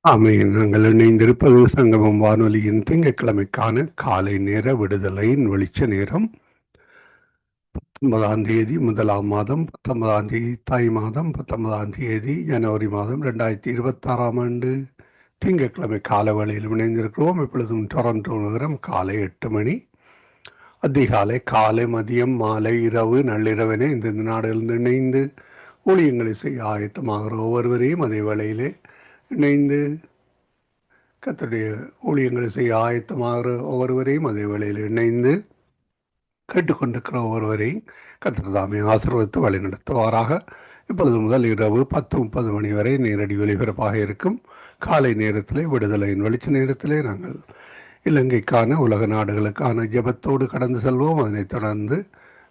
ஆமென். நாங்கள் இணைந்திருப்பது சங்கமம் வானொலியின் திங்கட்கிழமைக்கான காலை நேர விடுதலையின் வெளிச்ச நேரம். 19ஆம் தேதி 1ஆம் மாதம் 19ஆம் தேதி தை மாதம் 19ஆம் தேதி ஜனவரி மாதம் 2026ஆம் ஆண்டு திங்கட்கிழமை கால வேளையில் இணைந்திருக்கிறோம். இப்பொழுதும் டொரண்டோ நகரம் காலை 8 மணி. அதிகாலை, காலை, மதியம், மாலை, இரவு, நள்ளிரவென இந்தந்த நாடுகளில் இணைந்து ஊழியங்களை செய்ய ஆயத்தமாகிற ஒவ்வொருவரையும் அதே வேளையிலே இணைந்து கர்த்தருடைய ஊழியங்களை செய்ய ஆயத்தமாகிற ஒவ்வொருவரையும் அதே வேளையில் இணைந்து கேட்டுக்கொண்டிருக்கிற ஒவ்வொருவரையும் கர்த்தர் தாமே ஆசீர்வதித்து வழிநடத்துவாராக. இப்பொழுது முதல் இரவு 10:30 மணி வரை நேரடி ஒலிபரப்பாக இருக்கும். காலை நேரத்திலே விடுதலையின் வெளிச்ச நேரத்திலே நாங்கள் இலங்கைக்கான உலக நாடுகளுக்கான ஜெபத்தோடு கடந்து செல்வோம். அதனைத் தொடர்ந்து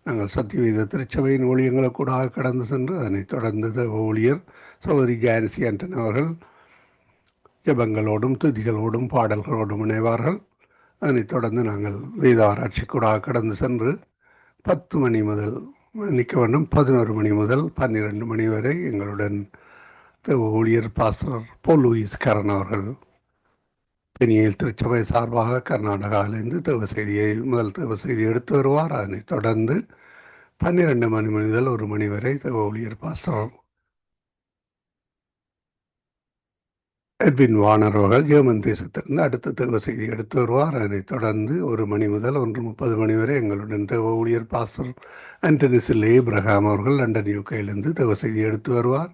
நாங்கள் சத்தியவேத திருச்சபையின் ஊழியங்களுக்கூடாக கடந்து சென்று அதனைத் தொடர்ந்து ஊழியர் சகோதரி ஜான்சி ஆண்டன் அவர்கள் ஜெபங்களோடும் துதிகளோடும் பாடல்களோடும் இணைவார்கள். அதனைத் தொடர்ந்து நாங்கள் வேத ஆராய்ச்சிக்கூடாக கடந்து சென்று 10 மணி முதல் மன்னிக்க வேண்டும் 11 மணி முதல் 12 மணி வரை எங்களுடன் ஊழியர் பாஸ்டர் போல் லூயிஸ் கரன் அவர்கள் பெனியல் திருச்சபை சார்பாக கர்நாடகாவிலிருந்து முதல் தேவ செய்தியை எடுத்து வருவார். அதனைத் தொடர்ந்து 12 மணி முதல் 1 மணி வரை ஊழியர் பாஸ்டர் எட்வின் வானர் அவர்கள் ஜெர்மன் தேசத்திலிருந்து அடுத்த தேவ செய்தி எடுத்து வருவார். அதனைத் தொடர்ந்து 1 மணி முதல் 1:30 மணி வரை எங்களுடன் தேவ ஊழியர் பாஸ்டர் ஆண்டனிசில் ஏப்ரஹாம் அவர்கள் லண்டன் யூகேயிலிருந்து தேவ செய்தி எடுத்து வருவார்.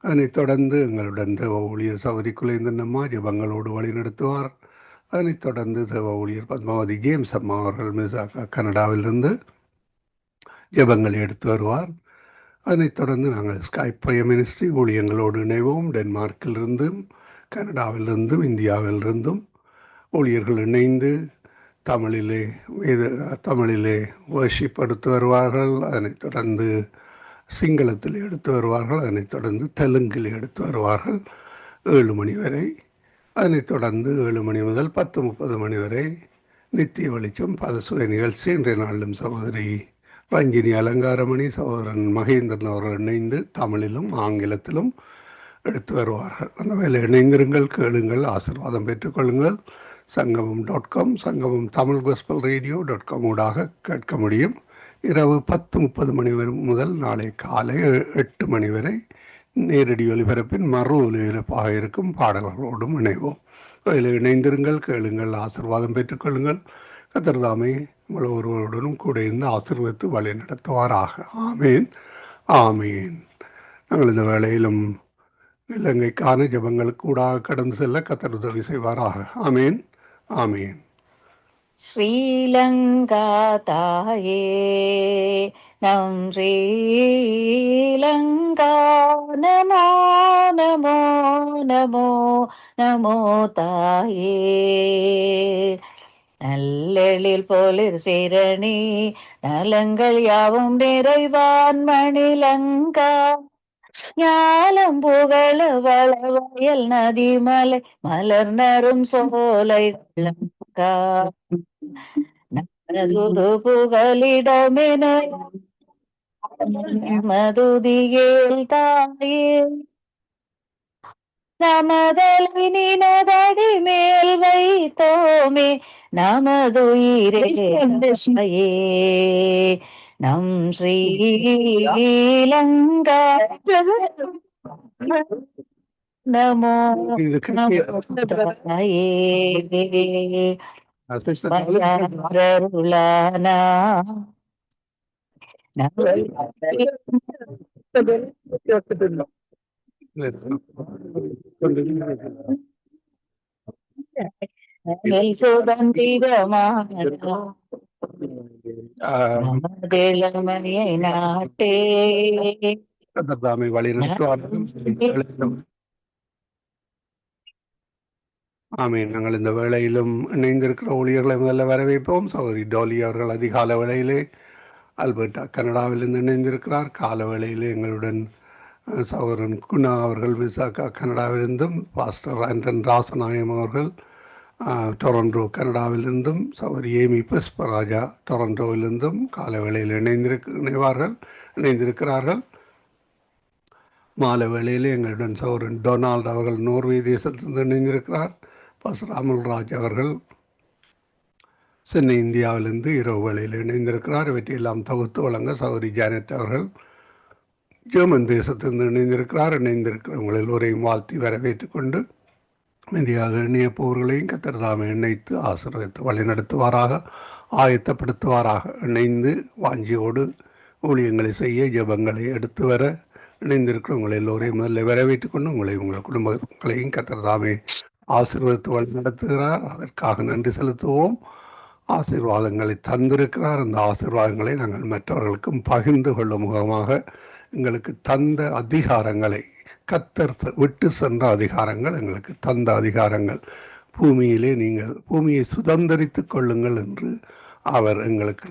அதனைத் தொடர்ந்து எங்களுடன் தேவ ஊழியர் சகோதரி குலேந்தன் அம்மா ஜெபங்களோடு வழி நடத்துவார். அதனைத் தொடர்ந்து தேவ ஊழியர் பத்மாவதி ஜேம்ஸ் அம்மா அவர்கள் கனடாவிலிருந்து ஜெபங்களை எடுத்து வருவார். அதனைத் தொடர்ந்து நாங்கள் ஸ்கைப் ப்ரேயர் மினிஸ்ட்ரி ஊழியங்களோடு இணைவோம். டென்மார்க்கிலிருந்தும் கனடாவிலிருந்தும் இந்தியாவிலிருந்தும் ஊழியர்கள் இணைந்து தமிழிலே வர்ஷிப் எடுத்து வருவார்கள். அதனைத் தொடர்ந்து சிங்களத்தில் எடுத்து வருவார்கள். அதனைத் தொடர்ந்து தெலுங்கில் எடுத்து வருவார்கள் 7 மணி வரை. அதனைத் தொடர்ந்து 7 மணி முதல் 10:30 மணி வரை நித்திய வெளிச்சம் பல சுய நிகழ்ச்சி. இன்றைய நாளிலும் சகோதரி ரஞ்சினி அலங்காரமணி சகோதரன் மகேந்திரன் அவர்கள் இணைந்து தமிழிலும் ஆங்கிலத்திலும் எடுத்து வருவார்கள். அந்த வேலை இணைந்திருங்கள், கேளுங்கள், ஆசீர்வாதம் பெற்றுக்கொள்ளுங்கள். சங்கமம் சங்கமம் தமிழ் கோஸ்பல் ரேடியோ.com ஊடாக கேட்க முடியும். இரவு 10:30 மணி முதல் நாளை காலை 8 மணி வரை நேரடி ஒலிபரப்பின் மறு ஒலிபரப்பாக இருக்கும். பாடல்களோடும் இணைவோம். அதில் இணைந்திருங்கள், கேளுங்கள், ஆசீர்வாதம் பெற்றுக்கொள்ளுங்கள். கர்த்தர் தாமே உங்கள் ஒருவருடனும் கூட இருந்து ஆசீர்வதித்து வழி நடத்துவாராக. ஆமேன், ஆமேன். நாங்கள் இந்த வேளையிலும் இலங்கைக்கான ஜெபங்களுக்கு கூடாக கடந்து செல்ல கர்த்தர் உதவி செய்வாராக. ஆமேன், ஆமேன். ஸ்ரீலங்கா தாயே நம் ஸ்ரீலங்கா நமோ நமோ நமோ நமோ தாயே நல்லெழில் போலிர் சிரணி நலங்கள் யாவும் நிறைவான் மணிலங்கா ஞாலம் புகழ வளவயல் நதிமலை மலர்நரும் சோலை லங்கா நமதுரு புகலிடமென மதுதியேல் தாயே நமதலை நினதடி மேல் வைத்தோமே நமதுயிரே தாயே நம் ஸ்ரீலங்கா நமோ நமோ தாயே அருளானா சுதந்திரமானமதியை நாட்டே வழி நடத்துவார்கள். ஆமீன். நாங்கள் இந்த வேளையிலும் இணைந்திருக்கிற ஊழியர்களை முதல்ல வரவேற்போம். சகோதரி டோலி அவர்கள் அதிகால வேளையிலே அல்பர்டா கனடாவிலிருந்து இணைந்திருக்கிறார். கால வேளையிலே எங்களுடன் சகோதரன் குணா அவர்கள் விசாகா கனடாவிலிருந்தும், பாஸ்டர் ஆண்டன் ராசநாயம் அவர்கள் டொரண்டோ கனடாவிலிருந்தும், சகோதரி ஏமி புஷ்பராஜா டொரண்டோவிலிருந்தும் கால வேளையில் இணைந்திருக்கிறார்கள். மாலை வேளையிலே எங்களுடன் சௌரன் டொனால்ட் அவர்கள் நோர்வே தேசத்திலிருந்து இணைந்திருக்கிறார். ராமல்ராஜ் அவர்கள் சென்னை இந்தியாவிலிருந்து இரவு வேளையில் இணைந்திருக்கிறார். இவற்றையெல்லாம் தொகுத்து வழங்க சௌரி ஜானட் அவர்கள் ஜெர்மன் தேசத்திலிருந்து இணைந்திருக்கிறவங்கள் எல்லோரையும் வாழ்த்தி வரவேற்றுக் கொண்டு மெதியாக இணையப்போர்களையும் கத்தர்தாமை இணைத்து ஆசீர்வதித்து வழிநடத்துவாராக, ஆயத்தப்படுத்துவாராக. இணைந்து வாஞ்சியோடு ஊழியங்களை செய்ய, ஜெபங்களை எடுத்து வர இணைந்திருக்கிறவங்களை எல்லோரையும் முதல்ல வரவேற்றுக் கொண்டு உங்கள் குடும்பங்களையும் கத்தர்தாமே ஆசீர்வதித்து வழிநடத்துகிறார். அதற்காக நன்றி செலுத்துவோம். ஆசீர்வாதங்களை தந்திருக்கிறார். அந்த ஆசீர்வாதங்களை நாங்கள் மற்றவர்களுக்கும் பகிர்ந்து கொள்ளும் முகமாக எங்களுக்கு தந்த அதிகாரங்களை, கத்தர் விட்டு சென்ற அதிகாரங்கள், எங்களுக்கு தந்த அதிகாரங்கள், பூமியிலே நீங்கள் பூமியை சுதந்திரித்து கொள்ளுங்கள் என்று அவர் எங்களுக்கு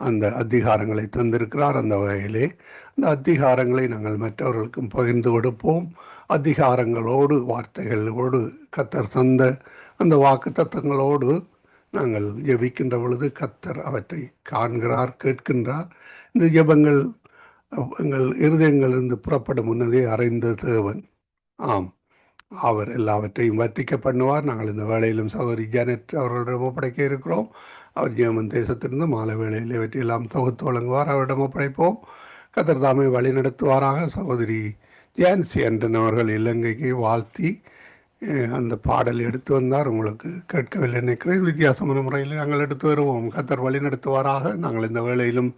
அந்த அதிகாரங்களை தந்திருக்கிறார். அந்த வகையிலே அந்த அதிகாரங்களை நாங்கள் மற்றவர்களுக்கும் பகிர்ந்து கொடுப்போம். அதிகாரங்களோடு, வார்த்தைகளோடு, கத்தர் தந்த அந்த வாக்கு தத்தங்களோடு நாங்கள் ஜெபிக்கின்ற பொழுது கத்தர் அவற்றை காண்கிறார், கேட்கின்றார். இந்த ஜெபங்கள் எங்கள் இருதயங்களிலிருந்து புறப்படும் முன்னதே அறிந்த தேவன். ஆம், அவர் எல்லாவற்றையும் வர்த்திக்க பண்ணுவார். நாங்கள் இந்த வேளையிலும் சகோதரி ஜானட் அவர்களிடம் ஒப்படைக்க இருக்கிறோம். அவர் ஜெர்மன் தேசத்திலிருந்து மாலை வேளையில் இவற்றையெல்லாம் தொகுத்து வழங்குவார். அவரிடம் ஒப்படைப்போம். கத்தர் தாமே வழி நடத்துவாராக. சகோதரி ஜான்சி அண்டன் அவர்கள் இலங்கைக்கு வாழ்த்தி அந்த பாடல் எடுத்து வந்தார். உங்களுக்கு கேட்கவில்லை நினைக்கிறேன். வித்தியாசமான முறையில் நாங்கள் எடுத்து வருவோம். கத்தர் வழி நடத்துவாராக. நாங்கள் இந்த வேளையிலும்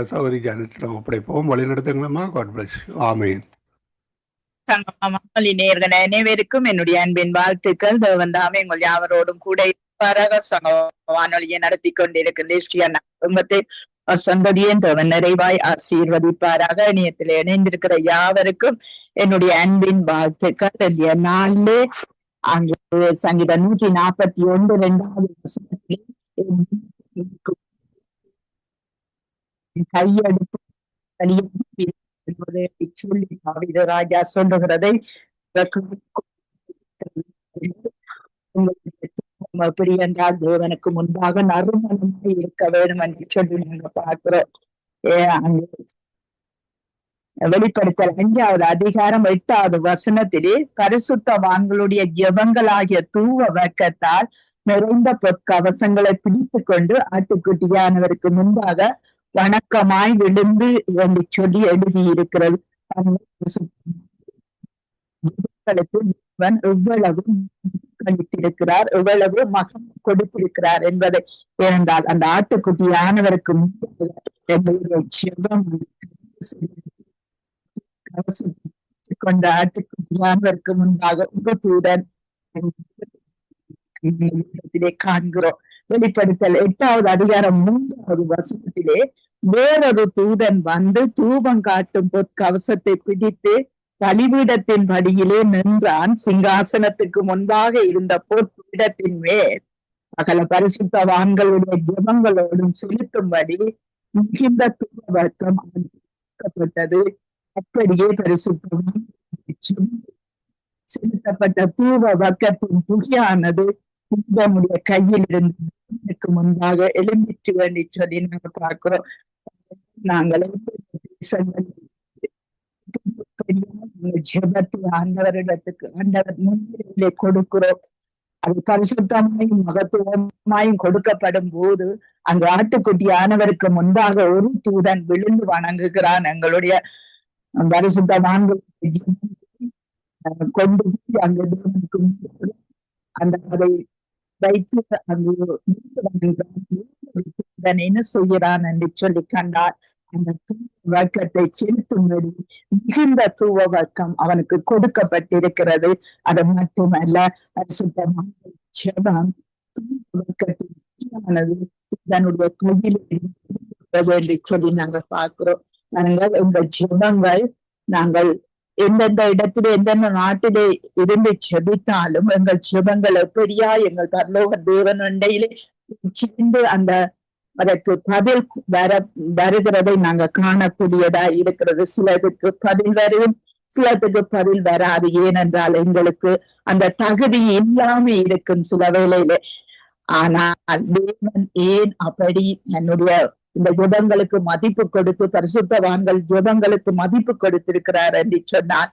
சகோதரி ஜானட்டிடம் ஒப்படைப்போம். வழி நடத்துங்களா? God plus. ஆமேன். நேயர்கள் அனைவருக்கும் என்னுடைய அன்பின் வாழ்த்துக்கள். தேவன் தாமே உங்கள் யாவரோடும் கூட வானொலியை நடத்தி கொண்டிருக்கின்ற குடும்பத்தை சந்ததியின் தேவன் நிறைவாய் ஆசீர்வதிப்பாராக. இணையத்தில் இணைந்திருக்கிற யாவருக்கும் என்னுடைய அன்பின் வாழ்த்துக்கள். இந்த நாளிலே அங்கு சங்கீதம் 141 2வது வசனத்திலே கையெடுப்பு சொல்லி ராஜா சொல்லுகிறதை எப்படி என்றால் தேவனுக்கு முன்பாக நறுமணமாய் இருக்க வேண்டும் என்று சொல்லி நாங்க பார்க்கிறோம். வெளிப்படுத்தல் 5வது அதிகாரம் 8வது வசனத்திலே பரிசுத்தவான்களுடைய ஜெபங்களாகிய தூவ வர்க்கத்தால் நிறைந்த பொற்கவசங்களை பிடித்து கொண்டு ஆட்டுக்குட்டியானவருக்கு முன்பாக வணக்கமாய் விழுந்து என்று சொல்லி எழுதியிருக்கிறது. எவ்வளவு கழித்திருக்கிறார், எவ்வளவு மகன் கொடுத்திருக்கிறார் என்பதை இருந்தால் அந்த ஆட்டுக்குட்டியானவருக்கு கொண்ட ஆட்டுக்குட்டியானவருக்கு முன்பாக உபத்துடன் காண்கிறோம். வெளிப்படுத்தல் 8வது அதிகாரம் 3வது வசனத்திலே வேறொரு தூதன் வந்து தூபம் காட்டும் பொற்கவசத்தை பிடித்து பலிபீடத்தின் படியிலே நின்றான். சிங்காசனத்துக்கு முன்பாக இருந்த பொற்பீடத்தின் மேல் சகல பரிசுத்தவான்களுடைய ஜெபங்களோடும் செலுத்தும்படி மிகுந்த தூப வர்க்கம் அமைக்கப்பட்டது. அப்படியே பரிசுத்தவான் செலுத்தப்பட்ட தூப வர்க்கத்தின் புகையானது நம்முடைய கையில் இருந்து முன்பாக எழும்பிட்டு வேண்டி சொல்லி நாங்க பார்க்கிறோம். நாங்கள் ஜெபத்தை ஆண்டவரிடத்துக்கு ஆண்டவர் முன்னிலையிலே கொடுக்கிறோம். அது பரிசுத்தமாயும் மகத்துவமாயும் கொடுக்கப்படும் போது அங்கு ஆட்டுக்குட்டியானவருக்கு முன்பாக ஒரு தூதன் விழுந்து வணங்குகிறான். எங்களுடைய பரிசுத்தவான்களுடைய கொண்டு அங்கு அந்த அதை வைத்து அங்கு என்ன செய்கிறான் என்று சொல்லி கண்டார். அந்த தூவ வர்க்கத்தை செலுத்தும்படி மிகுந்த தூவ வர்க்கம் அவனுக்கு கொடுக்கப்பட்டிருக்கிறது. அது மட்டுமல்ல, பரிசுத்தமான ஜெபம் தூவ வர்க்கத்தின் தன்னுடைய கையில் என்று சொல்லி நாங்கள் பார்க்கிறோம். நாங்கள் உங்கள் ஜெபங்கள் நாங்கள் எந்தெந்த இடத்திலே எந்தெந்த நாட்டிலே இருந்து ஜெபித்தாலும் எங்கள் ஜெபங்கள் எப்படியா எங்கள் பரலோக தேவன் அண்டையிலே சேர்ந்து அந்த அதற்கு பதில் வருகிறதை நாங்க காணக்கூடியதா இருக்கிறது. சிலதுக்கு பதில் வரும், சிலதுக்கு பதில் வராது. ஏனென்றால் எங்களுக்கு அந்த தகுதி இல்லாம இருக்கும் சில வேளையில. ஆனால் தேவன் ஏன் அப்படி என்னுடைய இந்த ஜெபங்களுக்கு மதிப்பு கொடுத்து பரிசுத்தவான்கள் ஜெபங்களுக்கு மதிப்பு கொடுத்திருக்கிறார் என்று சொன்னால்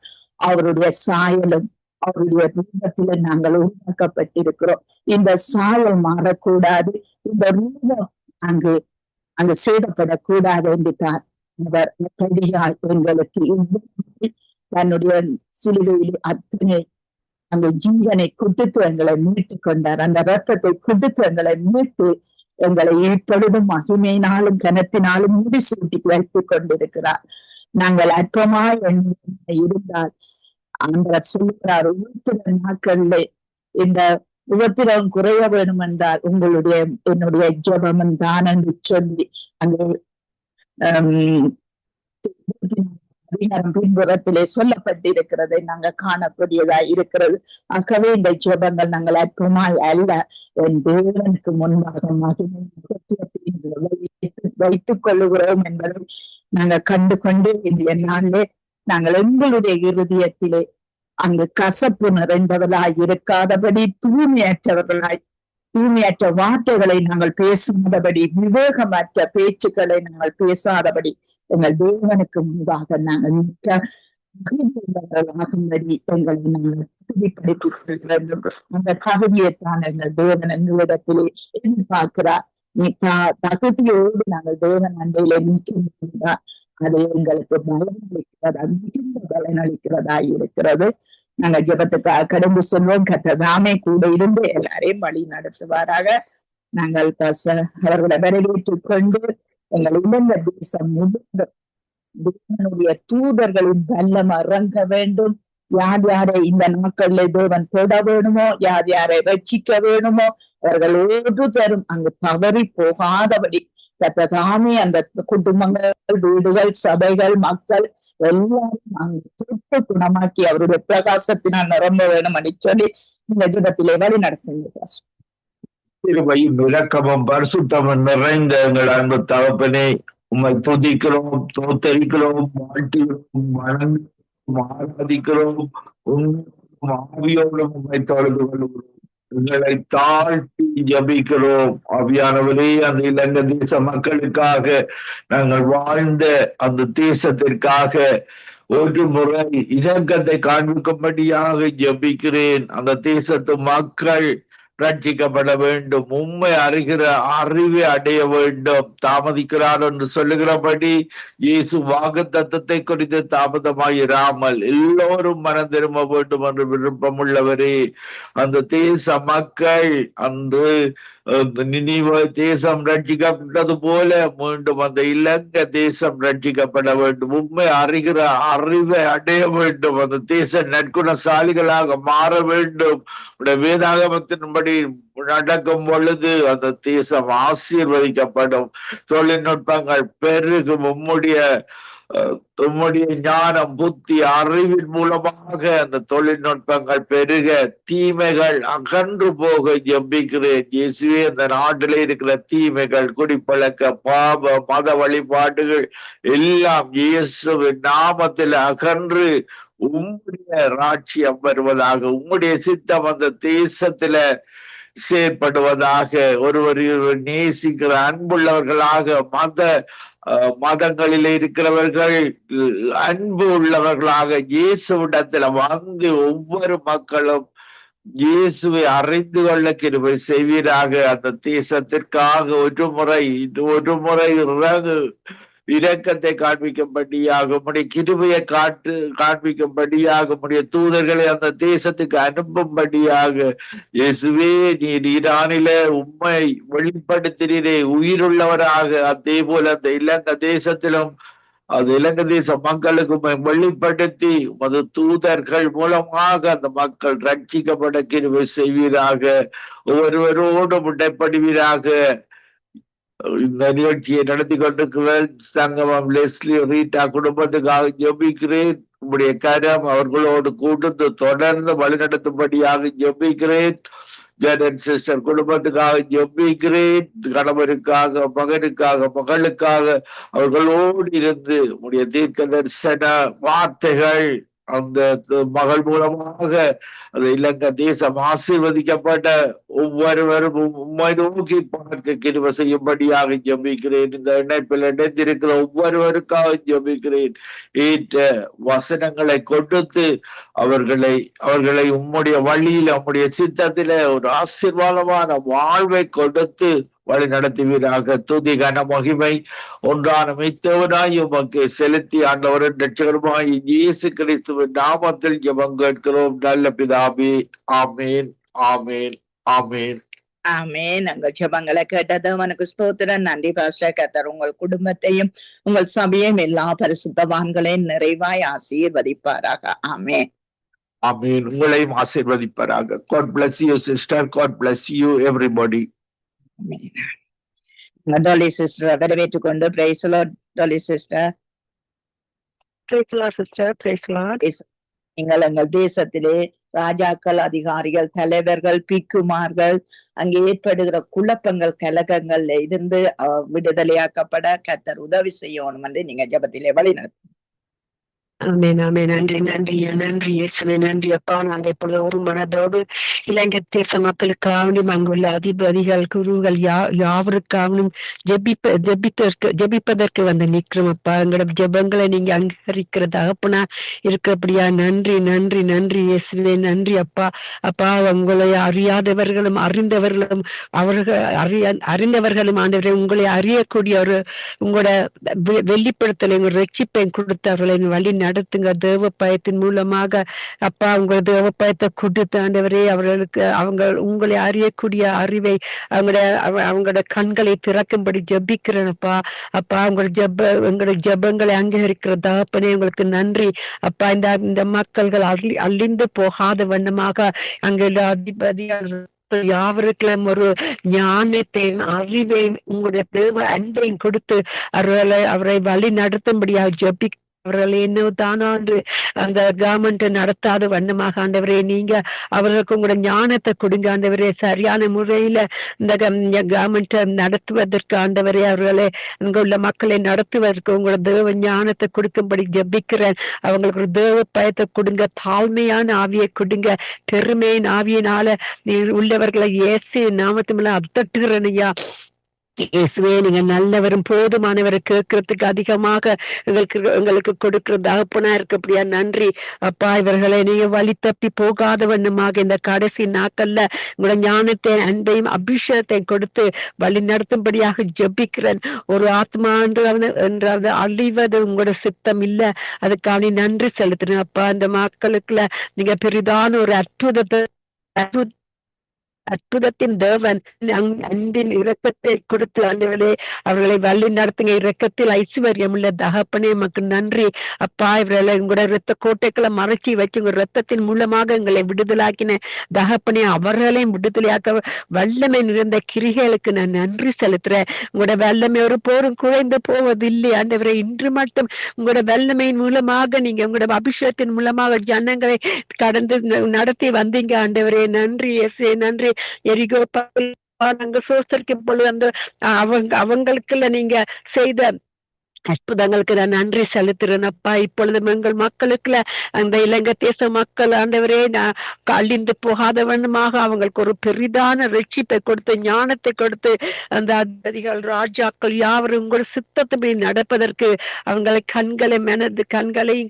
அவருடைய சாயலும் அவருடைய ரூபத்தில நாங்கள் உருவாக்கப்பட்டிருக்கிறோம். இந்த சாயல் மாறக்கூடாது, இந்த ரூபம் அங்கு சேதப்படக்கூடாது என்று தான் அவர் எங்களுக்கு தன்னுடைய சிலுவையில் அத்தனை அந்த ஜீவனை கொடுத்து எங்களை மீட்டு கொண்டார். அந்த ரத்தத்தை கொடுத்து எங்களை மீட்டு எங்களை இப்பொழுதும் மகிமையினாலும் கனத்தினாலும் முடிசூட்டி வைத்துக் கொண்டிருக்கிறார். நாங்கள் அற்பமாய் இருந்தால் அந்த சொல்லுகிறார், உபத்திர நாட்கள்ல இந்த உபத்திரம் குறைய வேணும் என்றால் என்னுடைய ஜெபம் தான் என்று சொல்லி அங்கு அதிகாரம் பின்புறத்திலே சொல்லப்பட்டிருக்கிறதை நாங்க காணக்கூடியதா இருக்கிறது. ஆகவே இந்த ஜெபங்கள் நாங்கள் அற்பமாய் அல்ல, என் தேவனுக்கு முன்பாக மகிமை வைத்துக் கொள்ளுகிறோம் என்பதை நாங்க கண்டு கொண்டு இந்த நாளிலே நாங்கள் எங்களுடைய இருதயத்திலே அங்கு கசப்பு நிறைந்தவர்களாய் இருக்காதபடி தூய்மையற்ற வார்த்தைகளை நாங்கள் பேசாதபடி, விவேகமற்ற பேச்சுக்களை நாங்கள் பேசாதபடி எங்கள் தேவனுக்கு முன்பாக நாங்கள் ஆகும்படி எங்களை நாங்கள் தகுதிப்படுத்திக் அந்த தகுதியைத்தான் எங்கள் தேவன் எங்களிடத்திலே எதிர்பார்க்கிறார். தகுதியோடு நாங்கள் தேவன் அண்டையில நிற்கின்றா அது எங்களுக்கு பலனளிக்கிறதா, மிகுந்த பலனளிக்கிறதா இருக்கிறது. நாங்க ஜெபத்துக்காக கடந்து சொல்வோம். கர்த்தர் கூட இருந்து எல்லாரையும் வழி நடத்துவாராக. நாங்கள் அவர்களை வரவேற்றுக் கொண்டு எங்கள் இழந்த தேசம் முழுவதும் தேவனுடைய தூதர்களின் வல்லம் இறங்க வேண்டும். யார் யாரை இந்த நாட்கள்ல தேவன் தொட வேணுமோ, யார் யாரை ரட்சிக்க வேணுமோ அவர்கள் ஒவ்வொருத்தரும் அங்கு தவறி போகாதபடி கர்த்தர் அந்த குடும்பங்கள், வீடுகள், சபைகள், மக்கள் எல்லாரும் அங்கு தொட்டு குணமாக்கி அவருடைய பிரகாசத்தினால் நிரம்ப வேணும் என்று சொல்லி இந்த ஜெபத்திலே வழி நடத்துங்க. கிருபையும் இரக்கமும் பரிசுத்தமும் நிறைந்த எங்கள் அன்பு தகப்பனே, உம்மை துதிக்கிறோம், தோத்தரிக்கிறோம், வாழ்த்துகிறோம், வணங்குகிறோம், ஆராதிக்கிறோம். ஆவியோடும் உம்மை தொழுது கொள்கிறோம், எங்களை தாழ்த்தி ஜபிக்கிறோம். ஆவியானவரே, அந்த இலங்கை தேச மக்களுக்காக நாங்கள் வாழ்ந்த அந்த தேசத்திற்காக ஒரு முறை இரக்கத்தை காண்பிக்கும்படியாக ஜபிக்கிறேன். அந்த தேசத்து மக்கள் ரட்சிக்கப்பட வேண்டும், உண்மை அறிகிற அறிவை அடைய வேண்டும். தாமதிக்கிறார் என்று சொல்லுகிறபடி இயேசு வாக்குத்தத்தத்தை குறித்து தாமதமாயிராமல் எல்லோரும் மனம் திரும்ப வேண்டும் என்று விருப்பமுள்ளவரே, அந்த தேச மக்கள் அன்று நினிவே தேசம் ரட்சிக்கப்பட்டது போல மீண்டும் அந்த இலங்கை தேசம் ரட்சிக்கப்பட வேண்டும், உண்மை அறிகிற அறிவை அடைய வேண்டும், அந்த தேச நற்குணசாலிகளாக மாற வேண்டும். வேதாகமத்தின்படி நடக்கும் பொழுது அந்த தேசம் ஆசீர்வதிக்கப்படும், தொழில்நுட்பங்கள் பெருகும், உம்முடைய ஞானம், புத்தி, அறிவின் மூலமாக அந்த தொழில்நுட்பங்கள் பெருக, தீமைகள் அகன்று போக ஜெபிக்கிறேன். இயேசுவே, அந்த நாட்டில இருக்கிற தீமைகள், குடிப்பழக்க, பாவ, மத வழிபாடுகள் எல்லாம் இயேசுவின் நாமத்தில் அகன்று உம்முடைய ராட்சியம் வருவதாக, உம்முடைய சித்தம் அந்த தேசத்துல செயற்படுவதாக, ஒருவர் நேசிக்கிற அன்புள்ளவர்களாக, மதங்களில் இருக்கிறவர்கள் அன்பு உள்ளவர்களாக இயேசுவிடத்துல வந்து ஒவ்வொரு மக்களும் இயேசுவை அறிந்து கொள்ள கிருபை செய்வீராக. அந்த தேசத்திற்காக ஒரு முறை இரக்கத்தை காண்பிக்கும்படியாக, உம்முடைய கிருபையை காண்பிக்கும்படியாக, உம்முடைய தூதர்களை அந்த தேசத்துக்கு அனுப்பும்படியாக, இயேசுவே, நீர் ஈரானில உம்மை வெளிப்படுத்தினீரே உயிருள்ளவராக, அதே போல அந்த இலங்கை தேசத்திலும் அது இலங்கை தேச மக்களுக்கு வெளிப்படுத்தி உமது தூதர்கள் மூலமாக அந்த மக்கள் ரட்சிக்கப்பட கிருபை செய்வீராக. ஒவ்வொருவரோடு முட்டைப்படுவீராக. இந்த நிகழ்ச்சியை நடத்தி கொண்டிருக்கிற சங்கமம் லெஸ்லி ரீட்டா குடும்பத்துக்காக ஜெபிக்கிறேன். உங்களுடைய கரம் அவர்களோடு கூட்டு தொடர்ந்து வழிநடத்தும்படியாக ஜெபிக்கிறேன். ஜெனன் சிஸ்டர் குடும்பத்துக்காக ஜெபிக்கிறேன். கணவருக்காக, மகனுக்காக, மகளுக்காக அவர்களோடு இருந்து உங்களுடைய தீர்க்க தரிசன வார்த்தைகள் அந்த மகள் மூலமாக அந்த இலங்கை தேசம் ஆசீர்வதிக்கப்பட்ட ஒவ்வொருவரும் உம்மை நோக்கி பார்க்க கிருபை செய்யும்படியாக ஜெபிக்கிறேன். இந்த இணைப்பில் இணைந்திருக்கிற ஒவ்வொருவருக்காக ஜெபிக்கிறேன். ஏற்ற வசனங்களை கொடுத்து அவர்களை உம்முடைய வழியில் உம்முடைய சித்தத்தில ஒரு ஆசீர்வாதமான வாழ்வை கொடுத்து வழி நடத்துவீராக. துதி கன மகிமை ஒன்றான மெய்த்தவனாய் உமக்கு செலுத்தி ஆண்டவரின் ரட்சகருமாய் இயேசு கிறிஸ்துவின் நாமத்தில் ஜெபம் கேட்கிறோம் நல்ல பிதாவே. ஆமேன், ஆமேன், ஆமேன், ஆமென். உங்கள் ஜெபங்களை கேட்டது உனக்கு ஸ்தோத்திரம். நன்றி பாஸ்டர். கர்த்தர் உங்கள் குடும்பத்தையும் உங்கள் சபையும் எல்லா பரிசுத்தவான்களையும் நிறைவாய் ஆசீர்வதிப்பாராக. ஆமென், ஆமேன். உங்களையும் ஆசீர்வதிப்பாராக. God bless you sister. God bless you everybody. Dolly sister வரவேற்றுக் கொண்டு பிரைஸ் லார்ட். டோலி சிஸ்டர், நீங்கள் எங்கள் தேசத்திலே ராஜாக்கள், அதிகாரிகள், தலைவர்கள், பிக்குமார்கள் அங்கே ஏற்படுகிற குழப்பங்கள், கலகங்கள்ல இருந்து விடுதலையாக்கப்பட கர்த்தர் உதவி செய்யணும் என்று நீங்க ஜெபத்திலே வழி நடத்தும். ஆமென், ஆமென். நன்றி, நன்றி, நன்றி இயேசுவே, நன்றி அப்பா. நாங்கள் இப்பொழுது ஒரு மனதோடு இலங்கை தேச மக்களுக்காகவும் அங்குள்ள அதிபதிகள், குருகள் யாவருக்காகவும் ஜெபிப்பதற்கு வந்து நிற்கிறோம் அப்பா. எங்களோட ஜெபங்களை நீங்க அங்கீகரிக்கிற தகப்பனா இருக்கிறபடியா நன்றி, நன்றி, நன்றி இயேசுவே, நன்றி அப்பா. அப்பா, உங்களை அறியாதவர்களும் அறிந்தவர்களும் அறிந்தவர்களும் ஆண்டவரை உங்களை அறியக்கூடிய ஒரு உங்களோட வெளிப்படுத்தலை ரட்சிப்பை கொடுத்தவர்களை வழி நடத்துங்க தேவ பயத்தின் மூலமாக அப்பா. உங்கள் தேவ பயத்தை கொடுத்து ஆண்டவரே அவர்களுக்கு உங்களை அறியக்கூடிய அறிவை அவங்களோட கண்களை திறக்கும்படி ஜெபிக்கிறேன்ப்பா. அப்பா, உங்களோட ஜெபங்களை அங்கீகரிக்கிற தகப்பனே உங்களுக்கு நன்றி அப்பா. இந்த மக்கள்கள் அழிந்து போகாத வண்ணமாக அங்குள்ள அதிபதியால் யாவருக்கும் ஒரு ஞானத்தையும் அறிவையும் உங்களுடைய தேவ அன்பையும் கொடுத்து அவரை வழி நடத்தும்படியாக ஜெபி அவர்கள் என்ன தானா என்று அந்த கவர்மெண்ட் நடத்தாத வண்ணமாக ஆண்டவரே நீங்க அவர்களுக்கு உங்களோட ஞானத்தை கொடுங்க ஆண்டவரே. சரியான முறையில இந்த கவர்மெண்ட் நடத்துவதற்கு ஆண்டவரே அவர்களை அங்க உள்ள மக்களை நடத்துவதற்கு உங்களோட தேவ ஞானத்தை கொடுக்கும்படி ஜெபிக்கிறேன். அவங்களுக்கு ஒரு தேவ பயத்தை கொடுங்க, தாழ்மையான ஆவியை கொடுங்க, பெருமையின் ஆவியினால நீ உள்ளவர்களை இயேசு நாமத்துமில்ல அத்தட்டுகிறேன் ஐயா. இயேசுவே, நீங்க நல்லவரும் போதுமானவரை கேட்கறதுக்கு அதிகமாக எங்களுக்கு கொடுக்கிற தகப்பனா இருக்கப்படியா நன்றி அப்பா. இவர்களை நீங்க வழி தப்பி போகாத வண்ணமாக இந்த கடைசி நாட்கள்ல உங்களோட ஞானத்தை, அன்பையும், அபிஷேகத்தையும் கொடுத்து வழி நடத்தும்படியாக ஜெபிக்கிறேன். ஒரு ஆத்மா என்றாவது அழிவது உங்களோட சித்தம் இல்ல, அதுக்காக நன்றி செலுத்துறேன் அப்பா. இந்த மக்களுக்குள்ள நீங்க பெரிதான ஒரு அற்புதத்தின் தேவன் அன்பின் இரக்கத்தை கொடுத்து ஆண்டவரே அவர்களை வழி நடத்துங்க. இரக்கத்தில் ஐஸ்வர்யம் உள்ள தகப்பனே மக்கு நன்றி அப்பா. இவர்களை உங்களோட இரத்த கோட்டைகளை மறைச்சி வச்சு உங்க ரத்தத்தின் மூலமாக எங்களை விடுதலாக்கின தகப்பனே அவர்களையும் விடுதலையாக்க வல்லமை நிறைந்த கிரிகளுக்கு நான் நன்றி செலுத்துறேன். உங்களோட வல்லமை ஒரு போரும் குறைந்து போவதில்லை ஆண்டவரே. இன்று மட்டும் உங்களோட வல்லமையின் மூலமாக நீங்க உங்களோட அபிஷேகத்தின் மூலமாக ஜனங்களை கடந்து நடத்தி வந்தீங்க ஆண்டவரே. நன்றி இயேசுவே, நன்றி. எரிகோ நாங்க சோஸ்தரிக்கும் பொழுது அந்த அவங்களுக்குள்ள நீங்க செய்த அற்புதங்களுக்கு நான் நன்றி செலுத்துறேன் அப்பா. இப்பொழுதும் எங்கள் மக்களுக்குள்ள அந்த இலங்கை தேச மக்கள் ஆண்டவரே நான் அழிந்து போகாத வண்ணமாக அவங்களுக்கு ஒரு பெரிதான ரட்சிப்பை கொடுத்து ஞானத்தை கொடுத்து அந்த அதிபதிகள், ராஜாக்கள் யாவரும் உங்களோட சித்தத்தை நடப்பதற்கு அவங்களை கண்களையும்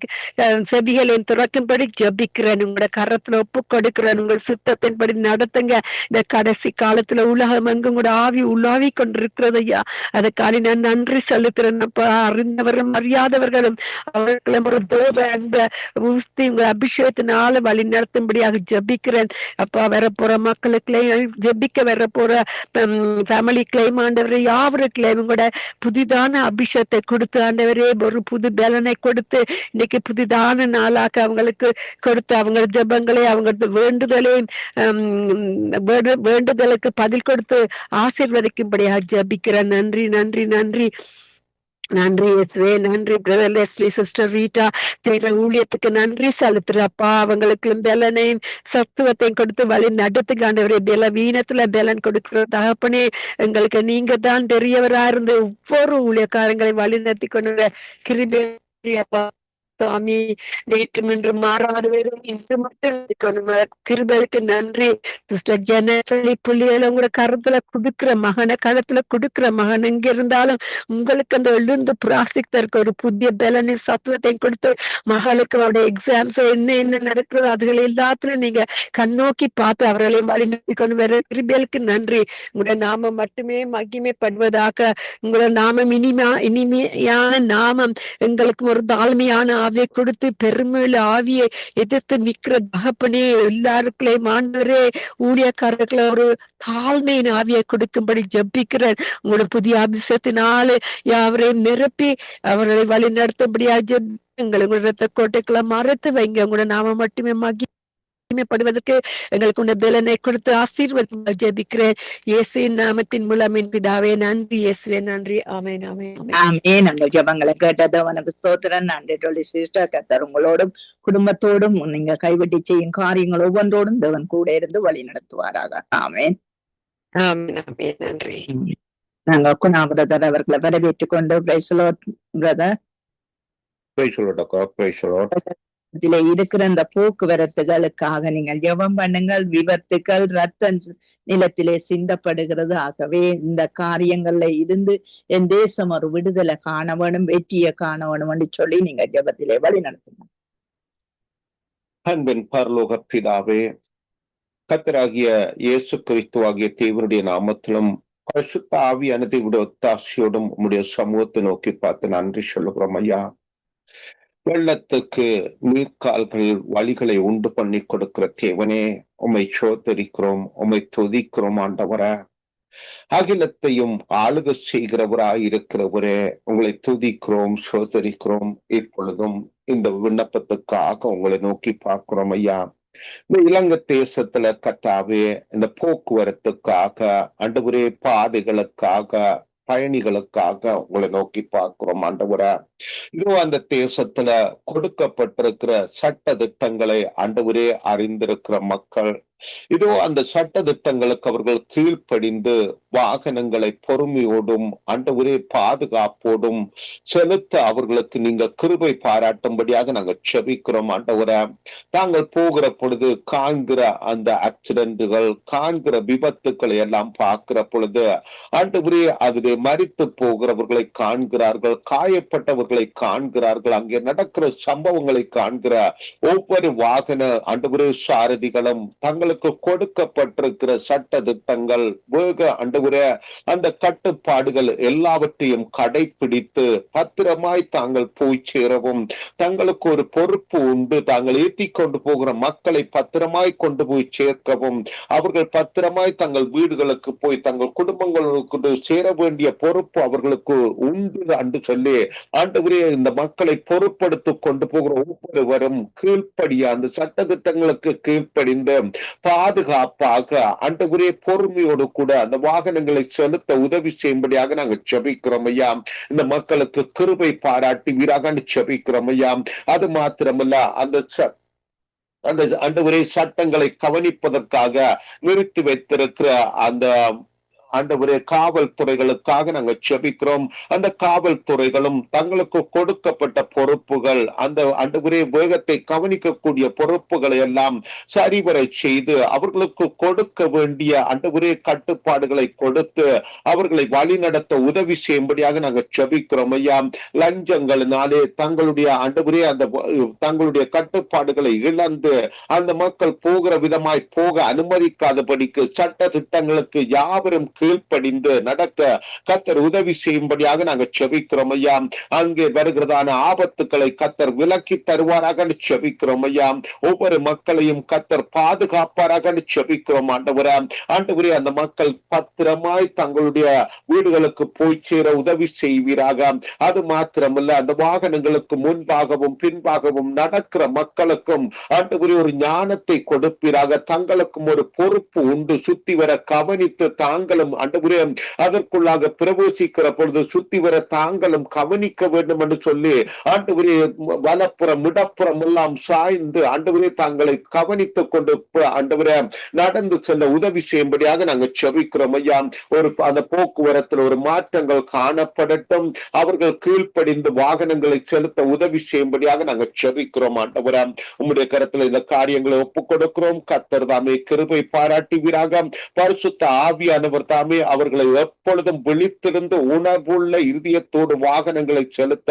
செவிகளையும் துறக்கும்படி ஜபிக்கிறேன். உங்களோட கரத்துல ஒப்பு கொடுக்கிறேன். உங்கள் சித்தத்தின்படி நடத்துங்க. இந்த கடைசி காலத்துல உலகம் எங்கும் கூட ஆவி உலாவி கொண்டிருக்கிறது ஐயா. அதுக்காக நான் நன்றி செலுத்துறேன் அப்பா. அறிந்தவர்களும் அறியாதவர்களும் அவர்களும் ஒரு தேவ அன்ப ஊஸ்தி உங்க அபிஷேகத்தினால வழி நடத்தும்படியாக ஜபிக்கிறேன் அப்பா. வரப்போற மக்களுக்குள்ளேயும் ஜபிக்க வரப்போற ஃபேமிலிக்குள்ளேயும் ஆண்டவரே யாவருக்குள்ளேயும் உங்களோட புதிதான அபிஷேகத்தை கொடுத்து ஆண்டவரே ஒரு புது பலனை கொடுத்து இன்னைக்கு புதிதான நாளாக அவங்களுக்கு கொடுத்து அவங்க ஜபங்களை அவங்க வேண்டுதலுக்கு பதில் கொடுத்து ஆசீர்வதிக்கும்படியாக ஜபிக்கிறேன். நன்றி, நன்றி, நன்றி, நன்றி இயேசுவே, நன்றி. பிரதர் லெஸ்லி, சிஸ்டர் ரீட்டா செய்யற ஊழியத்துக்கு நன்றி செலுத்துறப்பா. அவங்களுக்கு பலனையும் சத்துவத்தையும் கொடுத்து வழி நடத்துக்கு ஆண்டவரே. வீணத்துல பலன் கொடுக்கிற தகப்பனே எங்களுக்கு நீங்க தான் பெரியவரா இருந்து ஒவ்வொரு ஊழியக்காரங்களை வழி நடத்தி கொண்டு கிருபை அப்பா. சுவாமி. நேற்று இன்று மாறாடுவேன் இன்று மட்டும் கிருபைக்கு நன்றி. சிஸ்டர் ஜனசலி புள்ளியெல்லாம் கூட கருத்துல குடுக்கிற மகனை களத்துல குடுக்கிற மகன் எங்க இருந்தாலும் உங்களுக்கு அந்த எழுந்து பிராசித்தற்கு ஒரு புதிய பலனை சத்துவத்தை கொடுத்து மகளுக்கு அவருடைய எக்ஸாம்ஸ் என்ன நடக்குது அதுகள் எல்லாத்திலும் நீங்க கண்ணோக்கி பார்த்து அவர்களையும் வழிநடத்தி கொண்டு வர கிருபைக்கு நன்றி. உங்களுடைய நாமம் மட்டுமே மகிமைப்படுவதாக. உங்களோட நாமம் இனிமையான நாமம் எங்களுக்கு ஒரு தாழ்மையான ஆவியை கொடுத்து பெருமையில ஆவியை எதிர்த்து நிக்கிற தகப்பனே எல்லாருக்குள்ளே ஆண்டவரே ஊழியக்காரர்களை ஒரு தாழ்மையின் ஆவியை கொடுக்கும்படி ஜெபிக்கிறேன். உங்களோட புதிய அபிஷேகத்தினாலே யாவரையும் நிரப்பி அவர்களை வழி நடத்தும்படியா எங்களை ரத்த கோட்டைக்குள்ள மறைத்து வைங்க. உங்களோட நாம மட்டுமே மகிமைப்படுவதற்கு எங்களுக்கு உள்ள பலனை கொடுத்து ஆசீர்வாதம் ஜெபிக்கிறேன் இயேசுவின் நாமத்தின் மூலம் பிதாவே. நன்றி இயேசுவே, நன்றி. ஆமென் ஆமென் ஆமென். அந்த ஜெபங்களை கேட்டது உனக்கு ஸ்தோத்திரம். நன்றி சொல்லி சிஸ்டர். கர்த்தர் உங்களோடும் குடும்பத்தோடும் நீங்க கைவிட்டு செய்யும் காரியங்கள் ஒவ்வொன்றோடும் தேவன் கூட இருந்து வழி நடத்துவாராக. ஆமென் ஆமென் ஆமென். நன்றி. நாங்க குணா பிரதர் அவர்களை வரவேற்றுக் கொண்டு பிரைஸ் லார்ட் பிரதர். இதுல இருக்கிற அந்த போக்குவரத்துகளுக்காக நீங்கள் ஜெபம் பண்ணுங்கள். விபத்துக்கள் ரத்தம் நிலத்திலே சிந்தப்படுகிறது. ஆகவே இந்த காரியங்கள்ல இருந்து என் தேசம் ஒரு விடுதலை காண வேணும், வெற்றியை காண வேணும் என்று சொல்லி நீங்க ஜெபத்திலே வழி நடத்துங்க. அன்பின் பரலோக பிதாவே, கர்த்தராகிய இயேசு கிறிஸ்துவாகிய தேவனுடைய நாமத்திலும் பரிசுத்த ஆவியானதை விட ஒத்தாசையோடும் உம்முடைய சமூகத்தை நோக்கி பார்த்து நன்றி சொல்லுகிறோம் ஐயா. வெள்ளத்துக்கு நீர்கால்களில் வழிகளை உண்டு பண்ணி கொடுக்கிற தேவனே, உம்மை சோதரிக்கிறோம், உம்மை துதிக்கிறோம் ஆண்டவரே. அகிலத்தையும் ஆளுக செய்கிறவராய் இருக்கிறவரே, உங்களை துதிக்கிறோம், சோதரிக்கிறோம். இப்பொழுதும் இந்த விண்ணப்பத்துக்காக உங்களை நோக்கி பார்க்கிறோம் ஐயா. இந்த இலங்கை தேசத்துல கர்த்தாவே, இந்த போக்குவரத்துக்காக ஆண்டவரே, பாதைகளுக்காக, பயணிகளுக்காக உங்களை நோக்கி பார்க்கிறோம் ஆண்டவரே. இதோ அந்த தேசத்துல கொடுக்கப்பட்டிருக்கிற சட்ட திட்டங்களை ஆண்டவரே அறிந்திருக்கிற மக்கள், இதோ அந்த சட்ட திட்டங்களுக்கு அவர்கள் கீழ்ப்படிந்து வாகனங்களை பொறுமையோடும் ஆண்டவரே பாதுகாப்போடும் செலுத்த அவர்களுக்கு நீங்க கிருபை பாராட்டும்படியாக நாங்கள் செபிக்கிறோம் ஆண்டவரே. நாங்கள் போகிற பொழுது காண்கிற அந்த ஆக்சிடென்ட்டுகள், காண்கிற விபத்துக்களை எல்லாம் பார்க்கிற பொழுது ஆண்டவரே, அதிலே மரித்து போகிறவர்களை காண்கிறார்கள், காயப்பட்டவர்களை காண்கிறார்கள், அங்கே நடக்கிற சம்பவங்களை காண்கிற ஒவ்வொரு வாகன ஆண்டவரே சாரதிகளும் தங்களுக்கு கொடுக்கப்பட்டிருக்கிற சட்ட திட்டங்கள், வேக ஆண்டவரே அந்த கட்டுப்பாடுகள் எல்லாவற்றையும் கடைபிடித்து பத்திரமாய் தாங்கள் போய் சேரவும், தங்களுக்கு ஒரு பொறுப்பு உண்டு, தாங்கள் ஏற்றி கொண்டு போகிற மக்களை பத்திரமாய் கொண்டு போய் சேர்க்கவும், அவர்கள் பத்திரமாய் தங்கள் வீடுகளுக்கு போய் தங்கள் குடும்பங்களுக்கு சேர வேண்டிய பொறுப்பு அவர்களுக்கு உண்டு என்று சொல்லி ஆண்டவரே, இந்த மக்களை பொறுப்படுத்தி கொண்டு போகிற ஒவ்வொருவரும் கீழ்ப்படிய அந்த சட்ட திட்டங்களுக்கு கீழ்ப்படிந்து பாதுகாப்பாக ஆண்டவரே பொறுமையோடு கூட அந்த வாகனங்களை செலுத்த உதவி செய்யும்படியாக நாங்கள் ஜெபிக்கிறோம் ஐயா. இந்த மக்களுக்கு கிருபை பாராட்டி வீராக ஜெபிக்கிறோம் ஐயா. அது மாத்திரமல்ல, அந்த ஆண்டவரே சட்டங்களை கவனிப்பதற்காக நிறுத்தி வைத்திருக்கிற அந்த ஆண்டவரே காவல்துறைகளுக்காக நாங்கள் ஜெபிக்கிறோம். அந்த காவல்துறைகளும் தங்களுக்கு கொடுக்கப்பட்ட பொறுப்புகள், அந்த ஆண்டவரே வேகத்தை கவனிக்கக்கூடிய பொறுப்புகளை எல்லாம் சரிவரை செய்து அவர்களுக்கு கொடுக்க வேண்டிய ஆண்டவரே கட்டுப்பாடுகளை கொடுத்து அவர்களை வழி நடத்த உதவி செய்யும்படியாக நாங்கள் ஜெபிக்கிறோம் ஐயா. லஞ்சங்களினாலே தங்களுடைய ஆண்டவரே அந்த தங்களுடைய கட்டுப்பாடுகளை இழந்து அந்த மக்கள் போகிற விதமாய் போக அனுமதிக்காதபடிக்கு சட்ட திட்டங்களுக்கு யாவரும் கீழ்ப்படிந்து நடக்க கர்த்தர் உதவி செய்யும்படியாக நாங்கள் ஜெபிக்கிறோம் ஐயா. அங்கே வருகிறதான ஆபத்துக்களை கர்த்தர் விலக்கி தருவாராக ஜெபிக்கிறோம் ஐயா. ஒவ்வொரு மக்களையும் கர்த்தர் பாதுகாப்பாராக ஜெபிக்கிறோம் ஆண்டவரே. ஆண்டவரே, அந்த மக்கள் பத்திரமாய் தங்களுடைய வீடுகளுக்கு போய் சேர உதவி செய்வீராக. அது மாத்திரமல்ல, அந்த வாகனங்களுக்கு முன்பாகவும் பின்பாகவும் நடக்கிற மக்களுக்கும் ஆண்டவரே ஒரு ஞானத்தை கொடுப்பீராக. தங்களுக்கும் ஒரு பொறுப்பு உண்டு, சுத்தி வர கவனித்து தாங்களும் பிள்ளைகளும் ஆண்டவரே அதற்குள்ளாக பிரவேசிக்கிற பொழுது சுத்தி வர தாங்களும் கவனிக்க வேண்டும் என்று சொல்லி ஆண்டவரே வலப்புறம் இடப்புறம் எல்லாம் சாய்ந்து ஆண்டவரே தாங்களை கவனித்துக் கொண்டு ஆண்டவரே நடந்து செல்ல உதவி செய்யும்படியாக நாங்கள் செபிக்கிறோம் ஐயா. அந்த போக்குவரத்தில் ஒரு மாற்றங்கள் காணப்படட்டும், அவர்கள் கீழ்ப்படிந்து வாகனங்களை செலுத்த உதவி செய்யும்படியாக நாங்கள் செபிக்கிறோம் ஆண்டவரே. உம்முடைய கருத்துல இந்த காரியங்களை ஒப்புக் கொடுக்கிறோம். கர்த்தர் தாமே கிருபை பாராட்டுவீராக. பரிசுத்த ஆவியானவர் தாமே அவர்களை எப்பொழுதும் விழித்திருந்து உணர்வுள்ள இருதயத்தோடு வாகனங்களை செலுத்த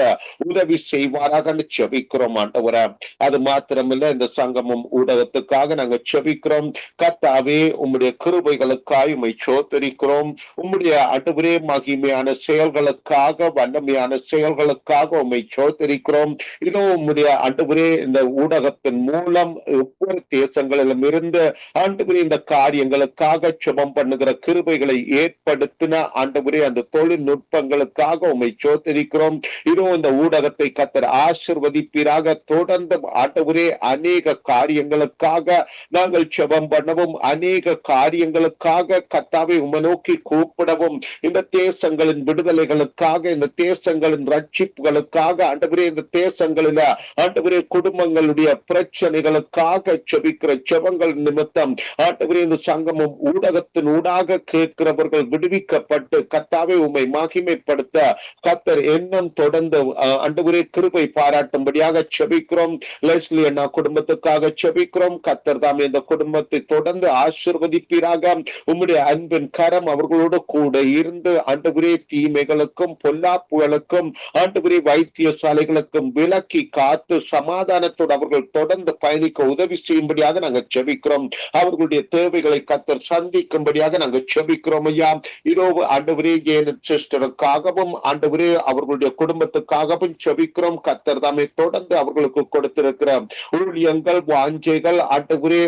உதவி செய்வாராக செபிக்கிறோம் ஆண்டவரே. அது மாத்திரமில்ல, இந்த சங்கமம் ஊடகத்துக்காக நாங்கள் செபிக்கிறோம். கர்த்தாவே உம்முடைய கிருபைகளுக்காய் உம்மை சோதரிக்கிறோம். உம்முடைய ஆண்டவரே மகிமையான செயல்களுக்காக வல்லமையான செயல்களுக்காக உம்மை சோதரிக்கிறோம். இதோ உம்முடைய ஆண்டவரே இந்த ஊடகத்தின் மூலம் ஒவ்வொரு தேசங்களிலும் இருந்து ஆண்டவரே இந்த காரியங்களுக்காக சுபம் பண்ணுகிற கிருபைகளை ஏற்படுத்தின ஆண்டவரே அந்த தொழில்நுட்பங்களுக்காக உம்மை சோதரிக்கிறோம். இதோ இந்த ஊடகத்தை கர்த்தர் ஆசீர்வதிப்பீராக. தொடர்ந்து ஆண்டவரே அநேக காரியங்களுக்காக நாங்கள் சுபம் பண்ணவும், அநேக காரியங்களுக்காக கர்த்தாவை உம்மை நோக்கி கூப்பிடவும், இந்த தேசங்களின் விடுதலைகளுக்காக, இந்த தேசங்களின் ரட்சிப்புகளுக்காக ஆண்டவரே, இந்த தேசங்களில ஆண்டவரே குடும்பங்களுடைய பிரச்சனைகளுக்காக செபிக்கிற செபங்கள் நிமித்தம் ஆண்டவரே இந்த சங்கமும் ஊடகத்தின் ஊடாக கேட்கிறவர்கள் விடுவிக்கப்பட்டு கர்த்தாவே உம்மை மகிமைப்படுத்த கர்த்தர் எண்ணம் தொடர்ந்து ஆண்டவரே கிருபை பாராட்டும்படியாக செபிக்கிறோம். லெஸ்லி அண்ணா குடும்பத்துக்காக செபிக்கிறோம். கர்த்தர் தாமே இந்த குடும்பத்தை தொடர்ந்து ஆசீர்வதிப்பீராக. உம்முடைய அன்பின் கரம் அவர்களோடு கூட இருந்து ஆண்டவரே தீமைகளுக்கும் பொல்லாப்புகளுக்கும் ஆண்டவரே வைத்தியசாலைகளுக்கும் விலக்கி காத்து சமாதானத்தோடு அவர்கள் தொடர்ந்து பயணிக்க உதவி செய்யும்படியாக நாங்கள் செபிக்கிறோம். அவர்களுடைய தேவைகளை கர்த்தர் சந்திக்கும்படியாக நாங்கள் செபிக்கிறோம் ஐயா. இதோ ஆண்டவரே ஜேனட் சிஸ்டருக்காகவும் ஆண்டவரே அவர்களுடைய குடும்பத்துக்காகவும் செபிக்கிறோம். கர்த்தர் தாமே தொடர்ந்து அவர்களுக்கு கொடுத்திருக்கிற ஊழியங்கள் வாஞ்சைகள் ஆண்டவரே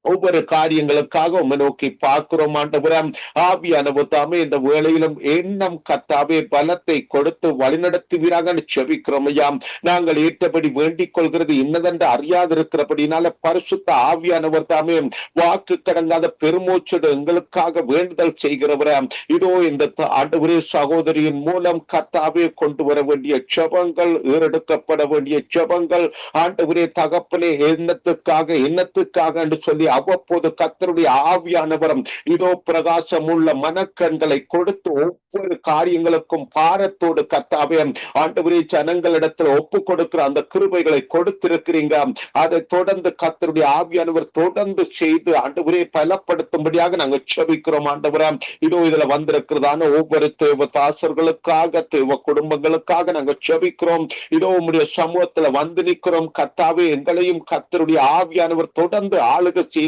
ஒவ்வொரு காரியங்களுக்காக உம்மை நோக்கி பார்க்கிறோம் ஆண்டவரே. ஆவியானவர் தாமே இந்த வேளையிலும் எண்ணம் கர்த்தாவே பலத்தை கொடுத்து வழிநடத்துவீராக செபிக்கிறோம் ஐயா. நாங்கள் ஏற்றபடி வேண்டிக் கொள்கிறது இன்னதென்று அறியாதிருக்கிறபடினால பரிசுத்த ஆவியானவர் தாமே வாக்கு கடங்காத பெருமூச்சோடு எங்களுக்காக வேண்டுதல் செய்கிறவரே. இதோ இந்த ஆண்டவரே சகோதரியின் மூலம் கர்த்தாவே கொண்டு வர வேண்டிய ஜெபங்கள், ஏறெடுக்கப்பட வேண்டிய ஜெபங்கள் ஆண்டவரே தகப்பனே என்னத்துக்காக என்று சொல்லி அவ்வப்போது கர்த்தருடைய ஆவியானவரும் இதோ பிரகாசம் உள்ள மனக்கண்களை கொடுத்து ஒவ்வொரு காரியங்களுக்கும் பாரத்தோடு கர்த்தாவே ஆண்டவரே ஜனங்களிடத்தில் ஒப்பு கொடுக்கிற அந்த கிருபைகளை கொடுத்திருக்கிறீங்க. அதை தொடர்ந்து கர்த்தருடைய ஆவியானவர் தொடர்ந்து செய்து ஆண்டவரே பலப்படுத்தும்படியாக நாங்கள் செபிக்கிறோம் ஆண்டவரே. இதோ இதுல வந்திருக்கிறதான ஒவ்வொரு தேவ தாசர்களுக்காக தேவ குடும்பங்களுக்காக நாங்கள் செபிக்கிறோம். இதோ உம்முடைய சமூகத்துல வந்து நிற்கிறோம் கர்த்தாவே. எங்களையும் கர்த்தருடைய ஆவியானவர் தொடர்ந்து ஆளுக செய்த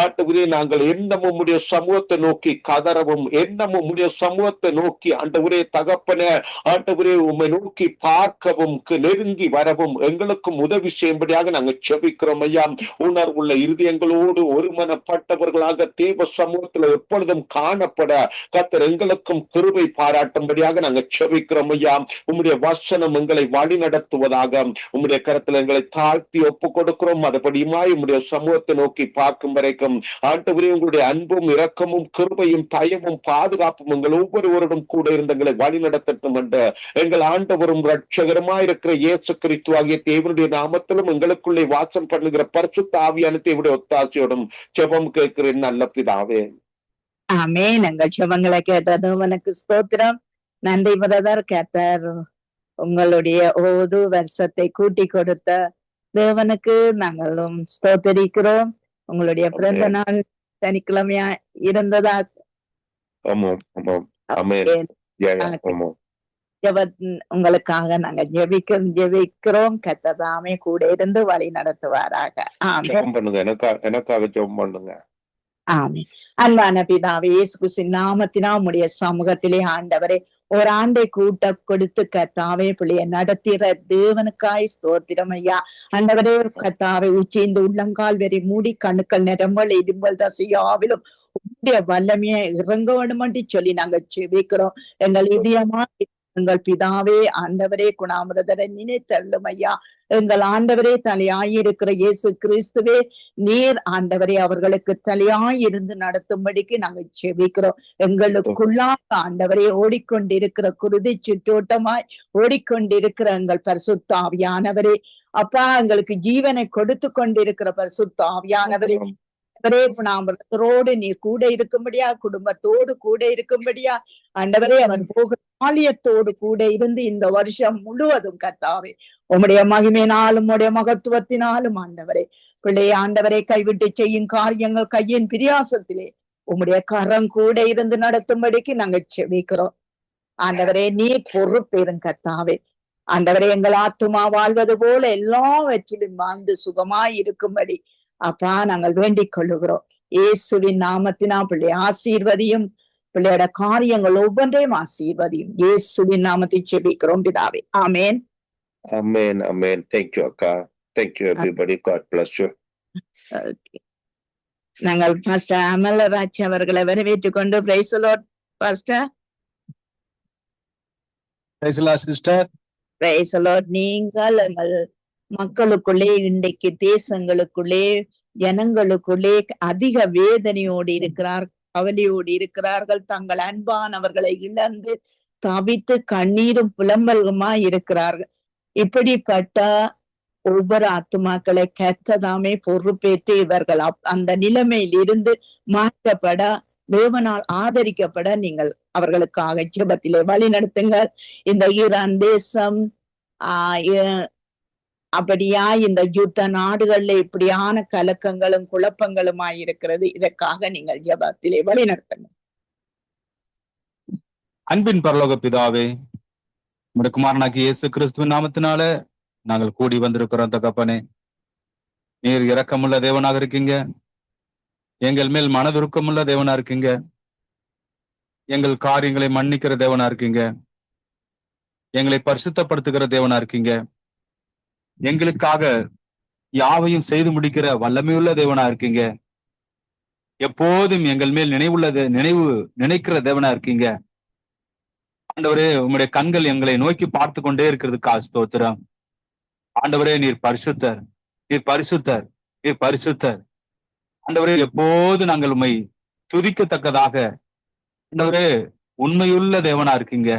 ஆண்டவரே நாங்கள் என்னமும் உம்முடைய சமூகத்தை நோக்கி கதறவும், என்னமும் உம்முடைய சமூகத்தை நோக்கி ஆண்டவரே தகப்பனே ஆண்டவரே உம்மை நோக்கி பார்க்கவும் நெருங்கி வரவும் எங்களுக்கும் உதவி செய்யும்படியாக நாங்கள் செபிக்கிறோம் ஐயா. உணர்வுள்ள இருதயங்களோடு ஒருமனப்பட்டவர்களாக தேவ சமூகத்தில் எப்பொழுதும் காணப்பட கர்த்தர் எங்களுக்கும் கிருபை பாராட்டும்படியாக நாங்கள் செபிக்கிறோம் ஐயா. உம்முடைய வசனம் எங்களை வழி நடத்துவதாக உம்முடைய கரத்தில் எங்களை தாழ்த்தி ஒப்பு கொடுக்கிறோம். மறுபடியுமாய் உம்முடைய சமூகத்தை நோக்கி பார்க்கும் வரைக்கும் ஆண்டவரே உங்களுடைய அன்பும் இரக்கமும் கிருபையும் தயவும் பாதுகாப்பும் எங்கள் ஒவ்வொருவருடன் கூட இருந்து எங்களை வழி நடத்தட்டும் என்று எங்கள் ஆண்டவரும் இரட்சகருமாயிருக்கிற இயேசு கிறிஸ்து ஆகிய தேவனுடைய நாமத்திலும் எங்களுக்குள்ளே வாசம் பண்ணுகிற பரிசுத்த ஆவியான தேவனுடைய ஒத்தாசையோடும் ஜெபம் கேட்கிறேன் நல்ல பிதாவே. ஆமென். எங்கள் ஜெபங்களை கேட்டதும் எனக்கு ஸ்தோத்திரம். நன்றி பிரதர். கேட்டார் உங்களுடைய ஒரு வருஷத்தை கூட்டி கொடுத்த தேவனுக்கு நாங்களும் ஸ்தோத்தரிக்கிறோம். உங்களுடைய பிறந்த நாள் சனிக்கிழமையா இருந்ததா? உங்களுக்காக நாங்க ஜெபிக்கிறோம். கர்த்தர் கூட இருந்து வழி நடத்துவாராக. எனக்காக ஜெபம் பண்ணுங்க. ஆமென். அன்பான பிதாவே, இயேசு கிறிஸ்துவின் நாமத்தினால் உம்முடைய சமூகத்திலே ஆண்டவரே ஒரு ஆண்டை கூட்ட கொடுத்து கர்த்தாவே பிள்ளைய நடத்திற தேவனுக்காய் ஸ்தோத்திரம் ஐயா. ஆண்டவரே கர்த்தாவே உச்சி இந்த உள்ளங்கால் வரை மூடி கணுக்கள் நிரம்பல் இரும்பல் தசையாவிலும் உடைய வல்லமையை இறங்க வேண்டும் என்று சொல்லி நாங்க செபிக்கிறோம். எங்கள் இதயமா எங்கள் பிதாவே, ஆண்டவரே, குணாமிரதரை நினைத்தள்ளும் ஐயா. எங்கள் ஆண்டவரே, தலையாயிருக்கிற இயேசு கிறிஸ்துவே, நீர் ஆண்டவரே அவர்களுக்கு தலையாயிருந்து நடத்தும்படிக்கு நாங்கள் செபிக்கிறோம். எங்களுக்குள்ளாக ஆண்டவரே ஓடிக்கொண்டிருக்கிற குருதி சுற்றோட்டமாய் ஓடிக்கொண்டிருக்கிற எங்கள் பரிசுத்த ஆவியானவரே, அப்பா, எங்களுக்கு ஜீவனை கொடுத்து கொண்டிருக்கிற பரிசுத்த ஆவியானவரே, குணாமிரதரோடு நீர் கூட இருக்கும்படியா, குடும்பத்தோடு கூட இருக்கும்படியா, ஆண்டவரே அவன் போகிற ஆலயத்தோடு கூட இருந்து இந்த வருஷம் முழுவதும் கர்த்தாவே உம்முடைய மகிமையினாலும் உம்முடைய மகத்துவத்தினாலும் ஆண்டவரே பிள்ளையை ஆண்டவரை கைவிட்டு செய்யும் காரியங்கள் கையின் பிரியாசத்திலே உம்முடைய கரம் கூட இருந்து நடத்தும்படிக்கு நாங்கள் செபிக்கிறோம். ஆண்டவரே நீர் பொறுப்பேறும் கர்த்தாவே. ஆண்டவரே எங்கள் ஆத்துமா வாழ்வது போல எல்லாவற்றிலும் வாழ்ந்து சுகமாய் இருக்கும்படி அப்பா நாங்கள் வேண்டிக் கொள்ளுகிறோம். இயேசுவின் நாமத்தினா பிள்ளை ஆசீர்வதியும், பிள்ளையோட காரியங்கள் ஒவ்வொன்றையும் ஆசீர்வதியும். இயேசுவின் நாமத்தை செபிக்கிறோம் பிதாவே. ஆமேன். Amen. Amen. Thank you, Akka. Thank you, everybody. God bless you. நாங்கள் பாஸ்டர் அமலராஜ் அவர்களை வரவேற்றுக் கொண்டு praise the Lord pastor. Praise the Lord sister. Praise the Lord. நீங்கள் எங்கள் மக்களுக்குள்ளே, இன்றைக்கு தேசங்களுக்குள்ளே, ஜனங்களுக்குள்ளே அதிக வேதனையோடு இருக்கிறார், கவலையோடு இருக்கிறார்கள். தங்கள் அன்பானவர்களை இழந்து தவித்து கண்ணீரும் புலம்பலுமாய் இருக்கிறார்கள். இப்படிப்பட்ட ஒவ்வொரு ஆத்துமாக்களை கர்த்ததாமே பொறுப்பேற்று இவர்கள் அந்த நிலைமையில் இருந்து மாற்றப்பட, தேவனால் ஆதரிக்கப்பட நீங்கள் அவர்களுக்காக ஜெபத்திலே வழி நடத்துங்கள். இந்த ஈரான் தேசம் அப்படியா இந்த யுத்த நாடுகள்ல இப்படியான கலக்கங்களும் குழப்பங்களுமாய் இருக்கிறது. இதற்காக நீங்கள் ஜெபத்திலே வழி நடத்துங்க. அன்பின் பரலோக பிதாவே, உம்முடைய குமாரனாகிய இயேசு கிறிஸ்துவின் நாமத்தினால நாங்கள் கூடி வந்திருக்கிறோம் தகப்பனே. நீர் இரக்கமுள்ள தேவனாக இருக்கீங்க, எங்கள் மேல் மனதுருக்கமுள்ள தேவனா இருக்கீங்க, எங்கள் காரியங்களை மன்னிக்கிற தேவனா இருக்கீங்க, எங்களை பரிசுத்தப்படுத்துகிற தேவனா இருக்கீங்க, எங்களுக்காக யாவையும் செய்து முடிக்கிற வல்லமையுள்ள தேவனா இருக்கீங்க, எப்போதும் எங்கள் மேல் நினைக்கிற தேவனா இருக்கீங்க. ஆண்டவரே, உம்முடைய கண்கள் எங்களை நோக்கி பார்த்து கொண்டே இருக்கிறதுக்காக ஸ்தோத்திரம். ஆண்டவரே, நீர் பரிசுத்தர், நீர் பரிசுத்தர், நீர் பரிசுத்தர். ஆண்டவரே, எப்போது நாங்கள் உம்மை துதிக்கத்தக்கதாக ஆண்டவரே உண்மையுள்ள தேவனா இருக்கீங்க,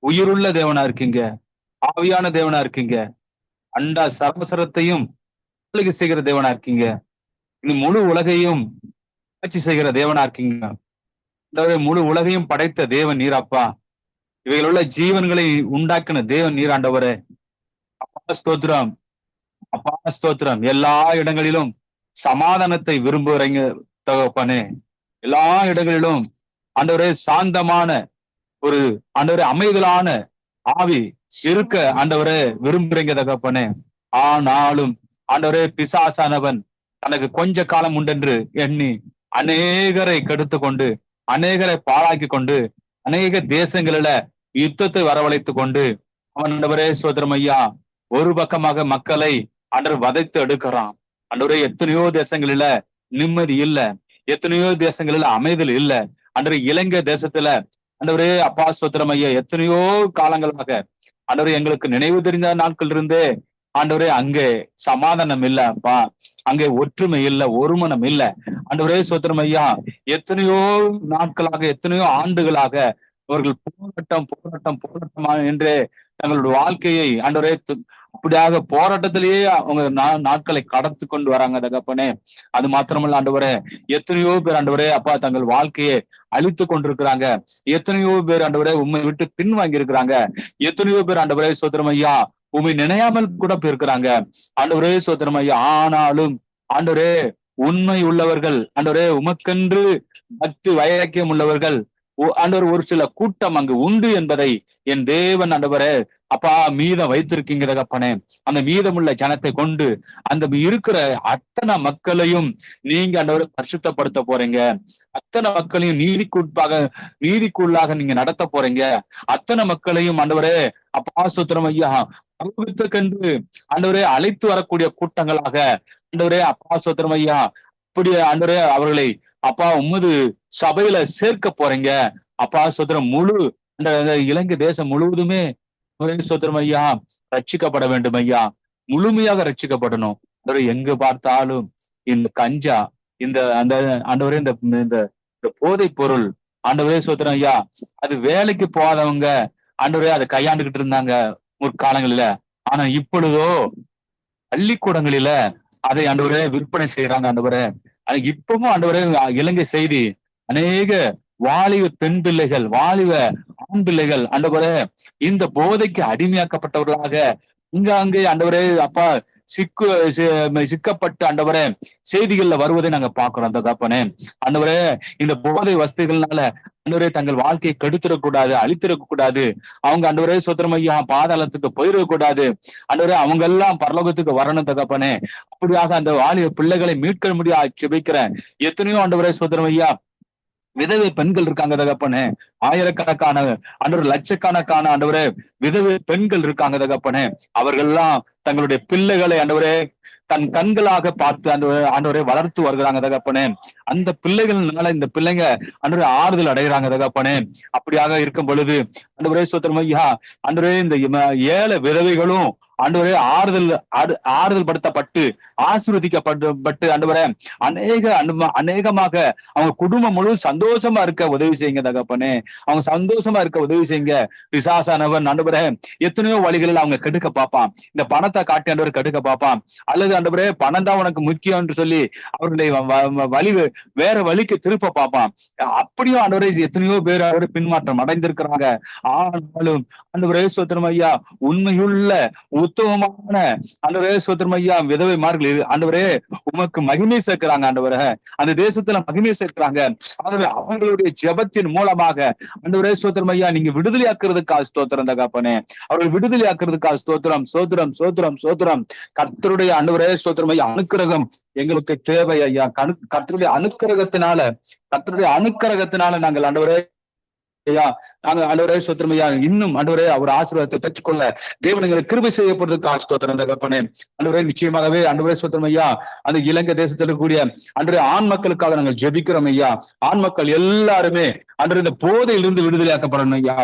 உயிருள்ள தேவனா இருக்கீங்க, ஆவியான தேவனா இருக்கீங்க, அண்டா சர்வசரத்தையும் செய்கிற தேவனா இருக்கீங்க, இந்த முழு உலகையும் ஆட்சி செய்கிற தேவனா இருக்கீங்க. முழு உலகையும் படைத்த தேவன் நீராப்பா. இவைகள் உள்ள ஜீவன்களை உண்டாக்கின தேவன் நீர் ஆண்டவரே. அப்பா ஸ்தோத்திரம், அப்பா ஸ்தோத்திரம். எல்லா இடங்களிலும் சமாதானத்தை விரும்புறீங்க தகப்பனே. எல்லா இடங்களிலும் ஆண்டவரே சாந்தமான ஒரு ஆண்டவரே அமைதலான ஆவி இருக்க ஆண்டவரே விரும்புறீங்க தகப்பனே. ஆனாலும் ஆண்டவரே பிசாசானவன் தனக்கு கொஞ்ச காலம் உண்டென்று எண்ணி அநேகரை கெடுத்து கொண்டு, அநேகரை பாழாக்கி கொண்டு, அநேக தேசங்களில யுத்தத்தை வரவழைத்து கொண்டு அவன் ஆண்டவரே சோதரம் ஐயா ஒரு பக்கமாக மக்களை ஆண்டவர் வதைத்து எடுக்கிறான். ஆண்டவரே எத்தனையோ தேசங்களில நிம்மதி இல்ல, எத்தனையோ தேசங்களில அமைதல் இல்ல. ஆண்டவரே இலங்கை தேசத்துல ஆண்டவரே அப்பா சோதரம் ஐயா எத்தனையோ காலங்களாக ஆண்டவரே எங்களுக்கு நினைவு தெரிந்த நாட்கள் இருந்தே ஆண்டவரே அங்கே சமாதானம் இல்ல அப்பா, அங்கே ஒற்றுமை இல்ல, ஒருமனம் இல்ல. ஆண்டவரே சோத்திரம் ஐயா எத்தனையோ நாட்களாக, எத்தனையோ ஆண்டுகளாக அவர்கள் போராட்டம் போராட்டம் போராட்டமா என்று தங்களுடைய வாழ்க்கையை ஆண்டவரே அப்படியாக போராட்டத்திலேயே அவங்க நாட்களை கடத்து கொண்டு வராங்க தகப்பனே. அது மாத்திரமல்ல ஆண்டவரே எத்தனையோ பேர் ஆண்டவரே அப்பா தங்கள் வாழ்க்கையை அழித்து கொண்டிருக்கிறாங்க. எத்தனையோ பேர் ஆண்டவரே உண்மை விட்டு பின் வாங்கி இருக்கிறாங்க. எத்தனையோ பேர் ஆண்டவரே சோத்திரம் ஐயா உண்மை நினையாமல் கூட போயிருக்கிறாங்க ஆண்டவரே சோத்திரம் ஐயா. ஆனாலும் ஆண்டவரே உண்மை உள்ளவர்கள் ஆண்டவரே உமக்கென்று பக்தி வைராக்கியம் உள்ளவர்கள் ஆண்டவர் ஒரு சில கூட்டம் அங்கு உண்டு என்பதை என் தேவன் ஆண்டவரே அப்பா மீதம் வைத்திருக்கீங்க தகப்பனே. அந்த மீதமுள்ள ஜனத்தை கொண்டு அந்த இருக்கிற அத்தனை மக்களையும் நீங்க ஆண்டவரை பரிசுத்தப்படுத்த போறீங்க. அத்தனை மக்களையும் நீதிக்குள்ளாக நீங்க நடத்த போறீங்க. அத்தனை மக்களையும் ஆண்டவரே அப்பா சுத்திரம் ஐயா அனுபவித்துக்கென்று ஆண்டவரே அழைத்து வரக்கூடிய கூட்டங்களாக ஆண்டவரே அப்பா சுத்திரம் ஐயா இப்படி ஆண்டவரே அவர்களை அப்பா உமது சபையில சேர்க்க போறீங்க அப்பா சுத்திரம். முழு அந்த இலங்கை தேசம் முழுவதுமே சோத்திரம் ஐயா ரட்சிக்கப்பட வேண்டும் ஐயா, முழுமையாக ரட்சிக்கப்படணும். எங்க பார்த்தாலும் இந்த கஞ்சா, இந்த அந்த ஆண்டவரே இந்த போதை பொருள் ஆண்டவரே சோத்திரம் ஐயா, அது வேலைக்கு போகாதவங்க ஆண்டவரே அதை கையாண்டுகிட்டு இருந்தாங்க முற்காலங்களில. ஆனா இப்பொழுதோ பள்ளிக்கூடங்களில அதை ஆண்டவரே விற்பனை செய்யறாங்க ஆண்டவரே. இப்பவும் ஆண்டவரே இலங்கை செய்தி அநேக வாலிப பெண் பிள்ளைகள், வாலிப ஆண் பிள்ளைகள் ஆண்டவரே இந்த போதைக்கு அடிமையாக்கப்பட்டவர்களாக அங்கே ஆண்டவரே அப்பா சிக்கப்பட்டு ஆண்டவரே செய்திகள்ல வருவதை நாங்க பாக்குறோம். அந்த தகப்பனே ஆண்டவரே இந்த போதை வஸ்துகள்னால ஆண்டவரே தங்கள் வாழ்க்கையை கெடுத்துடக்கூடாது, அழித்திடக்கூடாது. அவங்க ஆண்டவரே சோத்திரம் ஐயா பாதாளத்துக்கு போயிடக்கூடாது. ஆண்டவரே அவங்க எல்லாம் பரலோகத்துக்கு வரணும் தகப்பனே. அப்படியாக அந்த வாலிப பிள்ளைகளை மீட்க முடியாது ஜெபிக்கிறேன். எத்தனையோ ஆண்டவரே சோத்திரம் ஐயா விதவை பெண்கள் இருக்காங்க தகப்பனே, ஆயிரக்கணக்கான ஆண்டவர் லட்சக்கணக்கான ஆண்டவரே விதவை பெண்கள் இருக்காங்க தகப்பனே. அவர்கள் எல்லாம் தங்களுடைய பிள்ளைகளை ஆண்டவரே தன் கண்களாக பார்த்து ஆண்டவரை வளர்த்து வருகிறாங்க தகப்பனே. அந்த பிள்ளைகள்னால இந்த பிள்ளைங்க ஆண்டவரே ஆறுதல் அடைகிறாங்க தகப்பனே. அப்படியாக இருக்கும் பொழுது ஆண்டவரே சோத்திரம் ஐயா ஆண்டவரே இந்த ஏழை விதவைகளும் ஆண்டவரே ஆறுதல் படுத்தப்பட்டு ஆசீர்வதிக்கப்பட்டு ஆண்டவரே அநேகமாக அவங்க குடும்பம் முழு சந்தோஷமா இருக்க உதவி செய்யுங்க தகப்பனே. அவங்க சந்தோஷமா இருக்க உதவி செய்யுங்க. பிசாசானவன் ஆண்டவரே எத்தனையோ வழிகளில் அவங்க கெடுக்க பார்ப்பான். இந்த பணத்தை காட்டி ஆண்டவர் கெடுக்க பார்ப்பான். அல்லது ஆண்டவரே பணம் தான் உனக்கு முக்கியம் என்று சொல்லி அவருடைய வேற வழிக்கு திருப்ப பார்ப்பான். அப்படியும் ஆண்டவரே எத்தனையோ பேர் அவரை பின்மாற்றம் அடைந்திருக்கிறாங்க. ஆனாலும் ஆண்டவரே சோத்திரம் ஐயா உண்மையுள்ள உத்தமமான ஆண்டவரே சோத்திரம் ஐயா விதவைமார்கள் ஆண்டவரே உமக்கு மகிமை சேர்க்கிறாங்க. ஆண்டவரே அந்த தேசத்துல மகிமை சேர்க்கிறாங்க. ஆகவே அவங்களுடைய ஜெபத்தின் மூலமாக ஆண்டவரே சோத்திரம் ஐயா நீங்க விடுதலையாக்குறதுக்காக ஸ்தோத்திரம் தகப்பனே. அவர்கள் விடுதலையாக்குறதுக்காக ஸ்தோத்திரம் சோத்திரம் சோத்திரம் சோத்திரம். கர்த்தருடைய ஆண்டவரே சோத்திரம் ஐயா அனுக்கிரகம் எங்களுக்கு தேவை ஐயா. கர்த்தருடைய அனுக்கிரகத்தினால நாங்கள் ஆண்டவரே ஐயா நாங்க ஆண்டவரே ஸ்தோத்திரம் ஐயா இன்னும் ஆண்டவரே அவர் ஆசீர்வாதத்தை பெற்றுக்கொள்ள தேவன் எங்களுக்கு கிருபை செய்யப்படுறதுக்கு ஸ்தோத்திரம் தகப்பனே. ஆண்டவரே நிச்சயமாகவே ஆண்டவரே ஸ்தோத்திரம் ஐயா அந்த இலங்கை தேசத்தில் இருக்கக்கூடிய ஆண்டவரே ஆண் மக்களுக்காக நாங்கள் ஜெபிக்கிறோம் ஐயா. ஆண் மக்கள் எல்லாருமே ஆண்டவரே இந்த போதையிலிருந்து விடுதலையாக்கப்படணும் ஐயா,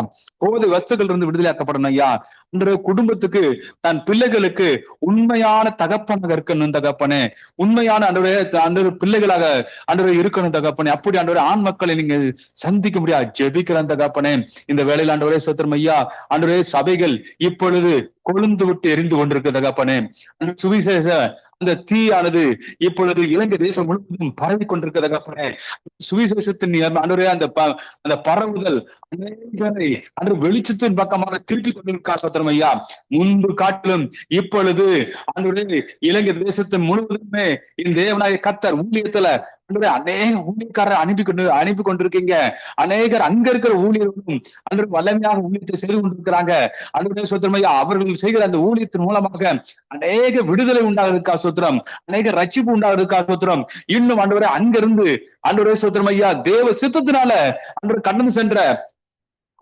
போதை வஸ்துக்கள் இருந்து விடுதலையாக்கப்படணும் ஐயா. ஆண்டவரே குடும்பத்துக்கு தன் பிள்ளைகளுக்கு உண்மையான தகப்பனாக இருக்கணும் தகப்பனே. உண்மையான ஆண்டவரே பிள்ளைகளாக ஆண்டவரே இருக்கணும் தகப்பனே. அப்படி ஆண்டவரே ஆண் மக்களை நீங்க சந்திக்க முடியாது ஜெபிக்கிறேன் தகப்பனே. இந்த வேளையில் ஆண்டவரே சோத்திரம் ஐயா ஆண்டவரே சபைகள் இப்பொழுது கொழுந்து விட்டு எரிந்து கொண்டிருக்கு தகப்பனே. சுவிசேஷ அந்த தீயானது இப்பொழுது இலங்கை தேசம் முழுவதும் பரவி கொண்டிருக்க தகப்பனே. சுவிசேஷத்தின் ஆண்டவரே அந்த பரவுதல் அநேகரை அன்று வெளிச்சத்தின் பக்கமாக திருப்பி கொண்டிருக்கா சோத்திரம் ஐயா. முன்பு காட்டிலும் இப்பொழுது ஆண்டவரே இலங்கை தேசத்தின் முழுவதுமே இந்த தேவனாய கர்த்தர் ஊழியத்துல அநேக ஊழியக்காரர் அனுப்பி கொண்டிருக்கீங்க. அநேகர் அங்க இருக்கிற ஊழியர்களும் அன்று வல்லமையாக ஊழியத்தை செய்து கொண்டிருக்கிறாங்க. அன்றைய சோத்திரம் ஐயா அவர்கள் செய்கிற அந்த ஊழியத்தின் மூலமாக அநேக விடுதலை உண்டாகிறதுக்கா சோத்திரம், அநேக ரட்சிப்பு உண்டாகிறதுக்கா சோத்திரம். இன்னும் ஆண்டவரே அங்கிருந்து ஆண்டவரே சோத்திரம் ஐயா தேவ சித்தத்தினால அன்று கடந்து சென்ற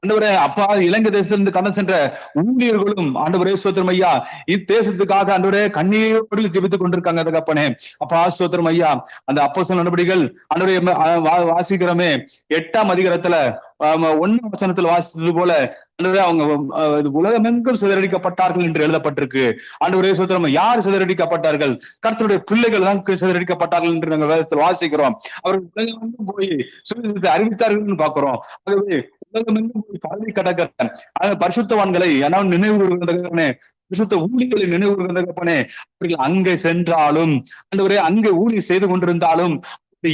ஆண்டவரே அப்பா இலங்கை தேசத்திலிருந்து கடந்து சென்ற ஊழியர்களும் ஆண்டவரே ஸ்தோத்திரம் ஐயா இத்தேசத்துக்காக ஆண்டவரே கண்ணீரோடு ஜெபித்துக் கொண்டிருக்காங்க தகப்பனே. அப்பா ஸ்தோத்திரம் ஐயா அந்த அப்போஸ்தலர் நடபடிகள் ஆண்டவரே வாசிக்கிறோமே 8ஆம் அதிகாரத்துல 1ஆம் வசனத்துல வாசித்தது போல ஆண்டவரே அவங்க உலகமெங்கும் சிதறடிக்கப்பட்டார்கள் என்று எழுதப்பட்டிருக்கு. ஆண்டவரே ஸ்தோத்திரம் யார் சிதறடிக்கப்பட்டார்கள்? கர்த்தருடைய பிள்ளைகள் தான் சிதறடிக்கப்பட்டார்கள் என்று நாங்கள் வேதத்தில் வாசிக்கிறோம். அவர்கள் உலகமெங்கும் போய் சுவிசேஷத்தை அறிவித்தார்கள் பாக்குறோம். ஆகவே உலகமெங்கும் போய் பரவி கிடக்கிற பரிசுத்தவான்களை நினைவு கூறுகிறதே, பரிசுத்த ஊழியர்களை நினைவு கூறுகிறதே. அவர்கள் அங்கே சென்றாலும் ஆண்டவரே அங்கே ஊழியர் செய்து கொண்டிருந்தாலும்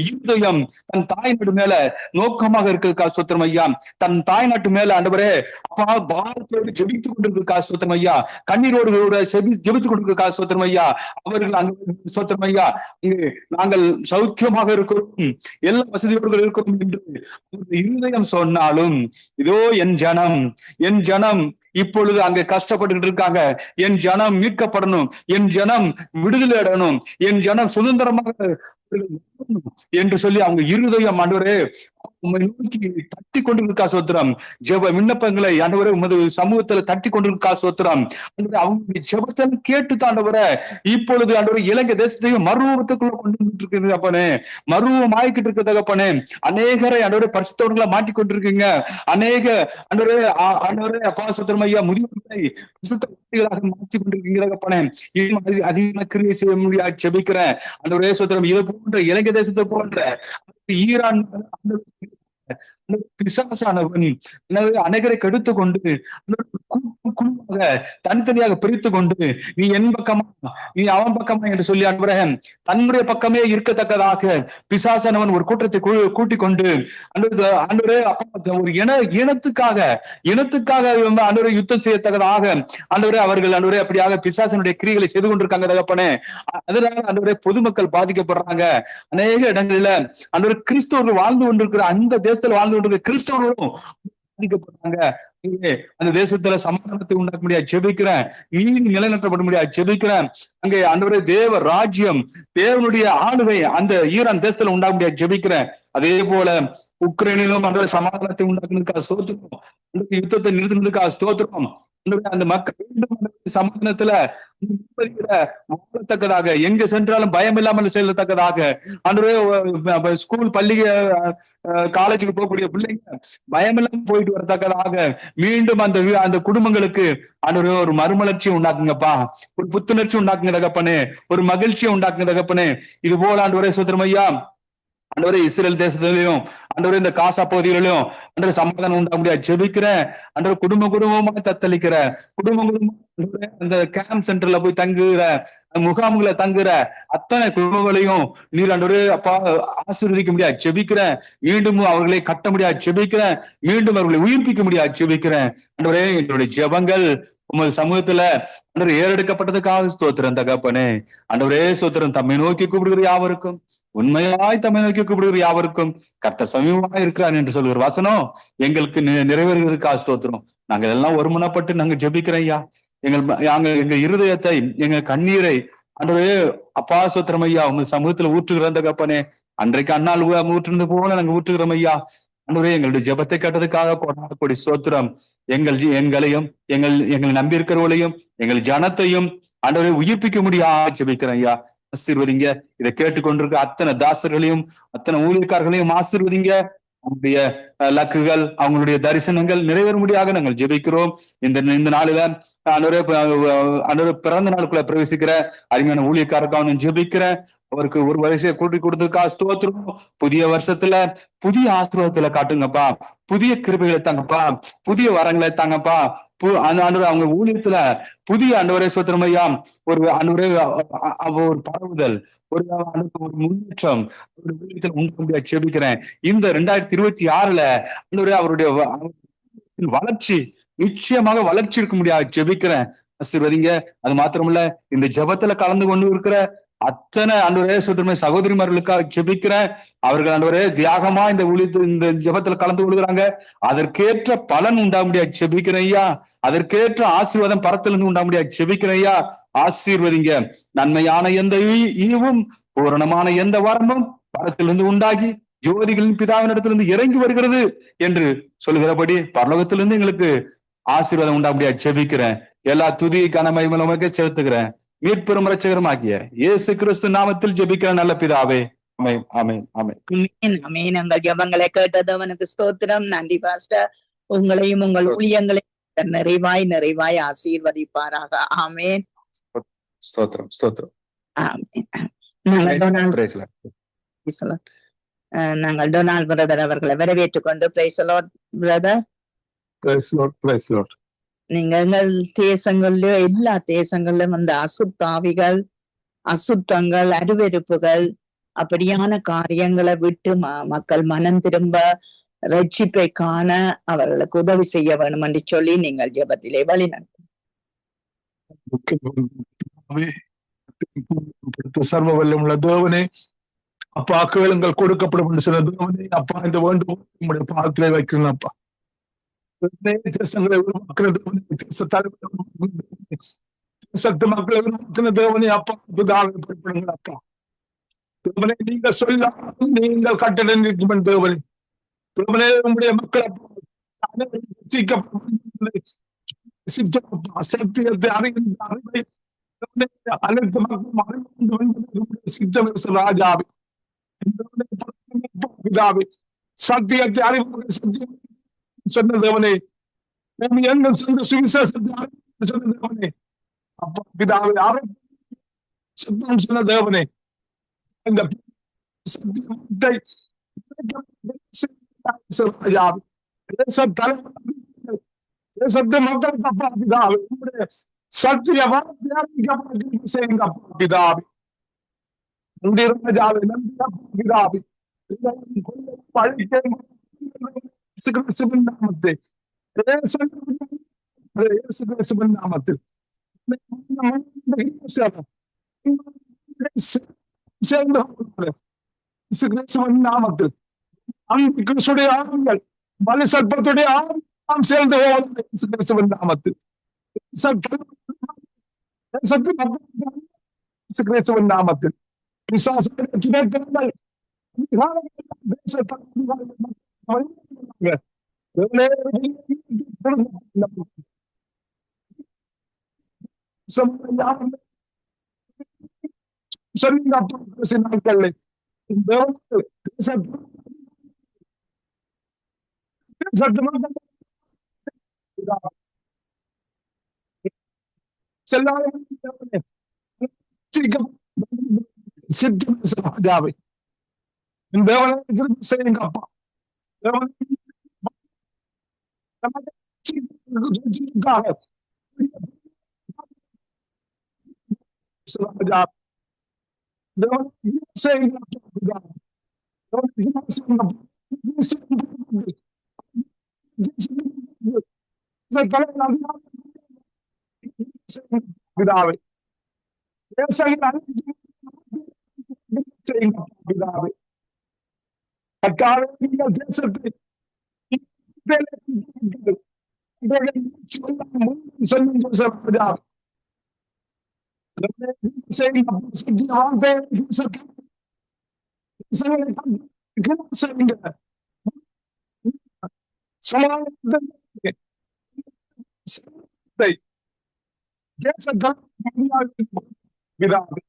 இருதயம் தன் தாய் நாட்டு மேல நோக்கமாக இருக்கிறதுக்கா ஸ்தோத்திரம் ஐயா. தன் தாய் நாட்டு மேல ஆண்டவரே அப்பா பாரத்தோடு ஜெபித்துக் கொண்டிருக்கா ஸ்தோத்திரம் ஐயா. கண்ணீரோடு ஜெபித்துக் கொண்டிருக்கா ஸ்தோத்திரம் ஐயா. அவர்கள் அங்கு ஸ்தோத்திரம் ஐயா நாங்கள் சௌக்கியமாக இருக்கிறோம், எல்லா வசதியோடு இருக்கிறோம் என்று இருதயம் சொன்னாலும் இதோ என் ஜனம் இப்பொழுது அங்க கஷ்டப்பட்டு இருக்காங்க. என் ஜனம் மீட்கப்படணும், என் ஜனம் விடுதலை அடையணும், என் ஜனம் சுதந்திரமாக என்று சொல்லி அவங்க இருதயம் ஆண்டவரே உண்மை நோக்கி தட்டி கொண்டிருக்கா சோத்திரம். ஜெப விண்ணப்பங்களை ஆண்டவரே உமது சமூகத்துல தட்டி கொண்டிருக்கா சோத்திரம். அவங்களுடைய ஜெபத்தை கேட்டு தாண்டவரை இப்பொழுது ஆண்டவரை இலங்கை தேசத்தையும் மறுரூபத்துக்குள்ள கொண்டு வந்துட்டு அப்பனே, மறுரூபம் ஆயிக்கிட்டு இருக்க தகப்பனே. அநேகரை ஆண்டவரை பரிசுத்தவர்களை மாட்டி கொண்டிருக்கீங்க. அநேக ஆண்டவரே அப்பா சோத்திரம் ஐயா முதியோர்களை பரிசுத்தவான்களாக மாற்றி கொண்டிருக்கீங்க தகப்பனே. அதிகமாக கிரியை செய்ய முடியாது ஜெபிக்கிறேன் ஆண்டவரே சோத்திரம். இதை போன்ற இலங்கை தேசத்தை போன்ற ஈரான் பிசாசானவன் அநேகரை கெடுத்து கொண்டு குழுவாக தனித்தனியாக பிரித்து கொண்டு நீ என் பக்கமா நீ அவன் பக்கமா என்று சொல்லி அன்பரகன் தன்னுடைய பக்கமே இருக்கத்தக்கதாக பிசாசானவன் ஒரு கூட்டத்தை கூட்டிக் கொண்டு அன்றே அப்பா ஒரு இனத்துக்காக அன்றரை யுத்தம் செய்யத்தக்கதாக அன்றவரே அவர்கள் அன்றவரே அப்படியாக பிசாசனுடைய கிரிகளை செய்து கொண்டிருக்காங்க தகப்பனே. அதனால அன்றவரே பொதுமக்கள் பாதிக்கப்படுறாங்க. அநேக இடங்களில அன்றவரை கிறிஸ்தவர்கள் வாழ்ந்து கொண்டிருக்கிற அந்த தேசத்துல வாழ்ந்து கொண்டிருக்கிற கிறிஸ்தவர்களும் பாதிக்கப்படுறாங்க. அந்த தேசத்துல சமாதானத்தை உண்டாக்க முடியாது ஜெபிக்கிறேன். நீதி நிலைநாட்டப்பட முடியாது ஜெபிக்கிறேன். அங்கே அன்றவரே தேவ ராஜ்யம் தேவனுடைய ஆளுகை அந்த ஈரான் தேசத்துல உண்டாக்க முடியாது ஜெபிக்கிறேன். அதே போல உக்ரைனிலும் அந்த சமாதானத்தை உண்டாக்குறதுக்காக ஸ்தோத்திரம், யுத்தத்தை நிறுத்தினதுக்காக ஸ்தோத்திரம். அந்த மக்கள் மீண்டும் சமாதானத்துல வாழத்தக்கதாக எங்க சென்றாலும் பயம் இல்லாமல் செல்லத்தக்கதாக அன்றே ஸ்கூல் பள்ளி காலேஜுக்கு போகக்கூடிய பிள்ளைங்க பயம் இல்லாமல் போயிட்டு வரத்தக்கதாக மீண்டும் அந்த குடும்பங்களுக்கு அன்றே ஒரு மறுமலர்ச்சியை உண்டாக்குங்கப்பா, ஒரு புத்துணர்ச்சி உண்டாக்குங்க தகப்பனே, ஒரு மகிழ்ச்சியை உண்டாக்குங்க தகப்பனே. இது போல ஆண்டவரே சோதரம் ஐயா அன்றவரே இஸ்ரேல் தேசத்திலையும் அன்றவரே இந்த காசா பகுதிகளிலும் அன்றே சமாதானம் உண்டாக முடியாது ஜெபிக்கிறேன். அன்றே குடும்பமா தத்தளிக்கிற குடும்பம் அந்த கேம்ப் சென்டர்ல போய் தங்குகிற முகாம்களை தங்குற அத்தனை குடும்பங்களையும் நீர் அன்றவரே அப்பா ஆசீர்வதிக்க முடியாது ஜெபிக்கிறேன். மீண்டும் அவர்களை கட்ட முடியாது ஜெபிக்கிறேன். மீண்டும் அவர்களை உயிர்ப்பிக்க முடியாது ஜெபிக்கிறேன். அன்றவரே எங்களுடைய ஜெபங்கள் உங்கள் சமூகத்துல அன்றவரே ஏறெடுக்கப்பட்டதுக்காக ஸ்தோத்திரம் தகப்பனே. அன்றவரே ஸ்தோத்திரம். தம்மை நோக்கி கூப்பிடுகிற யாவருக்கும் உண்மையாய் தம்மை நோக்கி கூப்பிடுகிற யாவருக்கும் கர்த்தர் சமீபமாக இருக்கிறான் என்று சொல்கிற வசனம் எங்களுக்கு நிறைவேறுவதற்காக ஸ்தோத்திரம். நாங்கள் எல்லாம் ஒருமனப்பட்டு நாங்க ஜெபிக்கிறோம் ஐயா. எங்க இருதயத்தை எங்க கண்ணீரை அன்றவரே அப்பா ஸ்தோத்திரம் ஐயா உங்க சமூகத்துல ஊற்றுகிற தகப்பனே. அன்றைக்கு அண்ணால் ஊற்றுனது போல நாங்க ஊற்றுகிறோம் ஐயா. அன்றவரே எங்களுடைய ஜெபத்தை கேட்டதுக்காக கொடி ஸ்தோத்திரம். எங்களையும் எங்கள் நம்பி இருக்கிறவர்களையும் எங்கள் ஜனத்தையும் அன்றவரை உயிர்ப்பிக்க முடியாது ஜெபிக்கிறேன் ஐயா. ஆசீர்வதிங்க. இதை கேட்டுக்கொண்டிருக்க அத்தனை தாசர்களையும் அத்தனை ஊழியக்காரர்களையும் ஆசீர்வதிங்க. அவங்களுடைய லக்குகள் அவங்களுடைய தரிசனங்கள் நிறைவேறும்படியாக நாங்கள் ஜெபிக்கிறோம். இந்த நாளில அன்றவரை பிறந்த நாளுக்குள்ள பிரவேசிக்கிற அருமையான ஊழியக்காரருக்காக ஜெபிக்கிறேன். அவருக்கு ஒரு வயசை கூட்டி கொடுத்ததுக்கா ஸ்தோத்திரம். புதிய வருஷத்துல புதிய ஆசீர்வாதத்துல காட்டுங்கப்பா, புதிய கிருபைகளை தாங்கப்பா, புதிய வரங்களை தாங்கப்பா. அவங்க ஊழியத்துல புதிய ஆண்டவரே ஸ்தோத்திரம் ஐயா ஒரு ஆண்டவரே ஒரு பரவுதல் ஒரு முன்னேற்றம் ஊழியத்துல உண்டாக முடியாது ஜெபிக்கிறேன். இந்த 2026 ஆண்டவரே அவருடைய வளர்ச்சி நிச்சயமாக வளர்ச்சி இருக்க முடியாது ஜெபிக்கிறேன். ஆசீர்வதிங்க. அது மாத்திரமல்ல இந்த ஜெபத்துல கலந்து கொண்டு இருக்கிற அத்தனை ஆண்டவரே சோதரமே சகோதரிமார்களுக்காக ஜெபிக்கிறேன். அவர்கள் ஆண்டவரே தியாகமா இந்த இந்த ஜெபத்துல கலந்து கொள்கிறாங்க. அதற்கேற்ற பலன் உண்டாக முடியாது ஜெபிக்கிறேன் ஐயா. அதற்கேற்ற ஆசீர்வாதம் பரத்திலிருந்து உண்டாக முடியாது ஜெபிக்கிறேன் ஐயா. ஆசீர்வதிங்க. நன்மையான எந்த ஈவும் பூரணமான எந்த வரமும் பரத்திலிருந்து உண்டாகி ஜோதிகளின் பிதாவினிடத்திலிருந்து இறங்கி வருகிறது என்று சொல்கிறபடி பரலோகத்திலிருந்து எங்களுக்கு ஆசீர்வாதம் உண்டாக முடியாது ஜெபிக்கிறேன். எல்லா துதி கனமகிமையுமே செலுத்துகிறேன். மீட்பெரும் இரட்சகருமாகிய இயேசு கிறிஸ்து நாமத்தில் ஜெபிக்கிற நல்ல பிதாவே. ஆமென், ஆமென், ஆமென். ஆமென். உங்கள் ஜெபங்களை கேட்டதவனுக்கு ஸ்தோத்திரம். நன்றி பாஸ்டர். உங்களையும் உங்கள் ஊழியங்களையும் நிறைவாய் ஆசீர்வதிப்பாராக. ஆமென். ஸ்தோத்திரம், ஸ்தோத்திரம். நாங்கள் டொனால்ட் பிரதர் அவர்களை வரவேற்றுக் கொண்டு praise lord brother. Praise lord, praise lord. நீங்க எங்கள் தேசங்கள்லயும் எல்லா தேசங்களிலும் அந்த அசுத்தாவிகள் அசுத்தங்கள் அருவெருப்புகள் அப்படியான காரியங்களை விட்டு மக்கள் மனம் திரும்ப ரட்சிப்பை காண அவர்களுக்கு உதவி செய்ய வேண்டும் என்று சொல்லி நீங்கள் ஜெபத்திலே வழி நடத்தும். சர்வ வல்லமுள்ள தேவனே அப்பா கேளுங்கள் கொடுக்கப்படும் என்று சொன்ன தேவனே அப்பா இந்த வேண்டும் உங்களுடைய பாதத்திலே வைக்கிறேன் அப்பா. தேசங்களை உருவாக்குறது சத்து மக்களை உருவாக்குன தேவனே அப்பா புதாவை பொறுப்படுங்கள் அப்பா. தேவனே நீங்க சொல்லாமல் நீங்கள் கட்டளை நிற்கும் தேவனே உங்களுடைய மக்களை சத்தியத்தை அறிகின்ற அறிவை அனைத்து மக்களும் அறிந்து சித்தம் ராஜாவை பிதாவே சத்தியத்தை அறிவு சத்தியம் சொன்ன தேவனே எங்கும் சென்று சுவிசேஷத்தை அறிவு சொன்ன தேவனே அப்பா பிதாவே அரை சத்தம் சொன்ன தேவனே இந்த சத்தியத்தை ராஜாவை தேசத்தை மக்களுக்கு அப்பா பிதாவே உங்களுடைய சத்திய செய்யுங்க அப்பா பிதாவே நன்றி ராஜாவே நன்றி அப்பா பிதாவே நாமத்தை நாமத்தில் நாமத்தில் அந்த கிறிஸ்துடைய ஆளுங்கள் பலி சர்ப்பத்துடைய ஆள் நாம் சேர்ந்து போவோம் நாமத்தில் நாமத்தில் ராஜாவை செய்யுங்க அப்பா பிதாவை பிதாவை நீங்கள் தேசத்தை பிதாவை ராஜாவை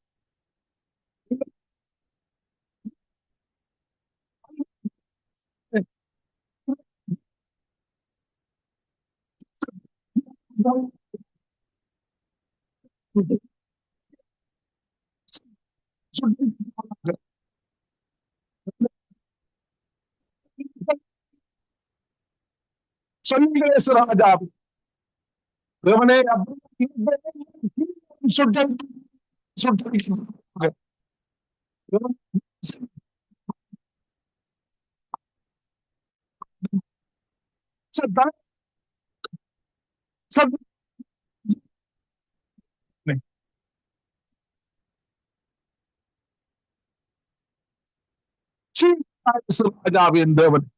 ராஜாவின் தேவன்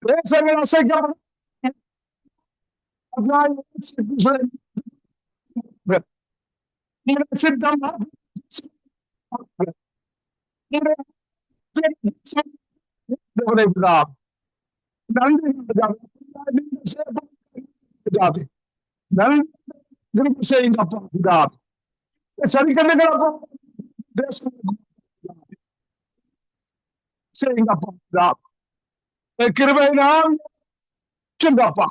தேசங்கள் அசைக்கப்படும் சித்தம் நன்றி நன்றி செய்யுங்க அப்பா பிதாவே சரி கண்டுகளப்பா செய்யுங்க அப்பா பிதாவே கிருபை நாம் அப்பா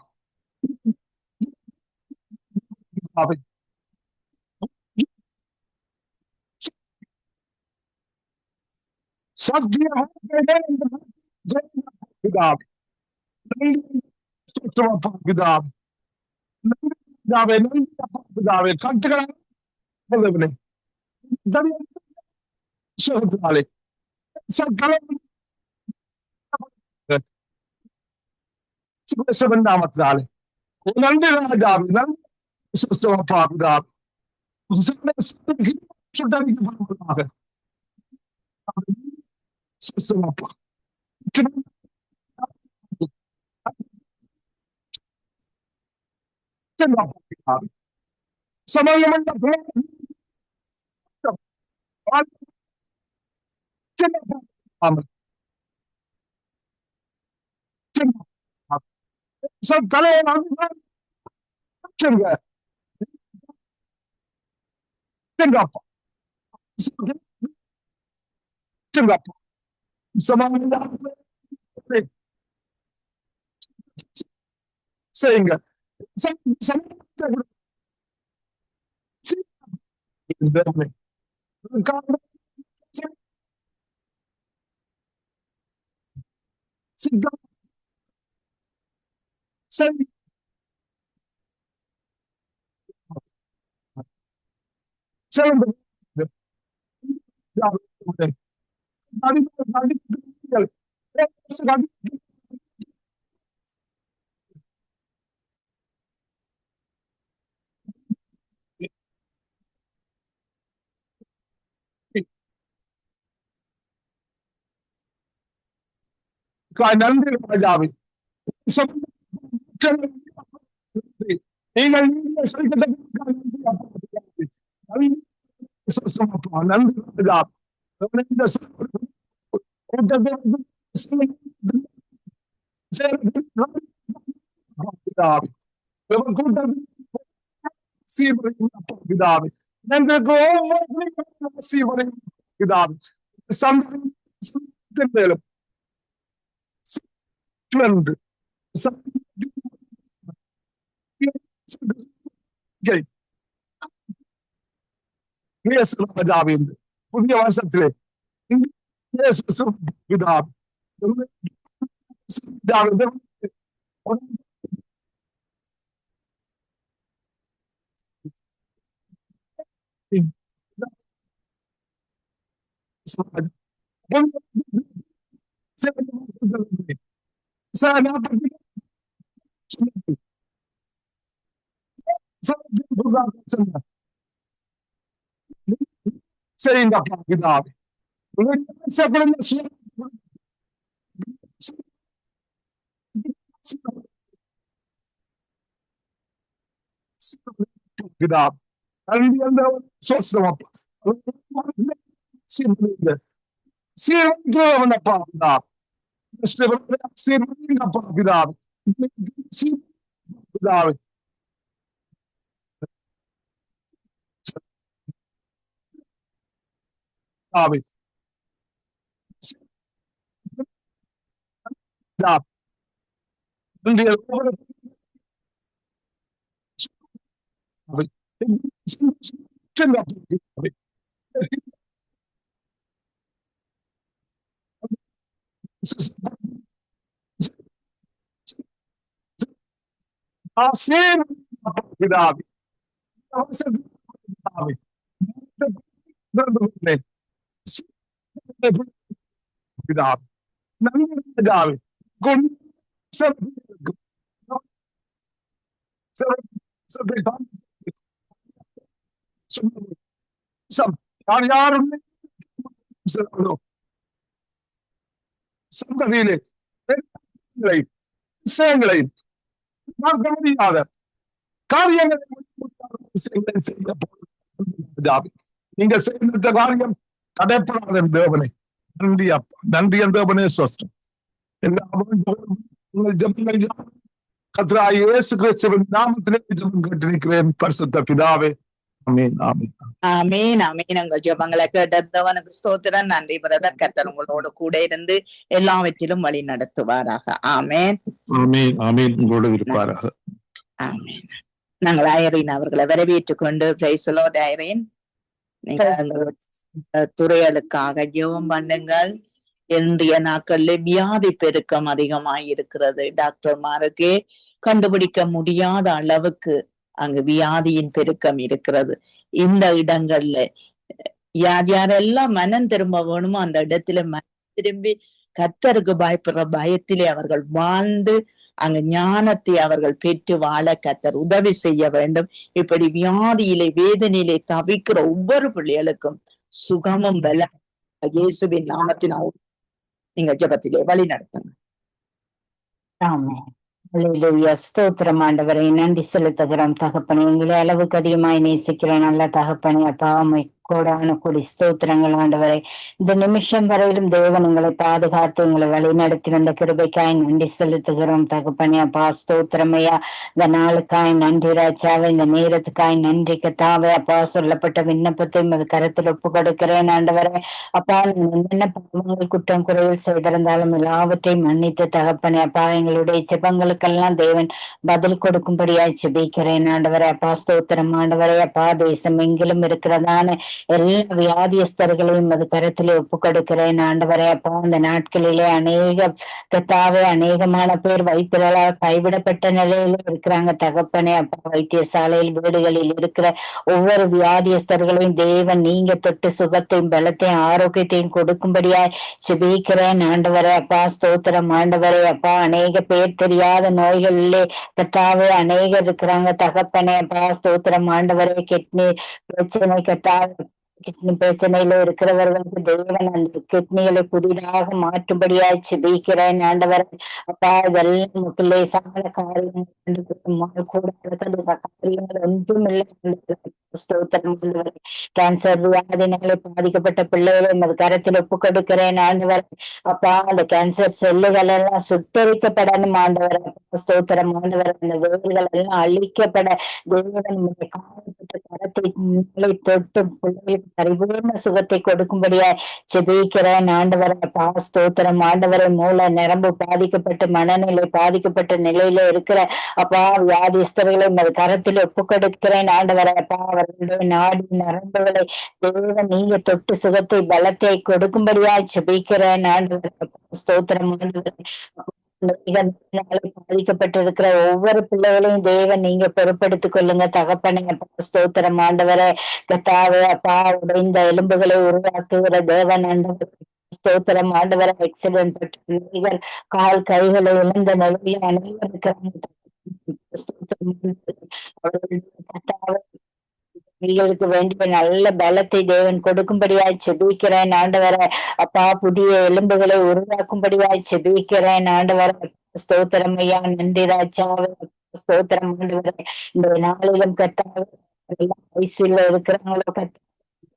சத்தியம் பிதாவே பிதாவே பிதாவே கட்டுகளை நாமத்தினாலே நன்றி ராஜாவே நன்றி பிதாவே சுட்டரிக்கப்படுவதாக சமயமன்ற தலையை அப்பா செய்யுங்க. நன்றி ராஜாவே. நீங்கள் நன்றி ராஜாவே. புதிய வருஷத்திலே செய்யுங்கப்பா பிதாவே. சந்ததியிலே விஷயங்களை பார்க்க முடியாத காரியங்களை நீங்க செய்த காரியம் கடைப்படாத தேவனை நன்றி அப்பா. நன்றி தேவனே சொஸ்டம். கர்த்தராகிய இயேசு கிறிஸ்துவின் நாமத்திலே ஜெபம் கேட்டிருக்கிறேன் பரிசுத்த பிதாவே. ஆமென் ஆமென் ஆமீன் ஆமீன். உங்கள் ஜெபங்களை கேட்டவனுக்கு ஸ்தோத்திரம். நன்றி பிரதர். கர்த்தர் உங்களோட கூட இருந்து எல்லாவற்றிலும் வழி நடத்துவாராக. ஆமேன் ஆமென் ஆமென். உங்களோடு இருப்பாராக. ஆமீன். நாங்கள் ஐரீன் அவர்களை வரவேற்றுக் கொண்டு பிரைஸ் தி லார்ட். ஐரீன், நீங்க எங்களோட துறைகளுக்காக ஜெபம் பண்ணுங்கள். இன்றைய நாட்கள்ல வியாதி பெருக்கம் அதிகமாய் இருக்கிறது. டாக்டர்மாருக்கே கண்டுபிடிக்க முடியாத அளவுக்கு அங்கு வியாதியின் பெருக்கம் இருக்கிறது. இந்த இடங்கள்ல யார் யாரெல்லாம் மனம் திரும்ப வேணுமோ அந்த இடத்துல மனம் திரும்பி கர்த்தருக்கு பயப்படுற பயத்திலே அவர்கள் வாழ்ந்து அங்கு ஞானத்தை அவர்கள் பெற்று வாழ கர்த்தர் உதவி செய்ய வேண்டும். இப்படி வியாதியிலே வேதனையிலே தவிக்கிற ஒவ்வொரு பிள்ளைகளுக்கும் சுகமும் பல இயேசுவின் நாமத்தினால் நீங்க ஜெபத்திலே வழி நடத்துங்க. ஆமென். அல்லேலூயா. ஸ்தோத்திரம் ஆண்டவரை. நன்றி செலுத்துகிறோம் தகப்பனே. எங்களை அளவுக்கு அதிகமாய் நேசிக்கிற நல்ல தகப்பனே. அப்பா உம்மை கோடான கொடி ஸ்தோத்திரங்கள் ஆண்டவரை. இந்த நிமிஷம் வரையிலும் தேவன் உங்களை பாதுகாத்து உங்களை வழி நடத்தி வந்த கிருபைக்காய் நன்றி செலுத்துகிறோம் தகப்பனே. அப்பா ஸ்தோத்திரமையா. இந்த நாளுக்காய் நன்றி ராஜாவே. இந்த நேரத்துக்காய் நன்றி கத்தாவே. அப்பா சொல்லப்பட்ட விண்ணப்பத்தை அது கருத்தில் ஒப்பு கொடுக்கிறேன் ஆண்டவரை. அப்பா என்ன பாவங்கள் குற்றம் குறைவில் செய்திருந்தாலும் எல்லாவற்றையும் மன்னித்து தகப்பனே. அப்பா எங்களுடைய ஜெபங்களுக்கெல்லாம் தேவன் பதில் கொடுக்கும்படியாய் ஜெபிக்கிறேன் ஆண்டவரை. அப்பா ஸ்தோத்திரம் ஆண்டவரை. அப்பா தேசம் எங்கிலும் இருக்கிறதான எல்லா வியாதியஸ்தர்களையும் அது கருத்திலே ஒப்பு கொடுக்கிறேன் ஆண்டவரே. அப்பா அந்த நாட்களிலே அநேகமான பேர் வைத்தியர்களால் கைவிடப்பட்ட நிலையில இருக்கிறாங்க தகப்பனே. அப்பா வைத்தியசாலையில் வீடுகளில் இருக்கிற ஒவ்வொரு வியாதியஸ்தர்களையும் தேவன் நீங்க தொட்டு சுகத்தையும் பலத்தையும் ஆரோக்கியத்தையும் கொடுக்கும்படியாய் ஜெபிக்கிறேன் ஆண்டவரே. அப்பா ஸ்தோத்திரம் ஆண்டவரே. அப்பா அநேக பேர் தெரியாத நோய்களிலே கத்தாவே அநேகர் இருக்கிறாங்க தகப்பனே. அப்பா ஸ்தோத்திரம் ஆண்டவரே. கிட்னி பிரச்சனை கத்தாவே, கிட்னி பிரச்சனையில இருக்கிறவர்களுக்கு தேவன் அந்த கிட்னிகளை புதிதாக மாற்றும்படியாய் ஜெபிக்கிறேன் ஆண்டவர். அப்பா இதெல்லாம் லேசான காரியங்கள் கூட காரியங்கள் ஒன்றும் இல்லை. கேன்சர் வியாதினாலே பாதிக்கப்பட்ட பிள்ளைகளை அது கரத்தில் ஒப்பு கொடுக்கிறேன் ஆண்டவர். அப்பா அந்த கேன்சர் செல்லுகள் எல்லாம் சுட்டரிக்கப்படணும் ஆண்டவர். ஸ்தோத்திரம் ஆண்டவர். அந்த வேர்கள் எல்லாம் அழிக்கப்பட தேவன் காணப்பட்ட கரத்தை தொட்டு பிள்ளைகளுக்கு பரிபூர்ண சுகத்தை கொடுக்கும்படியா ஜெபிக்கிறேன் ஆண்டவரை. அப்பா ஸ்தோத்திரம் ஆண்டவரை. மூல நரம்பு பாதிக்கப்பட்டு மனநிலை பாதிக்கப்பட்ட நிலையில இருக்கிற அப்பா வியாதிஸ்தர்களை அது கரத்தில் ஒப்பு கொடுக்கிறேன் ஆண்டவரை. அப்பா அவர்களுடைய நாடி நரம்புகளை தேவன் நீங்க தொட்டு சுகத்தை பலத்தை கொடுக்கும்படியா ஜெபிக்கிறேன் ஆண்டவரை. ஸ்தோத்திரம் ஆண்டவரை. பாதிக்கப்பட்டிருக்கிற ஒவ்வொரு பிள்ளைகளையும் தேவன் நீங்க பொறுப்படுத்திக் கொள்ளுங்க தகப்பனே. ஸ்தோத்திரம் ஆண்டவரை. கத்தாவே அப்பா உடைந்த எலும்புகளை உருவாக்குகிற தேவன் ஆண்டவர். ஸ்தோத்திரம் ஆண்டவரை. ஆக்சிடென்ட் பட்ட கால் கைகளை இழந்த நிலையில அனைவரும் இருக்கிறாங்க. அவர்களுக்கு வேண்டிய நல்ல பலத்தை தேவன் கொடுக்கும்படியாய் ஜெபிக்கிறேன் ஆண்டவரை. அப்பா புதிய எலும்புகளை உருவாக்கும்படியாய் ஜெபிக்கிறேன் ஆண்டவரை. ஸ்தோத்திரம் ஐயா. நன்றி ராஜாவே. ஸ்தோத்திரம் ஆண்டவரை. இந்த நாளிலும் கத்தாவே ஐசியூல இருக்கிறவங்களோ கத்த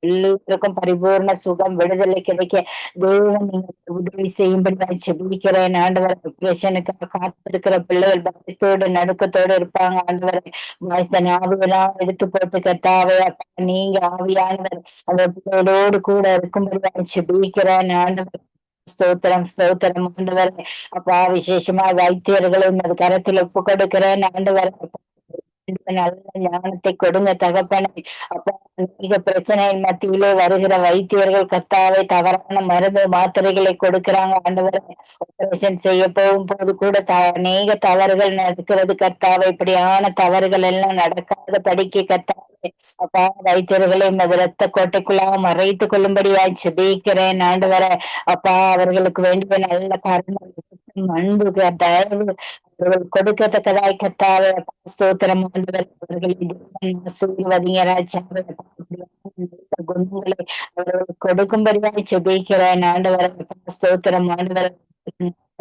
எல்லாருக்கும் பரிபூர்ண சுகம் விடுதலை கிடைக்க தேவன் நீங்க உதவி செய்யும்படி ஜெபிக்கிறேன் ஆண்டவர். ஆபரேஷனுக்காக காத்திருக்கிற பிள்ளைகள் பயத்தோடு நடுக்கத்தோடு இருப்பாங்க ஆண்டவரை. ஆவியெல்லாம் எடுத்து போட்டு கத்தாவே அப்பா நீங்க ஆவியானவர் அந்த பிள்ளைகளோடு கூட இருக்கும்படி ஜெபிக்கிறேன் ஆண்டவர். ஸ்தோத்திரம் ஸ்தோத்திரம் ஆண்டவர். அப்பா விசேஷமா வைத்தியர்களும் அது கரத்தில் ஒப்பு கொடுக்கிறேன் ஆண்டவர். நல்ல ஞானத்தை கொடுங்க தகப்பனை. அப்பா அநேக பிரச்சனை மத்தியிலே வருகிற வைத்தியர்கள் கத்தாவை தவறான மருந்து மாத்திரைகளை கொடுக்கிறாங்க ஆண்டவரை. ஆபரேஷன் செய்ய போகும் போது கூட அநேக தவறுகள் நடக்கிறது கத்தாவை. இப்படியான தவறுகள் எல்லாம் நடக்காத படிக்க கத்தாவை அப்பா வைத்தியர்களை ரத்த கோட்டைக்குள்ளாக மறைத்துக் கொள்ளும்படியாய் ஜெபிக்கிறேன் ஆண்டவரை. அப்பா அவர்களுக்கு வேண்டிய நல்ல காரணம் அன்பு தயவு அவர்கள் கொடுக்கத்தக்கதாய் கத்தாவே. ஸ்தோத்திரம் ஆண்டவர். அவர்களை ஆசீர்வதிங்க ராஜாவே. குணங்களை அவர்களுக்கு கொடுக்கும்படியாய் ஜெபிக்கிறேன் ஆண்டவரை. ஸ்தோத்திரம் ஆண்டவர்.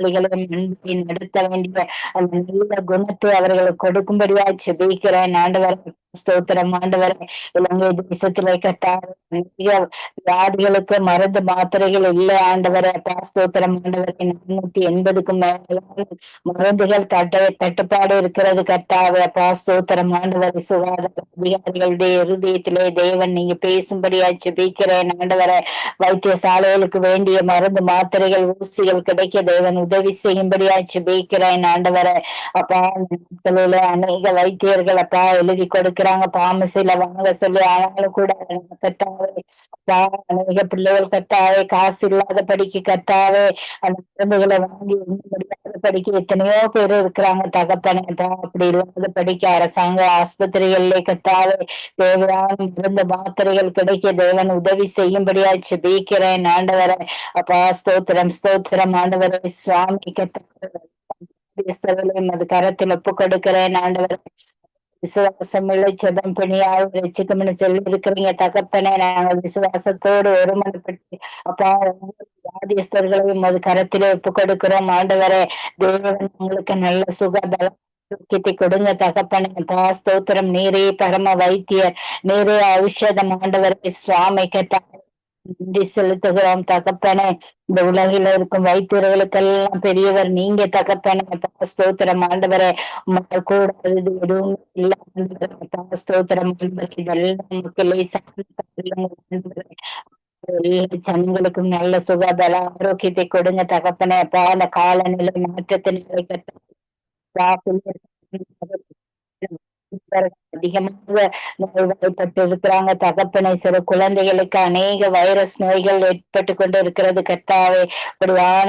அன்பை நடத்த வேண்டிய அந்த நல்ல குணத்தை அவர்களுக்கு கொடுக்கும்படியாய் ஜெபிக்கிறேன் ஆண்டவர். ஸ்தோத்திரம் ஆண்டவரை. இலங்கை தேசத்திலே கத்தாவே வியாதிகளுக்கு மருந்து மாத்திரைகள் இல்லை ஆண்டவரை. ஸ்தோத்திரம் ஆண்டவரை. 480க்கும் மேலான மருந்துகள் தட்டுப்பாடு இருக்கிறது கத்தாவே. ஸ்தோத்திரம் ஆண்டவரை. சுகாதார அதிகாரிகளுடைய இருதயத்திலே தேவன் நீங்க பேசும்படியா ஜெபிக்கிறேன் ஆண்டவரை. வைத்தியசாலைகளுக்கு வேண்டிய மருந்து மாத்திரைகள் ஊசிகள் கிடைக்க தேவன் உதவி செய்யும்படியா ஜெபிக்கிறேன் ஆண்டவரை. அப்பா நாட்களில அநேக வைத்தியர்கள் அப்பா எழுதி கொடுக்கிறாங்க பாமசில வாங்க சொல்லி. ஆனாலும் கூட கத்தாவே அப்பா அநேக பிள்ளைகள் கத்தாவே காசு இல்லாத படிக்க கத்தாவே அந்த மருந்துகளை வாங்கி முடியாத படிக்க எத்தனையோ பேர் இருக்கிறாங்க தகப்பனே. அப்படி இல்லாத படிக்க அரசாங்க ஆஸ்பத்திரிகளிலே கத்தாவே தேவையான மருந்து மாத்திரைகள் கிடைக்க தேவன் உதவி செய்யும்படியா ஜெபிக்கிறேன் ஆண்டவரை. அப்பா ஸ்தோத்திரம் ஸ்தோத்திரம் ஆண்டவரை. சுவாமி கத்தாவே அது கரத்தில் ஒப்பு கொடுக்கிறேன் ஆண்டவரை. விசுவாசம் ஜெபம் பணியாக ரட்சிக்கும்னு சொல்லி இருக்கிறீங்க தகப்பனே. நாங்கள் விசுவாசத்தோடு ஒருமனப்பட்டு அப்பா வியாதிஸ்தர்களையும் அது கரத்திலே ஒப்பு கொடுக்கிறோம் ஆண்டவரே. தேவன் உங்களுக்கு நல்ல சுக பலம் ஆரோக்கியத்தை கொடுங்க தகப்பனே. அப்பா ஸ்தோத்திரம். நீரே பரம வைத்தியர், நீரே ஔஷதம் ஆண்டவரே. சுவாமி நன்றி செலுத்துகிறோம் தகப்பனே. இந்த உலகில இருக்கும் வைத்தியர்களுக்கெல்லாம் பெரியவர் நீங்க தகப்பனே. அப்பா ஸ்தோத்திரம் ஆண்டவரே. உம்மால் கூடாதது எதுவும் இல்ல ஆண்டவரே. அப்பா ஸ்தோத்திரம் ஆண்டவரே. இதெல்லாம் நமக்கு லேசான காரியங்கள் ஆண்டவரே. எல்லா ஜனங்களுக்கும் நல்ல சுகபல ஆரோக்கியத்தை கொடுங்க தகப்பனே. அப்பா அந்த காலநிலை மாற்றத்தினாலே அதிகமாக நோய்வாய்ப்பட்டு இருக்கிறாங்க தகப்பனை. சிறு குழந்தைகளுக்கு அநேக வைரஸ் நோய்கள் ஏற்பட்டு கொண்டு இருக்கிறது கர்த்தாவே. இப்படியான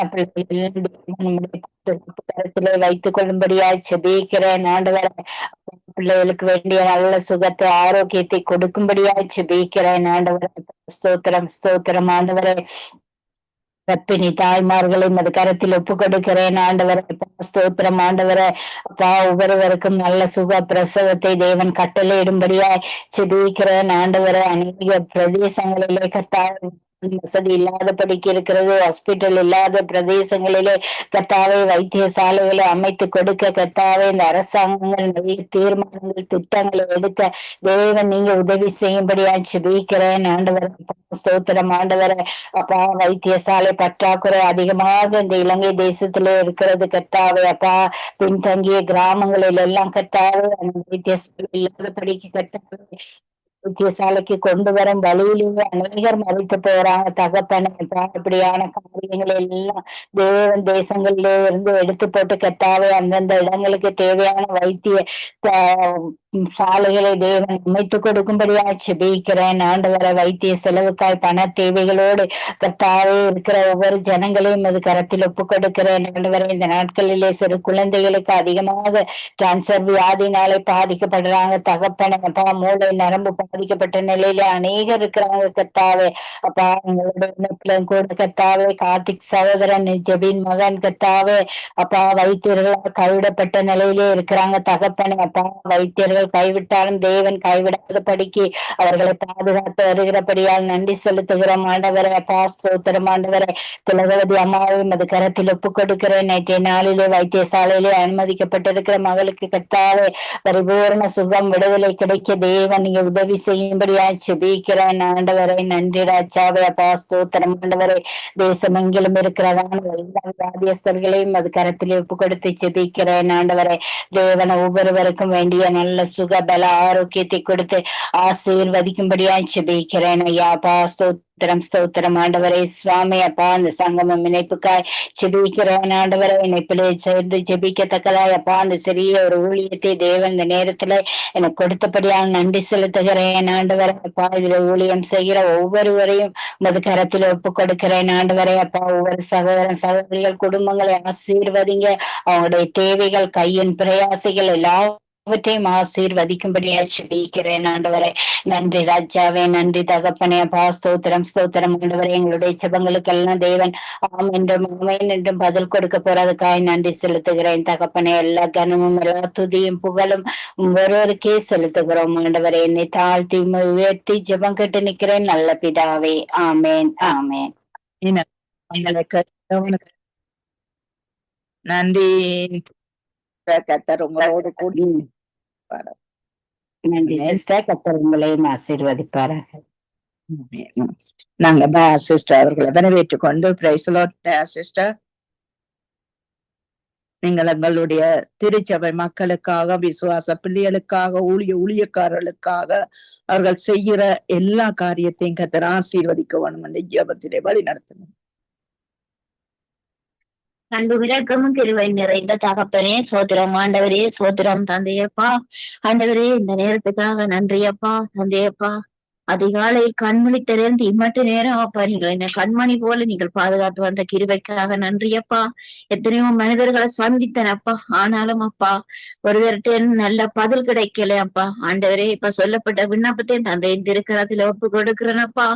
பிள்ளைகளை வைத்துக் கொள்ளும்படியாய் செபிக்கிறேன் ஆண்டவரே. பிள்ளைகளுக்கு வேண்டிய நல்ல சுகத்தை ஆரோக்கியத்தை கொடுக்கும்படியாய் செபிக்கிறேன் ஆண்டவரே. ஸ்தோத்திரம் ஸ்தோத்திரம் ஆண்டவரே. கர்ப்பிணி தாய்மார்களை மது கரத்தில் ஒப்பு கொடுக்கிறேன் ஆண்டவரே. ஸ்தோத்திரம் ஆண்டவரே. அப்பா ஒவ்வொருவருக்கும் நல்ல சுக பிரசவத்தை தேவன் கட்டளையிடும்படியாய் செபிக்கிறேன் ஆண்டவரே. அநேக பிரதேசங்களிலே கர்த்தாவே வசதி இல்லாதபடிக்கு இருக்கிறது. ஹாஸ்பிட்டல் இல்லாத பிரதேசங்களிலே கர்த்தாவே வைத்தியசாலைகளை அமைத்து கொடுக்க கர்த்தாவே இந்த அரசாங்கங்கள் நிறைய தீர்மானங்கள் திட்டங்களை எடுக்க தேவன் நீங்க உதவி செய்யும்படியாய் செபிக்கிறேன் ஆண்டவரே. ஸ்தோத்திரம் ஆண்டவரே. அப்பா வைத்தியசாலை பற்றாக்குறை அதிகமாக இந்த இலங்கை தேசத்திலே இருக்கிறது கர்த்தாவே. அப்பா பின்தங்கிய கிராமங்களில் எல்லாம் கர்த்தாவே அந்த வைத்தியசாலை இல்லாதபடிக்கு கர்த்தாவே வைத்தியசாலைக்கு கொண்டு வரும் வழியிலேயே அநேகர் மறித்து போறாங்க தகப்பனே. இப்படியான காரியங்கள் எல்லாம் தேவன் தேசங்களிலே இருந்து எடுத்து போட்டு கர்த்தாவே அந்தந்த இடங்களுக்கு தேவையான வைத்திய சாலைகளை தேவன் அமைத்து கொடுக்கும்படியா செபிக்கிறேன் ஆண்டவரை. வைத்திய செலவுக்காய் பண தேவைகளோடு கர்த்தாவே இருக்கிற ஒவ்வொரு ஜனங்களையும் அது கரத்தில் ஒப்பு கொடுக்கிறேன் ஆண்டவரை. இந்த நாட்களிலே சிறு குழந்தைகளுக்கு அதிகமாக கேன்சர் வியாதினாலே பாதிக்கப்படுறாங்க தகப்பனே. அப்பா மூளை நரம்பு பாதிக்கப்பட்ட நிலையில அநேகர் இருக்கிறாங்க கர்த்தாவே. அப்பா எங்களோட கூட கர்த்தாவே கார்த்திக் சகோதரன் ஜெபின் மகன் கர்த்தாவே. அப்பா வைத்தியர்களால் கைவிடப்பட்ட நிலையிலே இருக்கிறாங்க தகப்பனே. அப்பா வைத்தியர்கள் கைவிட்டாலும் தேவன் கைவிடாதபடிக்கு அவர்களை பாதுகாத்து வருகிறபடியால் நன்றி செலுத்துகிறோம் ஆண்டவரை. அப்பா ஸ்தோத்திரம் ஆண்டவரை. திலகவதி அம்மாவையும் அது கரத்தில் ஒப்பு கொடுக்கிறேன். நேற்றைய நாளிலே வைத்தியசாலையிலே அனுமதிக்கப்பட்டிருக்கிற மகளுக்கு கர்த்தாவே பரிபூர்ண சுகம் விடுதலை கிடைக்க தேவன் நீங்க உதவி செய்யும்படியாய் செபிக்கிறேன் ஆண்டவரை. நன்றி ராஜாவே. அப்பா ஸ்தோத்திரம் ஆண்டவரை. தேசம் எங்கிலும் இருக்கிறதான எல்லா வியாதியஸ்தர்களையும் அது கரத்தில் ஒப்பு கொடுத்து செபிக்கிறேன் ஆண்டவரை. தேவன் ஒவ்வொருவருக்கும் வேண்டிய நல்ல சுக பல ஆரோக்கியத்தை கொடுத்து ஆசீர்வதிக்கும்படியாய் செபிக்கிறேன் ஐயா. அப்பா ஸ்தோத்திரம் ஸ்தோத்திரம் ஆண்டவரே. சுவாமி அப்பா அந்த சங்கமம் இணைப்புக்காய் செபிக்கிறேன் ஆண்டவரை. இணைப்பிலே சேர்ந்து ஜெபிக்கத்தக்கதாய் அப்பா அந்த சிறிய ஒரு ஊழியத்தை தேவன் இந்த நேரத்துல எனக்கு கொடுத்தபடியால் நன்றி செலுத்துகிறேன் ஆண்டவரை. அப்பா இதுல ஊழியம் செய்கிற ஒவ்வொருவரையும் உமது கரத்தில் ஒப்பு கொடுக்கிறேன் ஆண்டவரை. அப்பா ஒவ்வொரு சகோதரன் சகோதரிகள் குடும்பங்களை ஆசீர்வதிங்க. அவங்களுடைய தேவைகள் கையின் பிரயாசைகள் எல்லாவற்றையும் ஆசீர்வதிக்கும்படியாக செபிக்கிறேன் ஆண்டவரை. நன்றி ராஜாவே. நன்றி தகப்பனே. அப்பா ஸ்தோத்திரம் ஸ்தோத்திரம் ஆண்டவரை. எங்களுடைய செபங்களுக்கெல்லாம் தேவன் ஆம் என்றும் ஆமேன் என்றும் பதில் கொடுக்க போறதுக்காய் நன்றி செலுத்துகிறேன் தகப்பனே. எல்லா கனமும் எல்லா துதியும் புகழும் ஒருவருக்கே செலுத்துகிறோம் ஆண்டவரை. என்னை தாழ்த்தி உயர்த்தி ஜெபம் கேட்டு நிற்கிறேன் நல்ல பிதாவே. ஆமேன் ஆமேன். நன்றி கர்த்தர் உங்களோடு கூடி நன்றி சிஸ்டர். கர்த்தர் உங்களையும் ஆசீர்வதிப்பாராக. நாங்க சிஸ்டர் அவர்களை வரவேற்றுக் கொண்டு பிரைஸ் தி லார்ட் சிஸ்டர். நீங்கள் எங்களுடைய திருச்சபை மக்களுக்காக விசுவாச பிள்ளைகளுக்காக ஊழியக்காரர்களுக்காக அவர்கள் செய்கிற எல்லா காரியத்தையும் கர்த்தர் ஆசீர்வதிக்க வேணும் என்று ஜெபத்திலே வழி நடத்தணும். அன்பு விரக்கமும் திருவை நிறைந்த தகப்பனே சோத்திரம் ஆண்டவரே. சோத்திரம் தந்தையப்பா. ஆண்டவரே இந்த நேரத்துக்காக நன்றியப்பா தந்தையப்பா. அதிகாலையில் கண்மணி திறந்து இம்மட்டு நேரம் அப்பா நீங்கள் என்ன கண்மணி போல நீங்கள் பாதுகாத்து வந்த கிருபைக்காக நன்றியப்பா. எத்தனையோ மனிதர்களை சந்தித்தனப்பா. ஆனாலும் அப்பா ஒருவர்கிட்ட நல்ல பதில் கிடைக்கல அப்பா. ஆண்டவரே இப்ப சொல்லப்பட்ட விண்ணப்பத்தையும் தந்தையின் திருக்கரத்துல ஒப்பு கொடுக்கிறேனப்பா.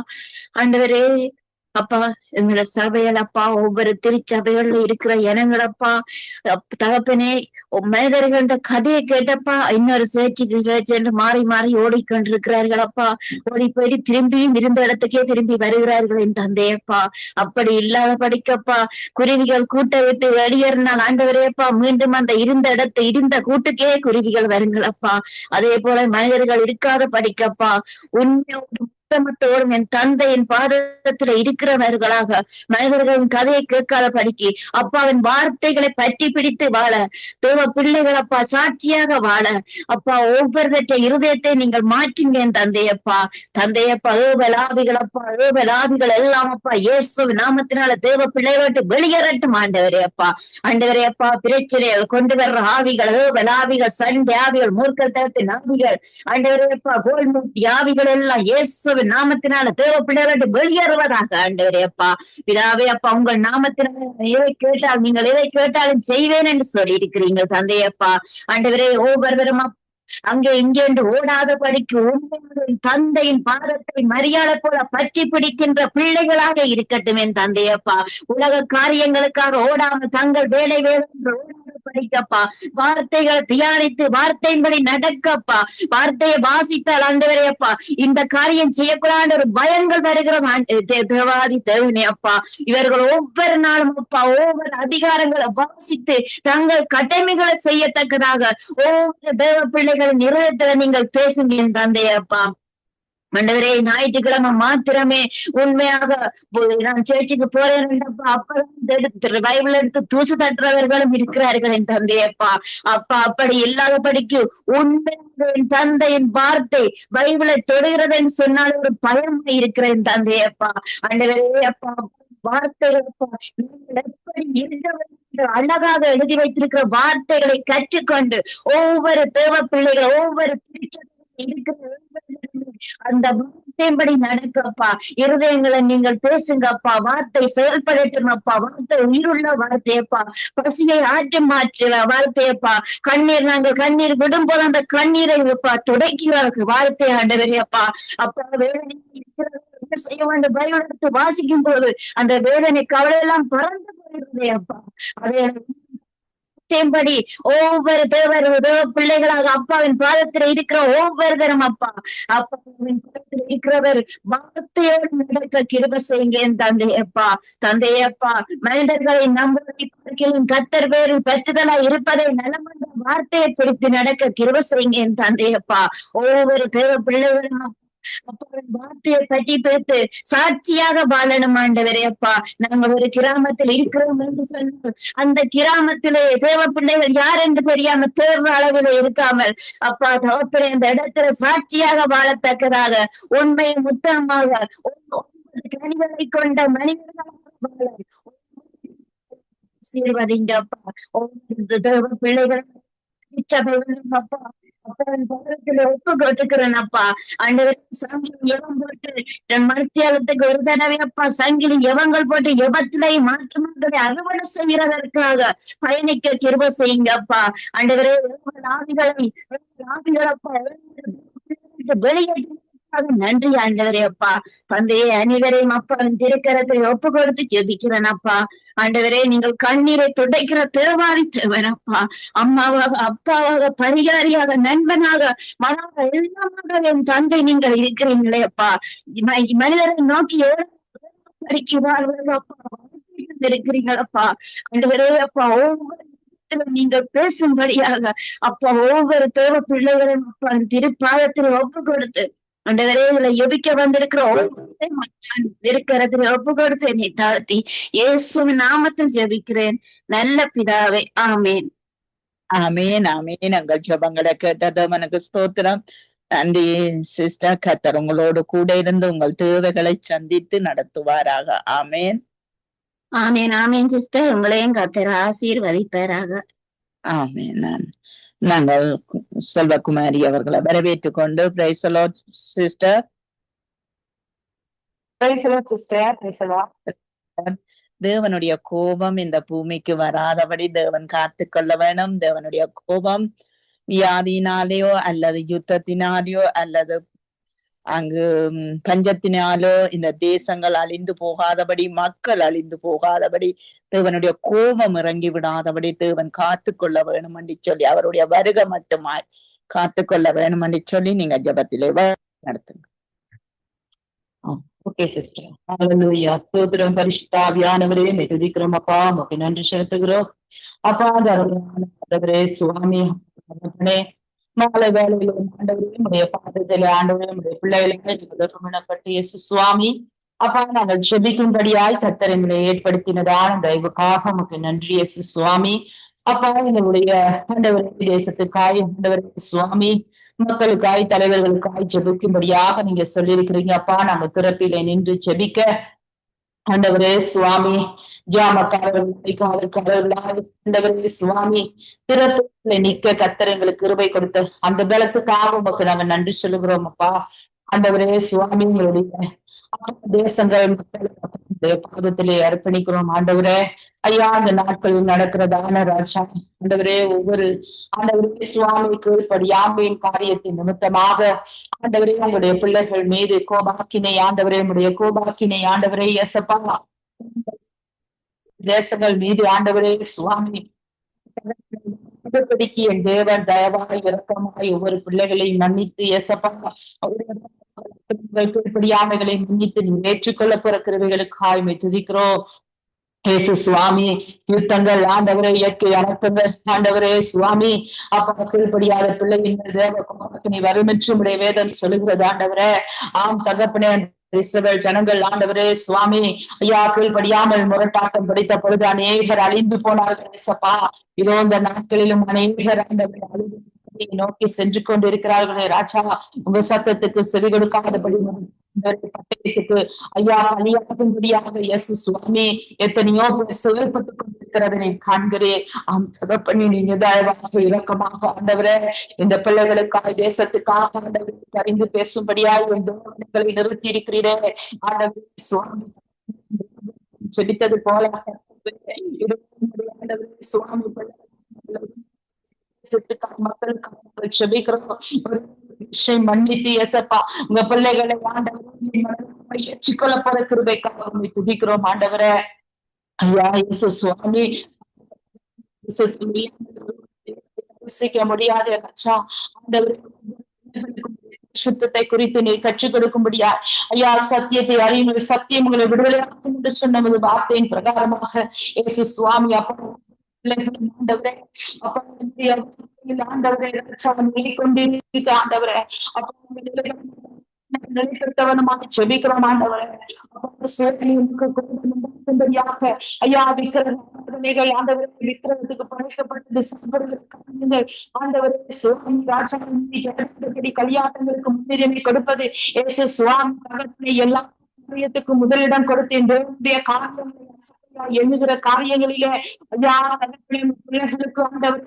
ஆண்டவரே அப்பா எங்களோட சபைகள் அப்பா ஒவ்வொரு திருச்சபைகள்ல இருக்கிற இனங்களப்பா தகப்பனே மனிதர்கள கதையை கேட்டப்பா இன்னொரு சேர்ச்சிக்கு சேர்ச்சி என்று மாறி மாறி ஓடிக்கொண்டிருக்கிறார்கள் அப்பா ஓடி போயிட்டு திரும்பியும் இருந்த இடத்துக்கே திரும்பி வருகிறார்கள் என் தந்தையப்பா. அப்படி இல்லாத படிக்கப்பா குருவிகள் கூட்டை விட்டு வெளியேறினால் ஆண்டவரேப்பா மீண்டும் அந்த இருந்த கூட்டுக்கே குருவிகள் வருங்களப்பா. அதே போல மனிதர்கள் இருக்காத படிக்கப்பா உண்மையோடு உத்தமத்தோடும் என் தந்தையின் பாதத்துல இருக்கிறவர்களாக மனிதர்களின் கதையை கேட்காத படிக்கு அப்பாவின் வார்த்தைகளை பற்றி பிடித்து வாழ தேவ பிள்ளைகள் அப்பா சாட்சியாக வாழ அப்பா ஒவ்வொருவற்ற இருதயத்தை நீங்கள் மாற்றுங்க என் தந்தையப்பா. தந்தையப்பா ஏவலாவிகள் அப்பா ஏவலாவிகள் எல்லாம் அப்பா இயேசு நாமத்தினால தேவ பிள்ளைகளை வெளியேறட்டும் ஆண்டவரே அப்பா. ஆண்டவரே அப்பா பிரச்சனைகள் கொண்டு வர்ற ஆவிகள் ஏவலாவிகள் சண்டை ஆவிகள் மூர்க்கத்தனத்தின் ஆவிகள் ஆண்டவரே அப்பா கோல்மூட்டி ஆவிகள் எல்லாம் இயேசு நாமத்தினால தேவ பிள்ளைகளை வெளியேறுவதாக ஆண்டவரே அப்பா. பிதாவே அப்பா உங்கள் நாமத்தினால எதை கேட்டால் நீங்கள் எதை கேட்டாலும் செய்வேன் என்று சொல்லி இருக்கிறீங்க தந்தையப்பா. ஆண்டவரே ஒவ்வொருவரும் அங்கே இங்கே என்று ஓடாத படிக்கு உண்மையாக தந்தையின் பாதத்தை மரியாதை போல பற்றி பிடிக்கின்ற பிள்ளைகளாக இருக்கட்டும் என் தந்தையப்பா. உலக காரியங்களுக்காக ஓடாமல் தங்கள் வேலை என்று ஓடாத படிக்கப்பா வார்த்தைகளை தியானித்து வார்த்தையின்படி நடக்கப்பா வார்த்தையை வாசித்தால் ஆண்டவரேப்பா இந்த காரியம் செய்யக்கூடாத ஒரு பயங்கள் வருகிற தேவாதி தேவனே அப்பா. இவர்கள் ஒவ்வொரு நாளும் அப்பா ஒவ்வொரு அதிகாரங்களை வாசித்து தங்கள் கடமைகளை செய்யத்தக்கதாக ஒவ்வொரு தேவ பிள்ளைகளின் இருதயத்துல நீங்கள் பேசுங்க தந்தையப்பா. ஆண்டவரே ஞாயிற்றுக்கிழமை மாத்திரமே உண்மையாக நான் சேர்ச்சிக்கு போறேன் அப்பதான் பைபிள் எடுத்து தூசு தட்டுறவர்களும் இருக்கிறார்கள் என் தந்தையப்பா. அப்பா அப்படி இல்லாதபடிக்கு உண்மையாக என் தந்தையின் வார்த்தை பைபிளை தொடுகிறதுன்னு சொன்னாலும் ஒரு பயமா இருக்கிற என் தந்தையப்பா. ஆண்டவரே அப்பா வார்த்தைகள் நீங்கள் எப்படி இருந்தவர்கள் அழகாக எழுதி வைத்திருக்கிற வார்த்தைகளை கற்றுக்கொண்டு ஒவ்வொரு தேவ பிள்ளைகள் ஒவ்வொரு இருக்கிற அந்த வார்த்தைப்படி நடக்கப்பா. இருதயங்களை நீங்கள் பேசுங்கப்பா. வார்த்தை செயல்படட்டும் அப்பா. வார்த்தை உயிருள்ள வார்த்தையப்பா. பசியை ஆற்றி மாற்ற வார்த்தையப்பா. நாங்கள் கண்ணீர் விடும் போது அந்த கண்ணீரை துடைக்கிறார்கள் வார்த்தை ஆண்டவரே அப்பா. அப்பா வேதனை என்ன செய்ய வேண்டும் பைபிள் எடுத்து வாசிக்கும் போது அந்த வேதனை கவலையெல்லாம் பறந்து போயிருந்தே அப்பா. அதே படி ஒவ்வொரு தேவ பிள்ளைகளாக அப்பாவின் பாதத்தில் இருக்கிற ஒவ்வொருவரும் அப்பா அப்பாவின் பாதத்தில் இருக்கிறவர் வார்த்தையோடு நடக்க கிருபை செய்யுங்க என் தந்தையப்பா. தந்தையப்பா மனிதர்களை நம்புவதை கத்தர் பேரில் பற்றுதலா இருப்பதை நலமன்ற வார்த்தையை பிடித்து நடக்க கிருபை செய்யுங்க என் தந்தையப்பா. ஒவ்வொரு தேவ பிள்ளைகளும் அப்பாவின் வார்த்தையை பற்றி பேத்து சாட்சியாக வாழணும் ஆண்டவரே அப்பா. நாங்கள் ஒரு கிராமத்தில் இருக்கிறோம் என்று சொன்னால் அந்த கிராமத்திலே தேவ பிள்ளைகள் யார் என்று தெரியாம தேர்வு அளவில் இருக்காமல் அப்பா தகப்பனே அந்த இடத்துல சாட்சியாக வாழத்தக்கதாக உண்மையை முத்தமாக கனிகளை கொண்ட மனிதர்களாக வாழ சீர்வதிங்க அப்பா. ஒவ்வொரு தேவ பிள்ளைகள் அப்பா அப்பாவின் பகரத்துல ஒப்பு கொட்டுக்கிறேன் அப்பா. ஆண்டவர் சங்கிலி எவம் போட்டு மருத்தியாலத்துக்கு ஒரு தடவை அப்பா சங்கிலி எவங்கள் போட்டு எவத்திலே மாற்றமாட்டதை அறுவடை செய்கிறதற்காக பயணிக்க கிருபை செய்யுங்க அப்பா. ஆண்டவரே ஆவிகள் அப்பா வெளியேற்ற நன்றி ஆண்டவரே அப்பா. தந்தையே அனைவரையும் அப்பாவின் திருக்கரத்தை ஒப்பு கொடுத்து ஜெபிக்கிறேன் அப்பா. ஆண்டவரே நீங்கள் கண்ணீரை துடைக்கிற தேவாரி தேவன் அப்பா. அம்மாவாக அப்பாவாக பரிகாரியாக நண்பனாக மனாக எல்லாமாக என் தந்தை நீங்கள் இருக்கிறீங்களே அப்பா. மனிதரை நோக்கி படிக்கிறார்கள் அப்பா இருக்கிறீங்களப்பா. ஆண்டவரே அப்பா ஒவ்வொரு நீங்கள் பேசும்படியாக அப்பா ஒவ்வொரு தேவ பிள்ளைகளும் அப்பா திருப்பாதத்தில் ஒப்பு கொடுத்து ஆண்டவரே இதுல எபிக்க வந்திருக்கிற இருக்கிறதுல ஒப்பு கொடுத்து என்னை தாழ்த்தி இயேசுவின் நாமத்தில் ஜெபிக்கிறேன் நல்ல பிதாவே ஆமேன். ஆமேன் ஆமேன். எங்கள் ஜெபங்களை கேட்டது எனக்கு ஸ்தோத்திரம். நன்றி சிஸ்டர். கர்த்தர் உங்களோடு கூட இருந்து உங்கள் தேவைகளை சந்தித்து நடத்துவாராக. ஆமேன் ஆமேன் ஆமேன் சிஸ்டர். உங்களையும் கர்த்தர் ஆசீர்வதிப்பாராக. ஆமேன். நாங்கள் செல்வகுமாரி அவர்களை வரவேற்றுக் கொண்டு praise the Lord sister. Praise the Lord sister. Praise the Lord. தேவனுடைய கோபம் இந்த பூமிக்கு வராதபடி தேவன் காத்துக்கொள்ள வேணும். தேவனுடைய கோபம் வியாதியினாலேயோ அல்லது யுத்தத்தினாலேயோ அல்லது அங்கு பஞ்சத்தினாலோ இந்த தேசங்கள் அழிந்து போகாதபடி, மக்கள் அழிந்து போகாதபடி, தேவனுடைய கோபம் இறங்கி விடாதபடி தேவன் காத்து கொள்ள வேணும் என்று சொல்லி, அவருடைய வருகை மட்டுமாய் காத்து கொள்ள வேணும் என்று சொல்லி நீங்க ஜெபத்திலே நடத்துங்க. Okay sister. ஹல்லேலூயா. ஸ்தோத்திரம் பரிசுத்தாவியானவரே, துதிக்கிறோம் அப்பா, உமக்கு நன்றி செலுத்துகிறோம் அப்பா. ஆண்டவரே சுவாமி, மாலை வேலையில ஆண்டவரே உடைய பாதத்திலே ஆண்டவரே உடைய பிள்ளைகளுக்கு இயேசு சுவாமி அப்பா, நாங்கள் ஜெபிக்கும்படியாய் கர்த்தர் எங்களை ஏற்படுத்தினதான தயவுக்காக உமக்கு நன்றி இயேசு சுவாமி. அப்பா, எங்களுடைய ஆண்டவரே தேசத்துக்காய் ஆண்டவரே சுவாமி, மக்களுக்காய் தலைவர்களுக்காய் ஜெபிக்கும்படியாக நீங்க சொல்லியிருக்கிறீங்க அப்பா. நாங்க திறப்பிலே நின்று ஜெபிக்க ஆண்டவரே சுவாமி, ஜாமக்காரர்களாய் ஆண்டவரே சுவாமி திறப்பிலே நிக்க கர்த்தர் எங்களுக்கு கிருபை கொடுத்த அந்த பலத்துக்காக உமக்கு நாங்க நன்றி சொல்லுகிறோம் அப்பா. ஆண்டவரே சுவாமி, எங்களுடைய தேசங்கள் மக்களுடைய பாதத்திலே அர்ப்பணிக்கிறோம் ஆண்டவரே. ஐயா, அந்த நாட்களில் நடக்கிறதான ராஜா ஆண்டவரே, ஒவ்வொரு ஆண்டவரே சுவாமி கீழ்ப்படியாமையின் காரியத்தின் நிமித்தமாக ஆண்டவரே உங்களுடைய பிள்ளைகள் மீது கோபாக்கினை ஆண்டவரே, உங்களுடைய கோபாக்கினை ஆண்டவரே இயேசப்பா தேசங்கள் மீது ஆண்டவரே சுவாமி என் தேவன் தயவாய் இரக்கமாய் ஒவ்வொரு பிள்ளைகளையும் மன்னித்து இயேசப்பா கீழ்ப்படியாமைகளை மன்னித்து நீ ஏற்றுக்கொள்ள போற கிருபைகளுக்காய் துதிக்கிறோம் இயேசு சுவாமி. யுத்தங்கள் ஆண்டவரே, இயற்கை அனர்த்தங்கள் ஆண்டவரே சுவாமி அப்பா கீழ்ப்படியாத பிள்ளையின் தேவகுமாரக்கு நீ வரும் என்று உடைய வேதம் சொல்லுகிறது ஆண்டவரே. ஆம் தகப்பனே, இஸ்ரவேல் ஜனங்கள் ஆண்டவரே சுவாமி ஐயா கீழ்ப்படியாமல் முரட்டாட்டம் படித்த பொழுது அநேகர் அழிந்து போனார்கள் இயேசப்பா. இதோ இந்த நாட்களிலும் அநேகர் ஆண்டவரே அழிந்து நோக்கி சென்று கொண்டிருக்கிறார்களே ராஜா. உங்க சத்தத்துக்கு செவி கொடுக்காதபடி பட்டயத்துக்கு ஐயா பலியாகும்படியாக இயேசு சுவாமி எத்தனையோ செயல்பட்டுக் கொண்டிருக்கிறதை காண்கிறேன். தகப்பனே, நீங்க தயவாக இரக்கமாக ஆண்டவரே இந்த பிள்ளைகளுக்காக தேசத்துக்காக ஆண்டவரை அறிந்து பேசும்படியாக எங்களை நிறுத்தி இருக்கிறீரே ஆண்டவரே சுவாமி. செபித்தது போல ஆண்டவரே சுவாமி மக்களுக்கு செபிக்கிறோம் மன்னித்து இயேசப்பா உங்க பிள்ளைகளை ஆண்டவரை ஏற்றுக்கொள்ள போற கிருபைக்காக துதிக்கிறோம் ஆண்டவரே. ஐயா இயேசு சுவாமி முடியாத சுத்தத்தை குறித்து நீர் கற்றுக் கொடுக்கும்படியா ஐயா சத்தியத்தை அறியுங்கள், சத்தியம் உங்களை விடுதலையாக்கும் என்று சொன்ன வார்த்தையின் பிரகாரமாக இயேசு சுவாமி அப்பா ஆண்டவரே அப்பா ஆண்டவரே கொண்டிருக்க ஆண்டவரே அப்பா நிலைப்படுத்தவனுமாக செபிக்கிறோம் ஆண்டவரே. ஐயா விக்கிரகங்கள் ஆண்டவரை விக்கிரகத்துக்கு படைக்கப்பட்டது சாப்பிடுவதற்கு ஆண்டவரே சுவாமி ராஜா கல்யாணங்களுக்கு முன்னுரிமை கொடுப்பது இயேசு சுவாமி எல்லா காரியத்துக்கு முதலிடம் கொடுத்தேன். தேவனுடைய காரியங்களை எண்ணுகிற காரியங்களிலே ஐயா பிள்ளைகளுக்கு ஆண்டவரே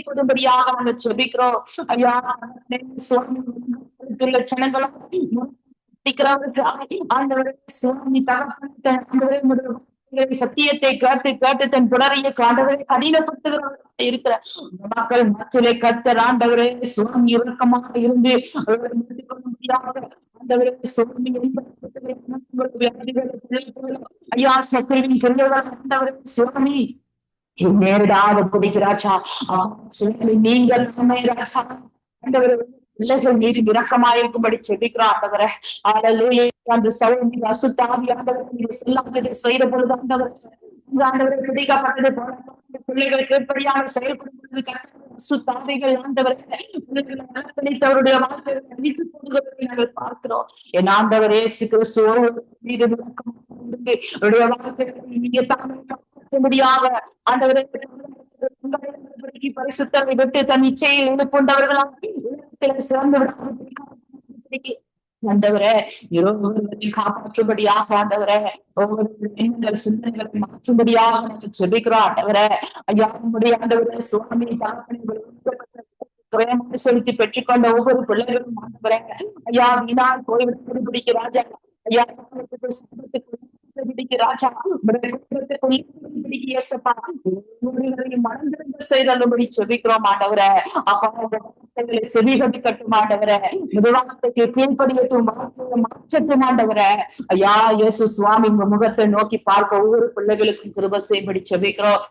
கொடும்படியாக நாங்கள் செபிக்கிறோம் ஐயா. ஜனங்களும் ஆண்டவரே சுவாமி தகப்பனை சத்தியத்தை கேட்டு கேட்டு தன் புடரையை ஆண்டவரை கடினப்படுத்துகிறவர்களாக இருக்கிற மக்கள் மத்தியிலே கர்த்தர் ஆண்டவரே சுவாமி இறக்கமாக இருந்து ஆண்டவரே சுவாமி ஐயா சத்துருவின் பிள்ளைகள் ஆண்டவரே சுவாமி நேரடாக குடிக்கிறாச்சா சுவாமி நீங்கள் ராஜா ஆண்டவரே பிள்ளைகள் மீது இரக்கமாயிருக்கும்படி செபிக்கிறோம் ஆண்டவரே. அல்லேலூயா. அந்த சவுல் மீது அசுத்தாவி ஆண்டவரே நீங்க சொல்லாததை செய்த பொழுது ஆண்டவரை பிடிக்கப்பட்டது போல பிள்ளைகள் கீழ்ப்படியாக செயல்படும் பொழுது அசுத்தாவிகள் ஆண்டவரை அவருடைய வாழ்க்கையை அழித்து போடுவதை நாங்கள் பார்க்கிறோம். என் ஆண்டவர் இயேசு கிறிஸ்து மீது அவருடைய வாழ்க்கையை நீங்க தாமதியாக ஆண்டவரை பரிசுத்தரை விட்டு தன் இச்சையில் ஈடுபட்டவர்களாக சிறந்து விட ஆண்டவரே காப்பாற்றும்படியாக ஆண்டவரே ஒவ்வொரு எண்ணங்கள் சிந்தனைகளை மாற்றும்படியாக நாங்கள் செபிக்கிறோம் ஆண்டவரே. ஐயா நம்முடைய ஆண்டவரே சுவாமி தகப்பனை செலுத்தி பெற்றுக்கொண்ட ஒவ்வொரு பிள்ளைகளும் ஆண்டவரே ஐயா வீணால் போய்விட ராஜா ஐயா ராஜா மனந்திருந்த செய்தபடி செபிக்கிறோம் ஆண்டவரே. அப்பா செவிகட்டுக்கட்டும் ஆண்டவரே, முதலாளத்துக்கு கீழ்ப்படியட்டும், வாழ்க்கையை மாற்றட்டும் ஆண்டவரே. ஐயா இயேசு சுவாமி உங்க முகத்தை நோக்கி பார்க்க ஒவ்வொரு பிள்ளைகளுக்கும் கிருபை செய்யும்படி செபிக்கிறோம்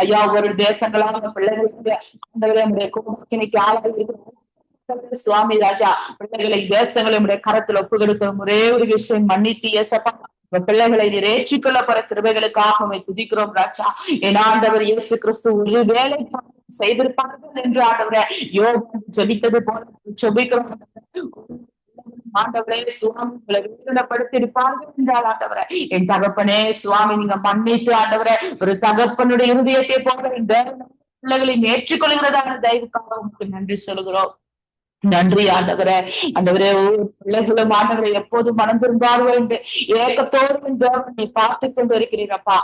ஐயா. ஒரு தேசங்களாக பிள்ளைகளுக்கு ஆண்டவரே கோபத்தினைக்கு ஆளாக இருக்கிறோம் சுவாமி ராஜா. பிள்ளைகளை தேசங்களை உடைய கரத்தில் ஒப்பு கொடுக்கிறோம். ஒரே ஒரு விஷயம் மன்னித்து ஏசப்பா பிள்ளைகளை ஏற்றுக்கொள்ள போற கிருபைகளுக்காக துதிக்கிறோம் ராஜா. என் ஆண்டவர் இயேசு கிறிஸ்து ஒரு வேலை செய்திருப்பார்கள் என்று ஆண்டவரை யோகம் ஜெபித்தது போல ஜெபிக்கிறோம் ஆண்டவரே. சுவாமி உங்களை வேதனைப்படுத்தியிருப்பார்கள் என்றால் ஆண்டவரை என் தகப்பனே சுவாமி நீங்க மன்னித்து ஆண்டவரை ஒரு தகப்பனுடைய இருதயத்தை போல பிள்ளைகளை ஏற்றுக்கொள்கிறதான தயவுக்காக உங்களுக்கு நன்றி சொல்கிறோம். நன்றி ஆண்டவரே. ஆண்டவரே பிள்ளைகளும் ஆண்டவரை எப்போதும் மனம் திரும்பார்கள் என்று ஏக்கத்தோடு நீ பார்த்து கொண்டு இருக்கிறீரப்பா.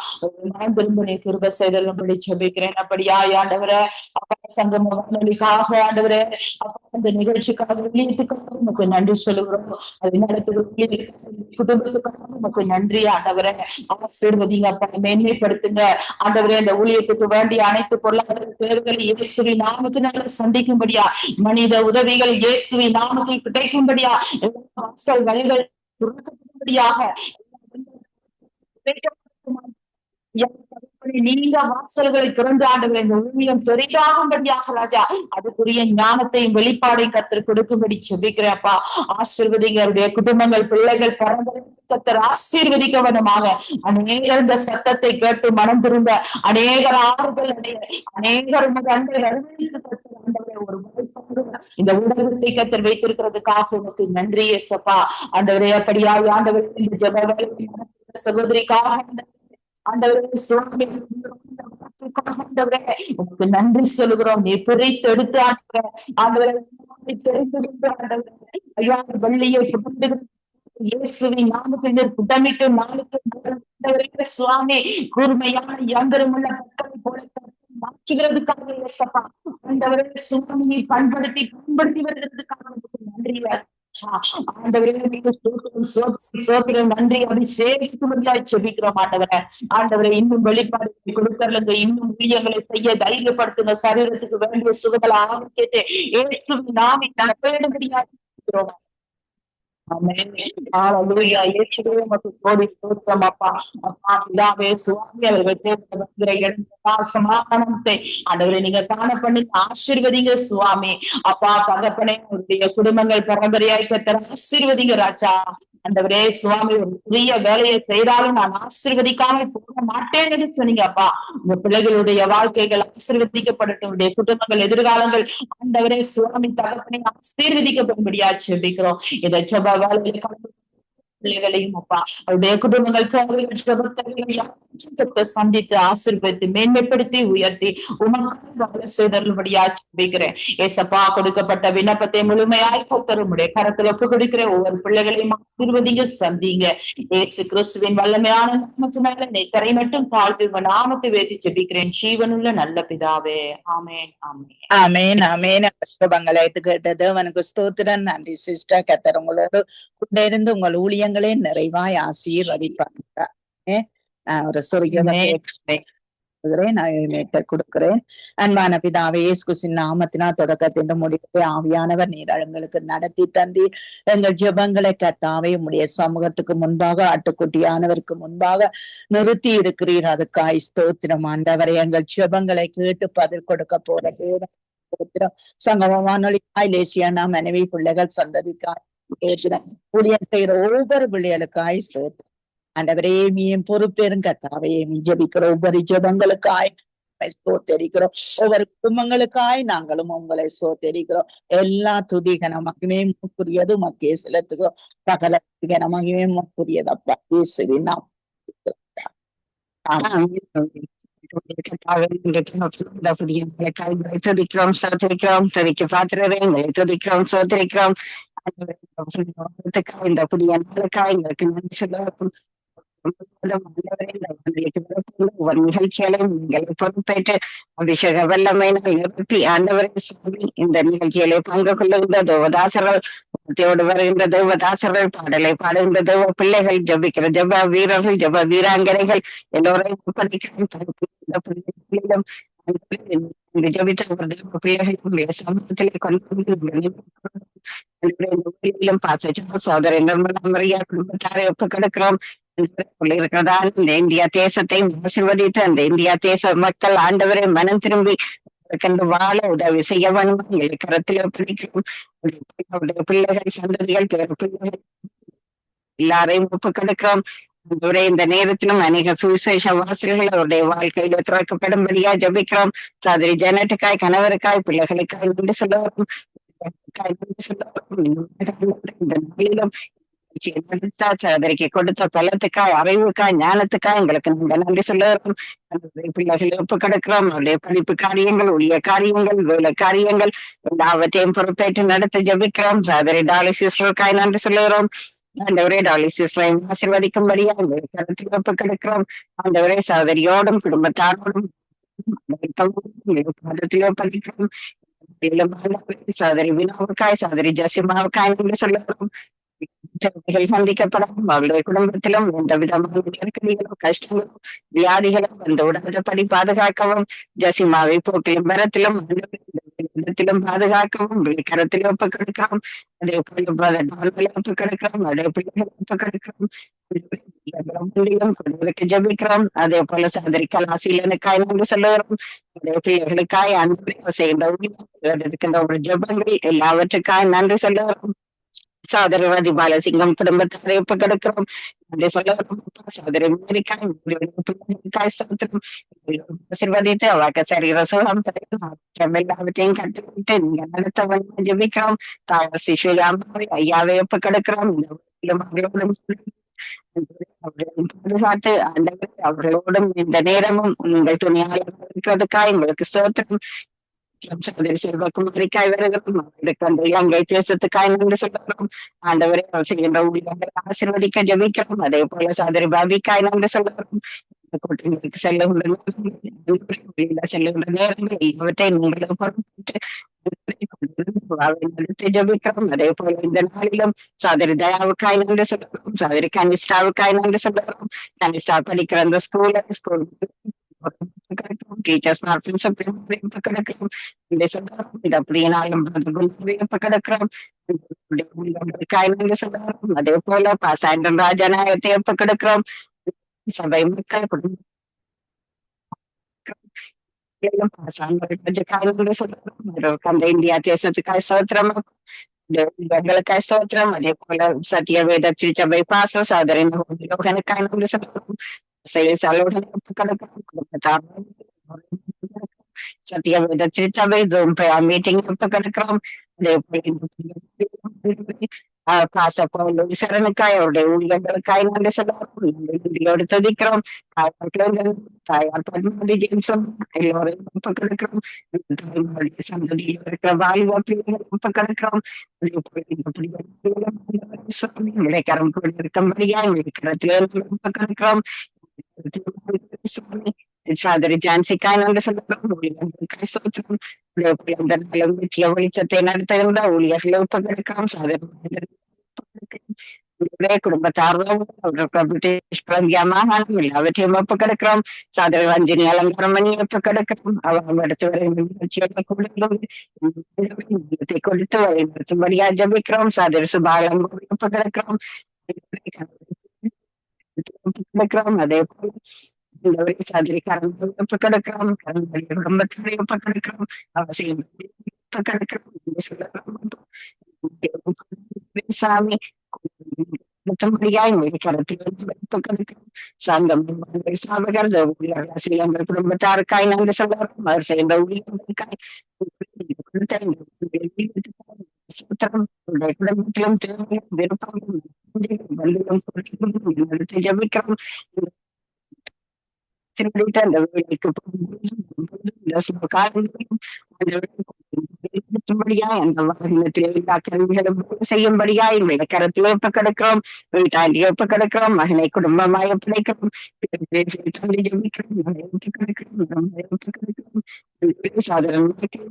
மனம் திரும்ப நீ கிருபை செய்தலும்படி ஜெபிக்கிறேன். அப்படியா ஆண்டவரே அப்பா சங்கம வானொலிக்காக ஆண்டவரே அப்பா அந்த நிகழ்ச்சிக்காக ஊழியத்துக்காக உமக்கு நன்றி சொல்லுகிறோம். அது நடத்துகிற குடும்பத்துக்காக உமக்கு நன்றி ஆண்டவரே. ஆசீர்வதிங்க அப்பா, மேன்மைப்படுத்துங்க ஆண்டவரே. அந்த ஊழியத்துக்கு வேண்டிய அனைத்து பொருளாதார தேவைகளை இயேசுவின் நாமத்தினால சந்திக்கும்படியா மனித உதவிகள் இயேசுவின் நாமத்தில் கிடைக்கும்படியா வாசல் வழிகள் துறக்கப்படும்படியாக நீங்க வாசல்களை திறந்து ஆண்டவரை இந்த ஊழியம் பெரிதாகும்படியாக ராஜா அதுக்குரிய ஞானத்தையும் வெளிப்பாடையும் கத்தர் கொடுக்கும்படி செபிக்கிறேன்ப்பா. ஆசீர்வதிங்க அவருடைய குடும்பங்கள் பிள்ளைகள் பரம்பரை கத்தர் ஆசீர்வதிக்க வேண்டுமாக. அநேகர் இந்த சத்தத்தை கேட்டு மனம் திரும்ப அநேகர் ஆறுதல் அடைய அநேகர் ஒரு இந்த ஊடகத்தை கத்தர் வைத்திருக்கிறதுக்காக உனக்கு நன்றி ஏசப்பா. ஆண்டவரே அப்படியா ஆண்டவர் இந்த ஜெப சகோதரிக்காக ஆண்டவரே சுவாமி உங்களுக்கு நன்றி சொல்லுகிறோம். நீ பிரித்து எடுத்து ஆண்டவரை தெரிந்து ஆண்டவரே ஐயா வெள்ளியை இயேசுவின் நாமத்தில் புட்டமிட்டு நாளுக்கு சுவாமி கூர்மையான யந்திரமுள்ள மக்களை போல மாற்றுகிறதுக்காக இயேசப்பா ஆண்டவரே சுவாமியை பயன்படுத்தி வருகிறதுக்காக நன்றி ஆண்டவரே. நன்றி அபிஷேகிக்கும்படியாய் செபிக்கிறோம் ஆண்டவரே. ஆண்டவரை இன்னும் வெளிப்பாடு கொடுக்கறதுங்க, இன்னும் ஊழியங்களை செய்ய தைரியப்படுத்துங்க. சரீரத்துக்கு வேண்டிய சுகபல ஆரோக்கியத்தை இயேசுவின் நாமத்தில் பேணும்படியாய் செபிக்கிறோம். ஆண்டவரை நீங்க காண பண்ணி ஆசீர்வதிங்க சுவாமி. அப்பா தகப்பனே உங்களுடைய குடும்பங்கள் பரம்பரையாய் கத்தர் ஆசீர்வதிங்க ராஜா. ஆண்டவரே சுவாமி ஒரு பெரிய வேலையை செய்தாலும் நான் ஆசீர்வதிக்காம போக மாட்டேன் என்று சொன்னீங்க அப்பா. உங்க பிள்ளைகளுடைய வாழ்க்கைகள் ஆசீர்வதிக்கப்படட்டும், உடைய குடும்பங்கள் எதிர்காலங்கள் ஆண்டவரே சுவாமி தகப்பனை ஆசீர்வதிக்கப்படும்படியா செபிக்கிறோம். இதை ஜெப வேலையை பிள்ளைகளையும் அப்பா அவருடைய குடும்பங்கள் சந்தித்து ஆசீர்வதித்து மேன்மைப்படுத்தி உயர்த்தி உமக்கு செய்தரும்படியா ஜெபிக்கிறேன். ஏசப்பா கொடுக்கப்பட்ட விண்ணப்பத்தை முழுமையாய் கத்தருடைய கரத்தில் ஒப்பு கொடுக்கிறேன். ஒவ்வொரு பிள்ளைகளையும் ஆசீர்வதிங்க சந்திங்க. ஏசு கிறிஸ்துவின் வல்லமையான நாமத்தினால நீ கரை மட்டும் தாழ்த்தி உங்க நாமத்தை வேதி ஜெபிக்கிறேன் ஜீவனுள்ள நல்ல பிதாவே. ஆமேன் ஆமேன் ஆமேன் ஆமேன். சுபங்களை கேட்டது அவனுக்கு ஸ்தோத்திரம். நன்றி சிஸ்டர். கத்தர் உங்களோடு கூட இருந்து உங்கள் ஊழியங்களே நிறைவாய் ஆசீர்வதிப்பாங்க. ஒரு கொடுக்கிறேன். அன்பான பிதாவே இயேசுவின் நாமத்தினா தொடக்கத்தின் முடிவு ஆவியானவர் நீர் எங்களுக்கு நடத்தி தந்தீர். எங்கள் ஜெபங்களை கர்த்தாவே உம்முடைய சமூகத்துக்கு முன்பாக ஆட்டுக்குட்டியானவருக்கு முன்பாக நிறுத்தி இருக்கிறீர். அதுக்காய் ஸ்தோத்திரம் ஆண்டவரை. எங்கள் ஜெபங்களை கேட்டு பதில் கொடுக்க போற சங்கம வானொலிக்காய் லேசியானா மனைவி பிள்ளைகள் சந்ததிக்காய் ஊழியர் செய்யற ஒவ்வொரு பிள்ளைகளுக்காய் ஸ்தோத்திரம் ஆண்டவரே. மீன் பொறுப்பேரும் கர்த்தாவே ஜெபிக்கிற ஒவ்வொரு ஜெபங்களுக்காய் ஸ்தோத்தரிக்கிறோம். ஒவ்வொரு குடும்பங்களுக்காய் நாங்களும் உங்களை ஸ்தோத்தரிக்கிறோம். எல்லா துதிகனமாகவே முக்குரியது மக்கே செலுத்துகிறோம். சகல துதிகனமாகவே முக்குரியது அப்பா இயேசுவின் நாம் துதிக்கிறோம் சோதரிக்கிறோம். துதிக்க பாத்திரவே எங்களை துதிக்கிறோம் சோதரிக்கிறோம். இந்த புதிய நாளுக்காய் எங்களுக்கு நன்றி சொல்ல ஒவ்வொரு நிகழ்ச்சிகளையும் நீங்களை பொறுப்பேற்று அபிஷேக வல்லமை நிரப்பி ஆண்டவரை சுவாமி இந்த நிகழ்ச்சிகளை பங்கு கொள்ளுகின்ற தேவதாசர்கள் வருகின்ற தேவதாசர்கள் பாடலை பாடுகின்ற தேவ பிள்ளைகள் ஜபிக்கிற ஜப வீரர்கள் ஜப வீராங்கனைகள் எல்லோரையும் ஜபித்த பிள்ளைகளுடைய சமூகத்திலே கொண்டு சோதரை நிர்மலா குடும்பத்தாரை ஒப்புக் கொடுக்கிறோம் இருக்கிறதா இந்த இந்தியா தேசத்தை ஆசீர்வதித்து அந்த இந்தியா தேச மக்கள் ஆண்டவரை மனம் திரும்பி கண்டு வாழ உதவி செய்ய வேண்டும் கரத்தில் பிடிக்கும் பிள்ளைகள் சந்ததிகள் பேர் பிள்ளைகள் எல்லாரையும் ஒப்புக் கொடுக்கிறோம். இந்த நேரத்திலும் அநேக சுவிசேஷ வாசல்கள் அவருடைய வாழ்க்கையில திறக்கப்படும்படியா ஜபிக்கிறோம். சகோதரி ஜனட்டுக்காய் கணவருக்காய் பிள்ளைகளுக்காய் நன்றி சொல்லுவோம். இந்த நாளிலும் சகோதரிக்கு கொடுத்த பலத்துக்காய் அறிவுக்காய் ஞானத்துக்காய் எங்களுக்கு நாங்கள் நன்றி சொல்லுவோம். பிள்ளைகளை ஒப்புக் கொடுக்கிறோம். அவருடைய படிப்பு காரியங்கள் ஊழிய காரியங்கள் வேலை காரியங்கள் எல்லாவற்றையும் பொறுப்பேற்று நடத்த ஜபிக்கிறோம். சகோதரி டாலி சிஸ்டருக்காய் நன்றி சொல்லுகிறோம். ஆண்டவரே டாலி சிஸ்டரை ஆசீர்வதிக்கும்படியா கருத்தில் ஒப்புக் கொடுக்கிறோம். ஆண்டவரே சகோதரியோடும் குடும்பத்தாரோடும் படிக்கிறோம். சகோதரி வினாவுக்காய் சகோதரி ஜசிமாவுக்காய் நன்றி சொல்லுகிறோம். சந்திக்கப்படும் அவருடைய குடும்பத்திலும் எந்த விதமான நெருக்கடிகளும் கஷ்டங்களும் வியாதிகளும் அந்த உடனடி பாதுகாக்கவும் ஜசிமாவை போக்கிலும் மரத்திலும் பாதுகாக்கவும் கரத்தில் ஒப்புக் கொடுக்கிறோம். அதே போல ஒப்புக் கொடுக்கிறோம். அதே பிள்ளைகள் ஒப்புக் கொடுக்கிறோம். ஜபிக்கிறோம். அதே போல சகோதரி கலாசீலனுக்காய் நன்றி சொல்லுகிறோம். அதே பிள்ளைகளுக்காய் அன்பு செய்கின்ற ஒரு ஜபங்கள் எல்லாவற்றுக்காய் நன்றி சொல்லுகிறோம். சகோதரவாதி பாலசிங்கம் குடும்பத்தாரை ஒப்புக் கொடுக்கிறோம். சகோதரி ஆசீர்வதித்து அவருக்கு சரீர சுகம் எல்லாவற்றையும் கட்டுவிட்டு நீங்க நடத்த ஜபிக்கிறோம். தாயார் சிசுயாமாவை ஐயாவை ஒப்புக் கொடுக்கிறோம். பாதுகாத்து அவர்களோடும் இந்த நேரமும் உங்கள் துணியாளர் இருக்கிறதுக்காக எங்களுக்கு ஸ்தோத்திரம். சகோதரி செல்வகுமாரிக்காய் வருகிறோம். அவர்களுக்கு அந்த இலங்கை தேசத்துக்காய் நன்றி சொல்லுகிறோம். ஆண்டவரை செய்கின்ற ஊழியர்களை ஆசீர்வதிக்க ஜபிக்கிறோம். அதே போல சகோதரி பாபிக்காய் நன்றி சொல்லுகிறோம். கூட்டங்களுக்கு செல்லுகின்ற நேரங்கள் இவற்றை நீங்கள் பொறுப்பேற்று ஜபிக்கிறோம். அதே போல இந்த நாளிலும் சகோதரி தயாவுக்காய் நன்றி சொல்லுகிறோம். சகோதரி கனிஷ்டாவுக்காய் நன்றி சொல்லுகிறோம். கனிஷ்டா படிக்கிற அந்த ஸ்கூல் டீச்சர்ஸ் கிடக்கிறோம். அப்படினாலும் கிடக்கிறோம். அதே போல பாசாண்டன் ராஜநாயகத்தை எப்ப கிடக்கிறோம். சபை மக்கள் குடும்பம் அந்த இந்தியா தேசத்துக்காய் சோத்திரம் எங்களுக்காய் சோத்திரம். அதே போல சத்திய வேத சபை பாச சகோதரன் சத்திய வேத சபை ஜூம் மீட்டிங் கிடக்கிறோம். அதே போல சரணுக்காய் அவருடைய ஊழியர்களுக்காய் நன்றி சொல்லுவோம். துதிக்கிறோம். தாயார் பத்மாவதி ஜெயின்சன் எல்லோரையும் ஒப்புக் கொடுக்கிறோம். சந்ததியில் இருக்கிற வாலிப பிள்ளைகள் ஒப்புக் கொடுக்கிறோம். இடைக்கரம் இருக்கும்படியா கரத்திலே ஒப்புக் கொடுக்கிறோம். சகோதரி ஜான்சிக்காய் நன்றி சொல்லுகிறோம். வெளிச்சத்தை நடத்துகின்ற ஊழியர்களை ஒப்புக் கொடுக்கிறோம். குடும்பத்தார்களும் மாகாணம் எல்லாவற்றையும் ஒப்புக் கொடுக்கிறோம். சகோதரி ரஞ்சினி அலங்காரமணி ஒப்புக் கொடுக்கிறோம். அவங்க அடுத்து வரை நிகழ்ச்சியோட கொடுத்து வழிநடத்தும்படியா ஜபிக்கிறோம். சகோதரி சுபாலம் ஒப்புக் கொடுக்கிறோம். அதே போல சகோதரி கரங்கள் ஒப்புக் கொடுக்கிறோம். குடும்பத்திலே ஒப்புக் கொடுக்கிறோம். அவசியம் ஒப்புக் கொடுக்கிறோம். சாமி சங்கம் சாபகர் எங்கள் குடும்பத்தாருக்காய் நன்றி சொல்லுவோம். அவர் செய்கின்ற ஊழியர்களுக்காய் குடும்பத்திலும் தேவையும் விருப்பமும் ஜபிக்கிறோம். ஆசீர்வதித்து அந்த வேலைக்கு காலங்களிலும் அந்த வாகனத்தில் எல்லா கருவிகளும் செய்யும்படியா எங்களுடைய கரத்தில் ஒப்பு கிடக்கிறோம். வீட்டாண்டி ஒப்பு கிடக்கிறோம். மகனை குடும்பமாய் ஒப்படைக்கிறோம்.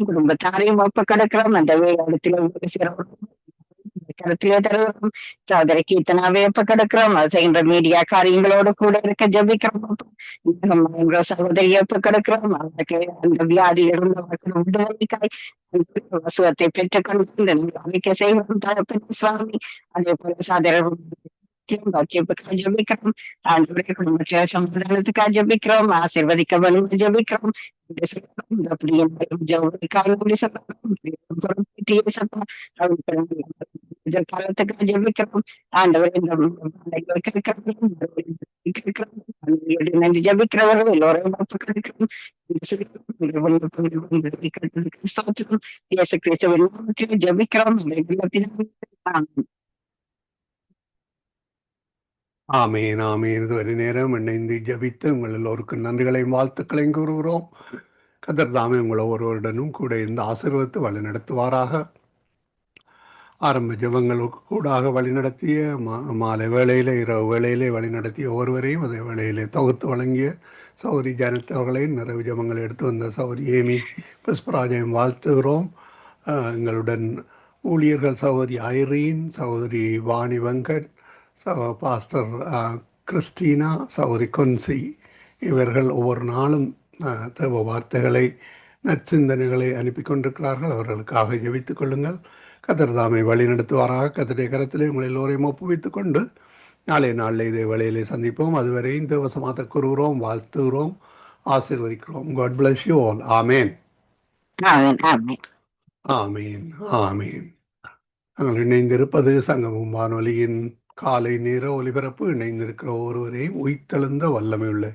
குடும்பத்தாரையும் ஒப்பு கிடக்கிறோம். அந்த வேலையிடத்தில் ஒவ்வொரு சிறப்பு கருத்திலே தருகிறோம். சகோதரி கீர்த்தனாவே ஒப்பு கிடக்கிறோம். அது செய்கின்ற மீடியா காரியங்களோடு கூட இருக்க ஜபிக்கிறோம். சகோதரியை ஒப்பு கிடக்கிறோம். அவருக்கு அந்த வியாதியிலிருந்து அவருக்கு விடுதலைக்காய் வசுவத்தை பெற்றுக் கொண்டு அமைக்க செய்கிறோம். சுவாமி அதே போல சாதர ஜபிக்கிறோம். ஆண்டவருடைய குடும்பத்தில சமாதானத்துக்காக ஜபிக்கிறோம். ஆசீர்வதிக்க வரும் ஜபிக்கிறோம். எதிர்காலத்துக்கு ஜபிக்கிறோம். ஆண்டவர் ஜபிக்கிறவர்கள் எல்லோரும் ஜபிக்கிறோம். ஆமீன் ஆமீன். இதுவரை நேரம் இணைந்து ஜபித்து உங்கள் எல்லோருக்கும் நன்றிகளையும் வாழ்த்துக்களையும் கூறுகிறோம். கர்த்தர் தாமே உங்கள் ஒவ்வொருவருடனும் கூட இருந்து ஆசீர்வதித்து வழி நடத்துவாராக. ஆரம்ப ஜபங்களுக்கு கூடாக வழிநடத்திய மாலை வேளையிலே இரவு வேளையிலே வழிநடத்திய ஒவ்வொருவரையும் அதே வேளையிலே தொகுத்து வழங்கிய சௌரி ஜானட் அவர்களையும் நிறைவு ஜபங்களை எடுத்து வந்த சௌரி ஏமி புஷ்பராஜையும் வாழ்த்துகிறோம். எங்களுடன் ஊழியர்கள் சகோதரி ஐரீன், சகோதரி வாணி வெங்கட், பாஸ்டர் கிறிஸ்டீனா, சகோதரி கொன்சி, இவர்கள் ஒவ்வொரு நாளும் தேவ வார்த்தைகளை நற்சிந்தனைகளை அனுப்பி கொண்டிருக்கிறார்கள். அவர்களுக்காக ஜெபித்துக் கொள்ளுங்கள். கர்த்தர் தாமே வழி நடத்துவாராக. கர்த்தருடைய கரத்திலே உங்கள் எல்லோரையும் ஒப்புவித்துக் கொண்டு நாளைய நாளில் இதே வேளையிலே சந்திப்போம். அதுவரை இந்த வசமாக கூறுகிறோம், வாழ்த்துகிறோம், ஆசீர்வதிக்கிறோம். God bless you all. Amen ஆமீன் ஆமீன். நாங்கள் இணைந்திருப்பது சங்கமம் வானொலியின் காலை நேர ஒலிபரப்பு. இணைந்திருக்கிற ஒருவரையும் உயிர்த்தெழுந்த வல்லமையுள்ள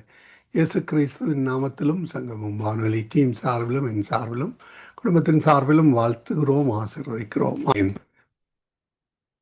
இயேசு கிறிஸ்துவின் நாமத்திலும் சங்கமம் வானொலி டீம் சார்பிலும் என் சார்பிலும் குடும்பத்தின் சார்பிலும் வாழ்த்துகிறோம், ஆசீர்வதிக்கிறோம்.